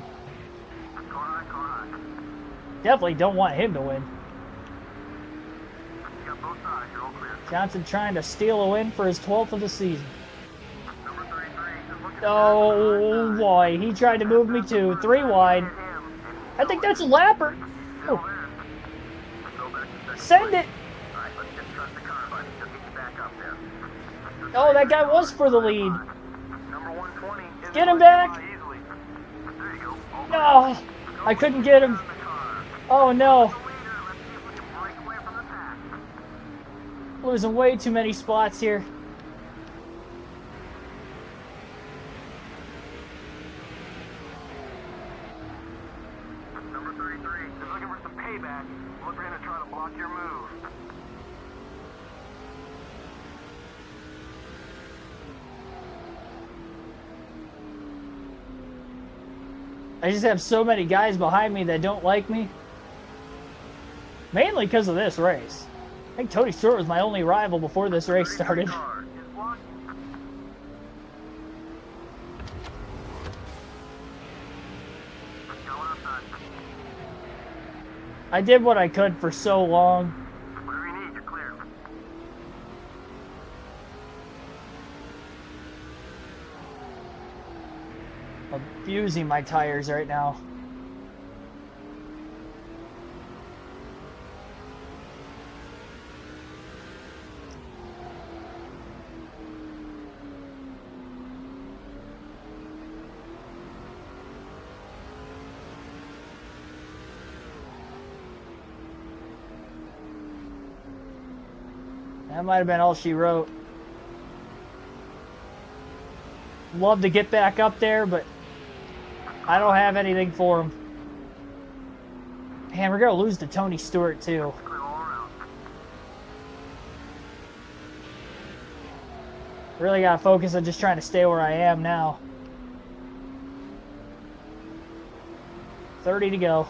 Car high. Definitely don't want him to win. You got both sides. You're all clear. Johnson trying to steal a win for his 12th of the season. Number 33 is looking Oh boy, he tried to move me too. 3 wide. I think that's a lapper. Oh, send it. Alright, let's just trust the car, buddy. He'll get you back up there. Oh, that guy was for the lead. Number 120 is Get him back. easily. There you go. All No, I couldn't get him. in the car. Oh no, The leader, let's see if we can break away from the pack. losing way too many spots here. Number 33 is looking for some payback. Look for him to try to block your move. I just have so many guys behind me that don't like me. Mainly because of this race. I think Tony Stewart was my only rival before this race started. Car is blocked. Going outside. I did what I could for so long. Whatever you need, you're clear. Abusing my tires right now. That might have been all she wrote. Love to get back up there, but I don't have anything for him. Man, we're going to lose to Tony Stewart, too. Clear all around. Really got to focus on just trying to stay where I am now. 30 to go.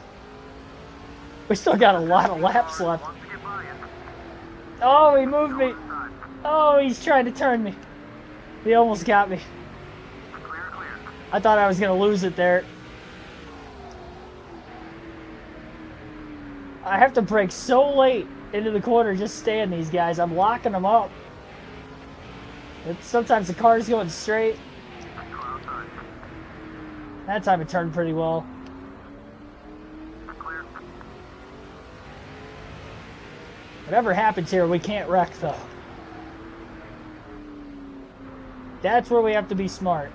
We still got a lot of laps left. Wants to get by you. Oh, he moved me. Side. Oh, he's trying to turn me. He almost got me. Clear, clear. I thought I was going to lose it there. I have to brake so late into the corner just staying these guys. I'm locking them up. Sometimes the car's going straight. Car outside. That time it turned pretty well. Clear. Whatever happens here, we can't wreck, though. That's where we have to be smart.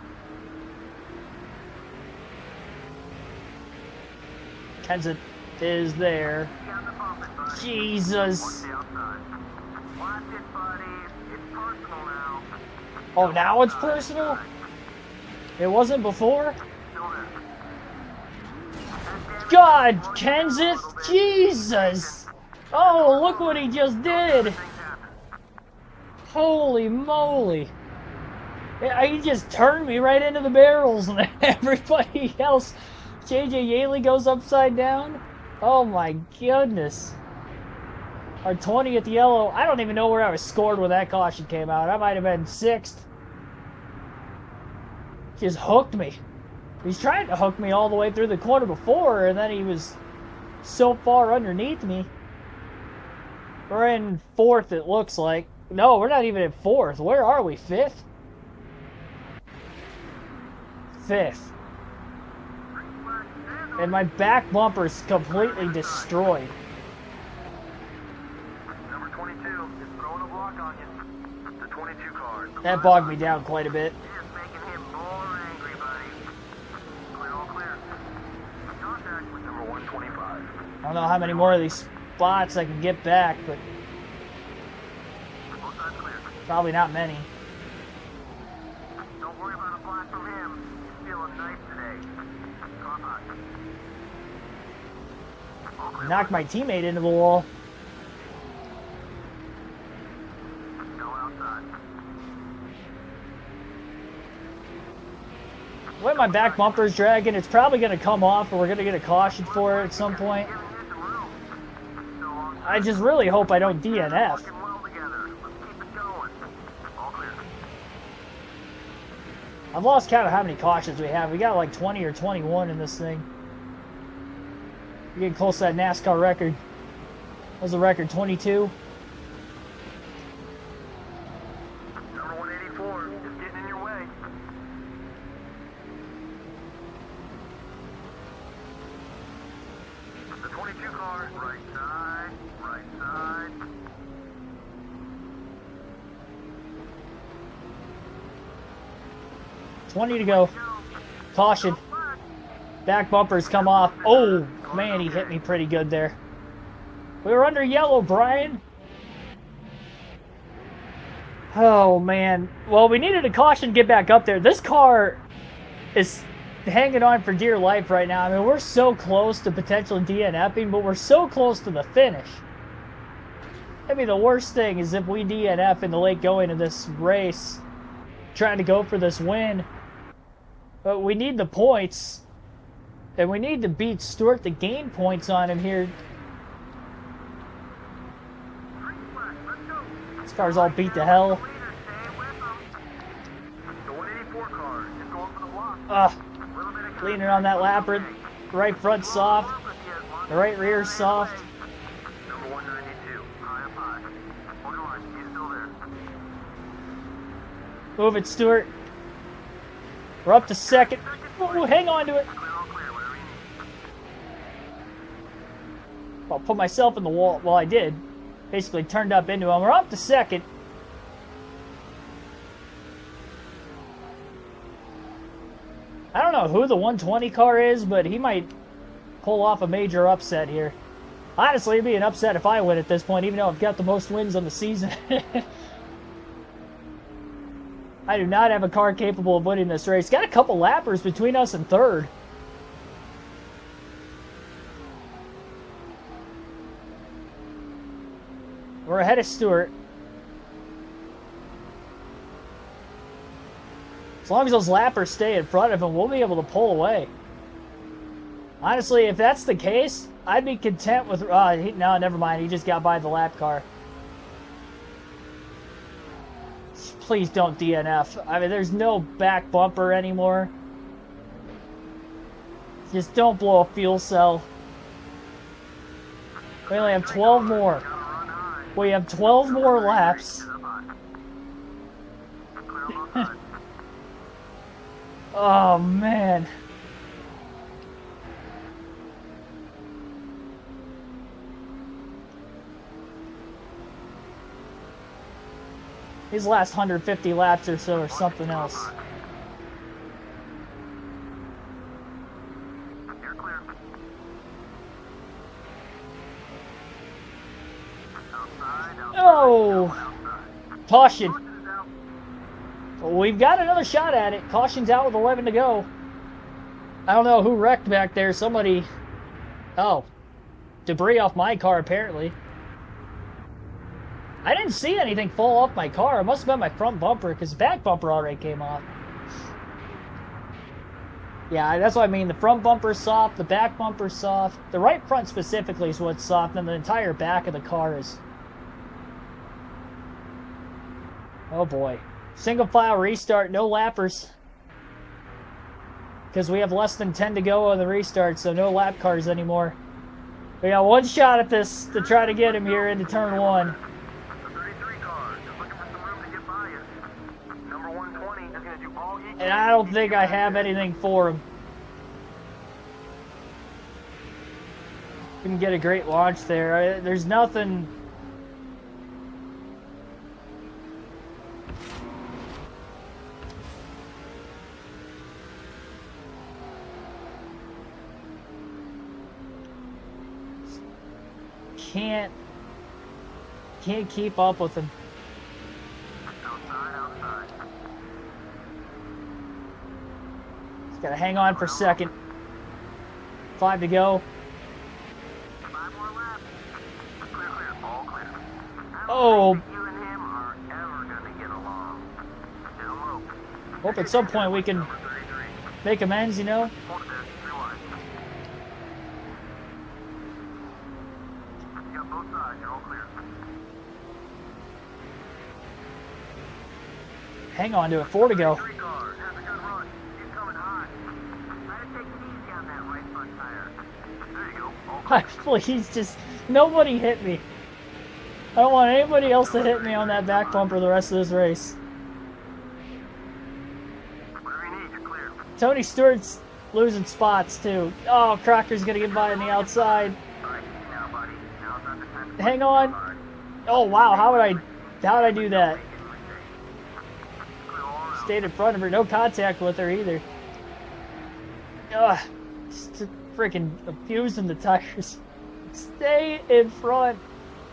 Kenseth is there. Down the bump it, buddy. Jesus. Watch the outside. Watch it, buddy. It's personal now. Oh, now it's personal? It wasn't before? Still there. God, Kenseth, Jesus! Oh, look what he just did! Things happen. Holy moly! He just turned me right into the barrels, and everybody else, JJ Yaley goes upside down. Oh my goodness! Our 20th yellow. I don't even know where I was scored when that caution came out. I might have been 6th. Just hooked me. He's trying to hook me all the way through the corner before, and then he was so far underneath me. We're in 4th, it looks like. No, we're not even at 4th. Where are we? 5th? 5th. And my back bumper's completely destroyed. Number 22 is throwing a block on you. The 22 car. That bogged me down quite a bit. You're just making him more angry, buddy. Clear, all clear. Contact with number 125. I don't know how many more of these spots I can get back, but Both sides clear. probably not many. Don't worry about a block from him. He's feeling nice today. Car hot. All clear. Knocked my teammate into the wall. Go outside. The way my back bumper's dragging, it's probably going to come off, and we're going to get a caution for it at some point. Giving you some room. Still alongside. I just really hope I don't DNF. Working well together. Let's keep it going. All clear. I've lost count of how many cautions we have. We got like 20 or 21 in this thing. We're getting close to that NASCAR record. What was the record? 22? Number 184 is getting in your way. The 22 car, right side, right side. 20 to go. Caution. Back bumper's come off. Oh, man, he hit me pretty good there. We were under yellow, Brian. Oh, man. Well, we needed a caution to get back up there. This car is hanging on for dear life right now. I mean, we're so close to potentially DNFing, but we're so close to the finish. I mean, the worst thing is if we DNF in the late going of this race, trying to go for this win. But we need the points, and we need to beat Stewart to gain points on him here. This car's all beat to hell. The 184 car is going for the block. Leaning on that lapper. Right front soft. The right rear soft. Number 192, high up high. Hold your line, he's still there. Move it, Stewart. We're up to second. Ooh, hang on to it. Clear, all clear, whatever you need. I'll put myself in the wall. Well, I did. Basically turned up into him. We're up to second. I don't know who the 120 car is, but he might pull off a major upset here. Honestly, it'd be an upset if I win at this point, even though I've got the most wins on the season. I do not have a car capable of winning this race. Got a couple lappers between us and third. We're ahead of Stewart. As long as those lappers stay in front of him, we'll be able to pull away. Honestly, if that's the case, I'd be content with... no, never mind. He just got by the lap car. Please don't DNF. I mean, there's no back bumper anymore. Just don't blow a fuel cell. We only have 12 more. We have 12 more laps. Oh, man. These last 150 laps or so are something else. You're clear. Outside, outside, Oh! outside. Caution. Caution is out. We've got another shot at it. Caution's out with 11 to go. I don't know who wrecked back there. Somebody... Oh. Debris off my car, apparently. I didn't see anything fall off my car. It must have been my front bumper, because the back bumper already came off. Yeah, that's what I mean. The front bumper's soft, the back bumper's soft. The right front specifically is what's soft, and the entire back of the car is... Oh boy. Single file restart, no lappers. Because we have less than 10 to go on the restart, so no lap cars anymore. We got one shot at this to try to get him here into turn one. The 33 car is looking And I don't think I have anything for him. Didn't get a great launch there. There's nothing. Can't keep up with him. Outside. Just gotta hang on for second. 5 to go. 5 more laps. Clear, all clear. Oh. You and him are ever gonna get along. Down low. Hope at some point we can Number 33. make amends, you know? Hold it there. 3 wide. You got both sides. You're all clear. Hang on to it. 4 to go. 3 car. Has a good run. He's coming hot. Try to take it easy on that right front tire. There you go. All clear. Please, just nobody hit me. I don't want anybody else to hit me on that back bumper the rest of this race. Whatever you need, you're clear. Tony Stewart's losing spots too. Oh, Crocker's gonna get by on the outside. All right, now, buddy. Now's not the time to Hang on. hard. Oh wow, how would I do that? Make any mistakes. Clear all around. Stayed in front of her, no contact with her either. Ugh, just freaking abusing the tires. Stay in front.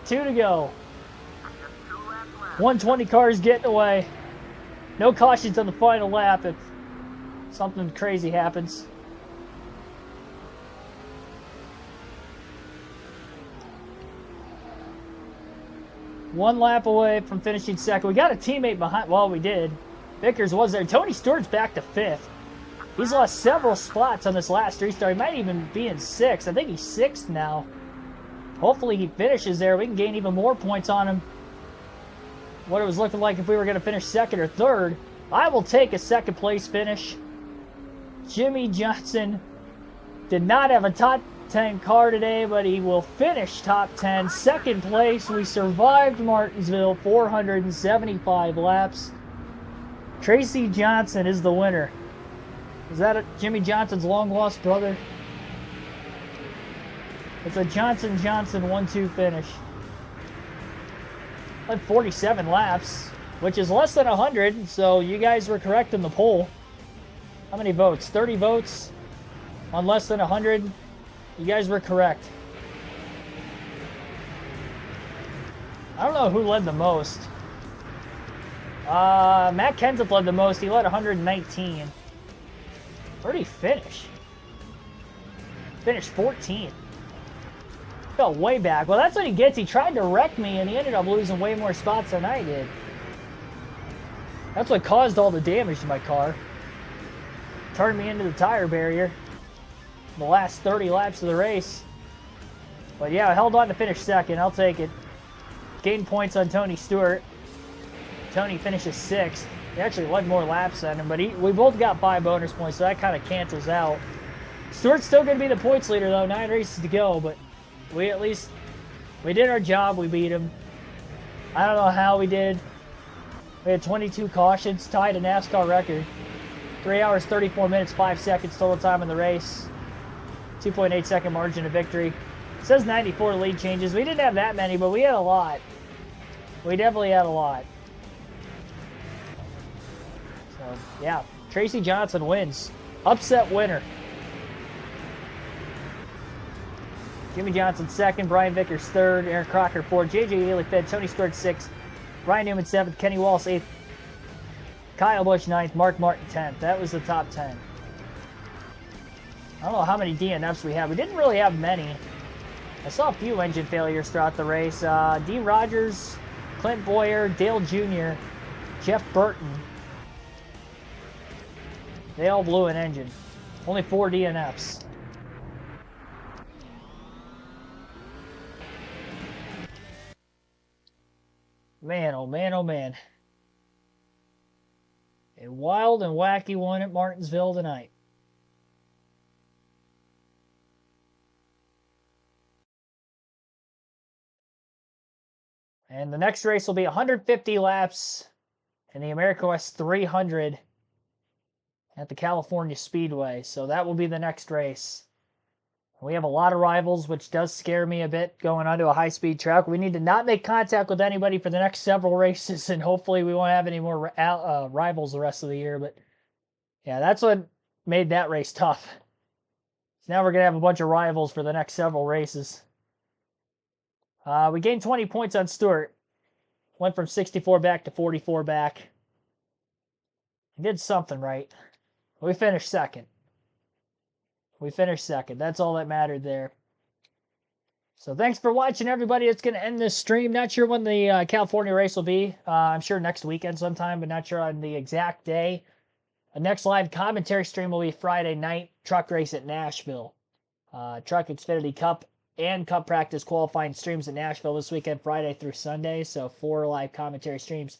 2 to go. Just 2 laps left. 120 cars getting away. No cautions on the final lap if something crazy happens. One lap away from finishing second. We got a teammate behind. Well, we did. Vickers was there. Tony Stewart's back to 5th. He's lost several spots on this last restart. He might even be in 6th. I think he's 6th now. Hopefully he finishes there. We can gain even more points on him. What it was looking like if we were going to finish 2nd or 3rd. I will take a 2nd place finish. Jimmy Johnson did not have a top 10 car today, but he will finish top 10. 2nd place. We survived Martinsville, 475 laps. Tracy Johnson is the winner. Is that Jimmy Johnson's long-lost brother? It's a Johnson-Johnson 1-2 finish. Like 47 laps, which is less than 100, so you guys were correct in the poll. How many votes? 30 votes on less than 100. You guys were correct. I don't know who led the most. Matt Kenseth led the most. He led 119. Where did he finish? Finished 14th. Fell way back. Well, that's what he gets. He tried to wreck me, and he ended up losing way more spots than I did. That's what caused all the damage to my car. Turned me into the tire barrier the last 30 laps of the race. But yeah, I held on to finish 2nd. I'll take it. Gained points on Tony Stewart. Tony finishes 6th. He actually led more laps than him, but we both got 5 bonus points, so that kind of cancels out. Stewart's still going to be the points leader, though. 9 races to go, but we did our job. We beat him. I don't know how we did. We had 22 cautions, tied a NASCAR record. 3 hours, 34 minutes, 5 seconds total time in the race. 2.8 second margin of victory. It says 94 lead changes. We didn't have that many, but we had a lot. We definitely had a lot. So, yeah. Tracy Johnson wins. Upset winner. Jimmy Johnson 2nd, Brian Vickers 3rd, Aaron Crocker 4th, J.J. Ely 5th, Tony Stewart 6th, Ryan Newman 7th, Kenny Wallace 8th, Kyle Busch 9th, Mark Martin 10th. That was the top 10. I don't know how many DNFs we have. We didn't really have many. I saw a few engine failures throughout the race. Dean Rogers, Clint Boyer, Dale Jr., Jeff Burton. They all blew an engine. Only 4 DNFs. Man, oh man, oh man. A wild and wacky one at Martinsville tonight. And the next race will be 150 laps in the America West 300 at the California Speedway. So that will be the next race. We have a lot of rivals, which does scare me a bit going onto a high-speed track. We need to not make contact with anybody for the next several races, and hopefully we won't have any more rivals the rest of the year. But yeah, that's what made that race tough. So now we're going to have a bunch of rivals for the next several races. We gained 20 points on Stewart. Went from 64 back to 44 back. I did something right. We finished second. That's all that mattered there. So thanks for watching, everybody. It's going to end this stream. Not sure when the California race will be. I'm sure next weekend sometime, but not sure on the exact day. The next live commentary stream will be Friday night. Truck race at Nashville. Truck Xfinity Cup and Cup practice qualifying streams at Nashville this weekend, Friday through Sunday. So 4 live commentary streams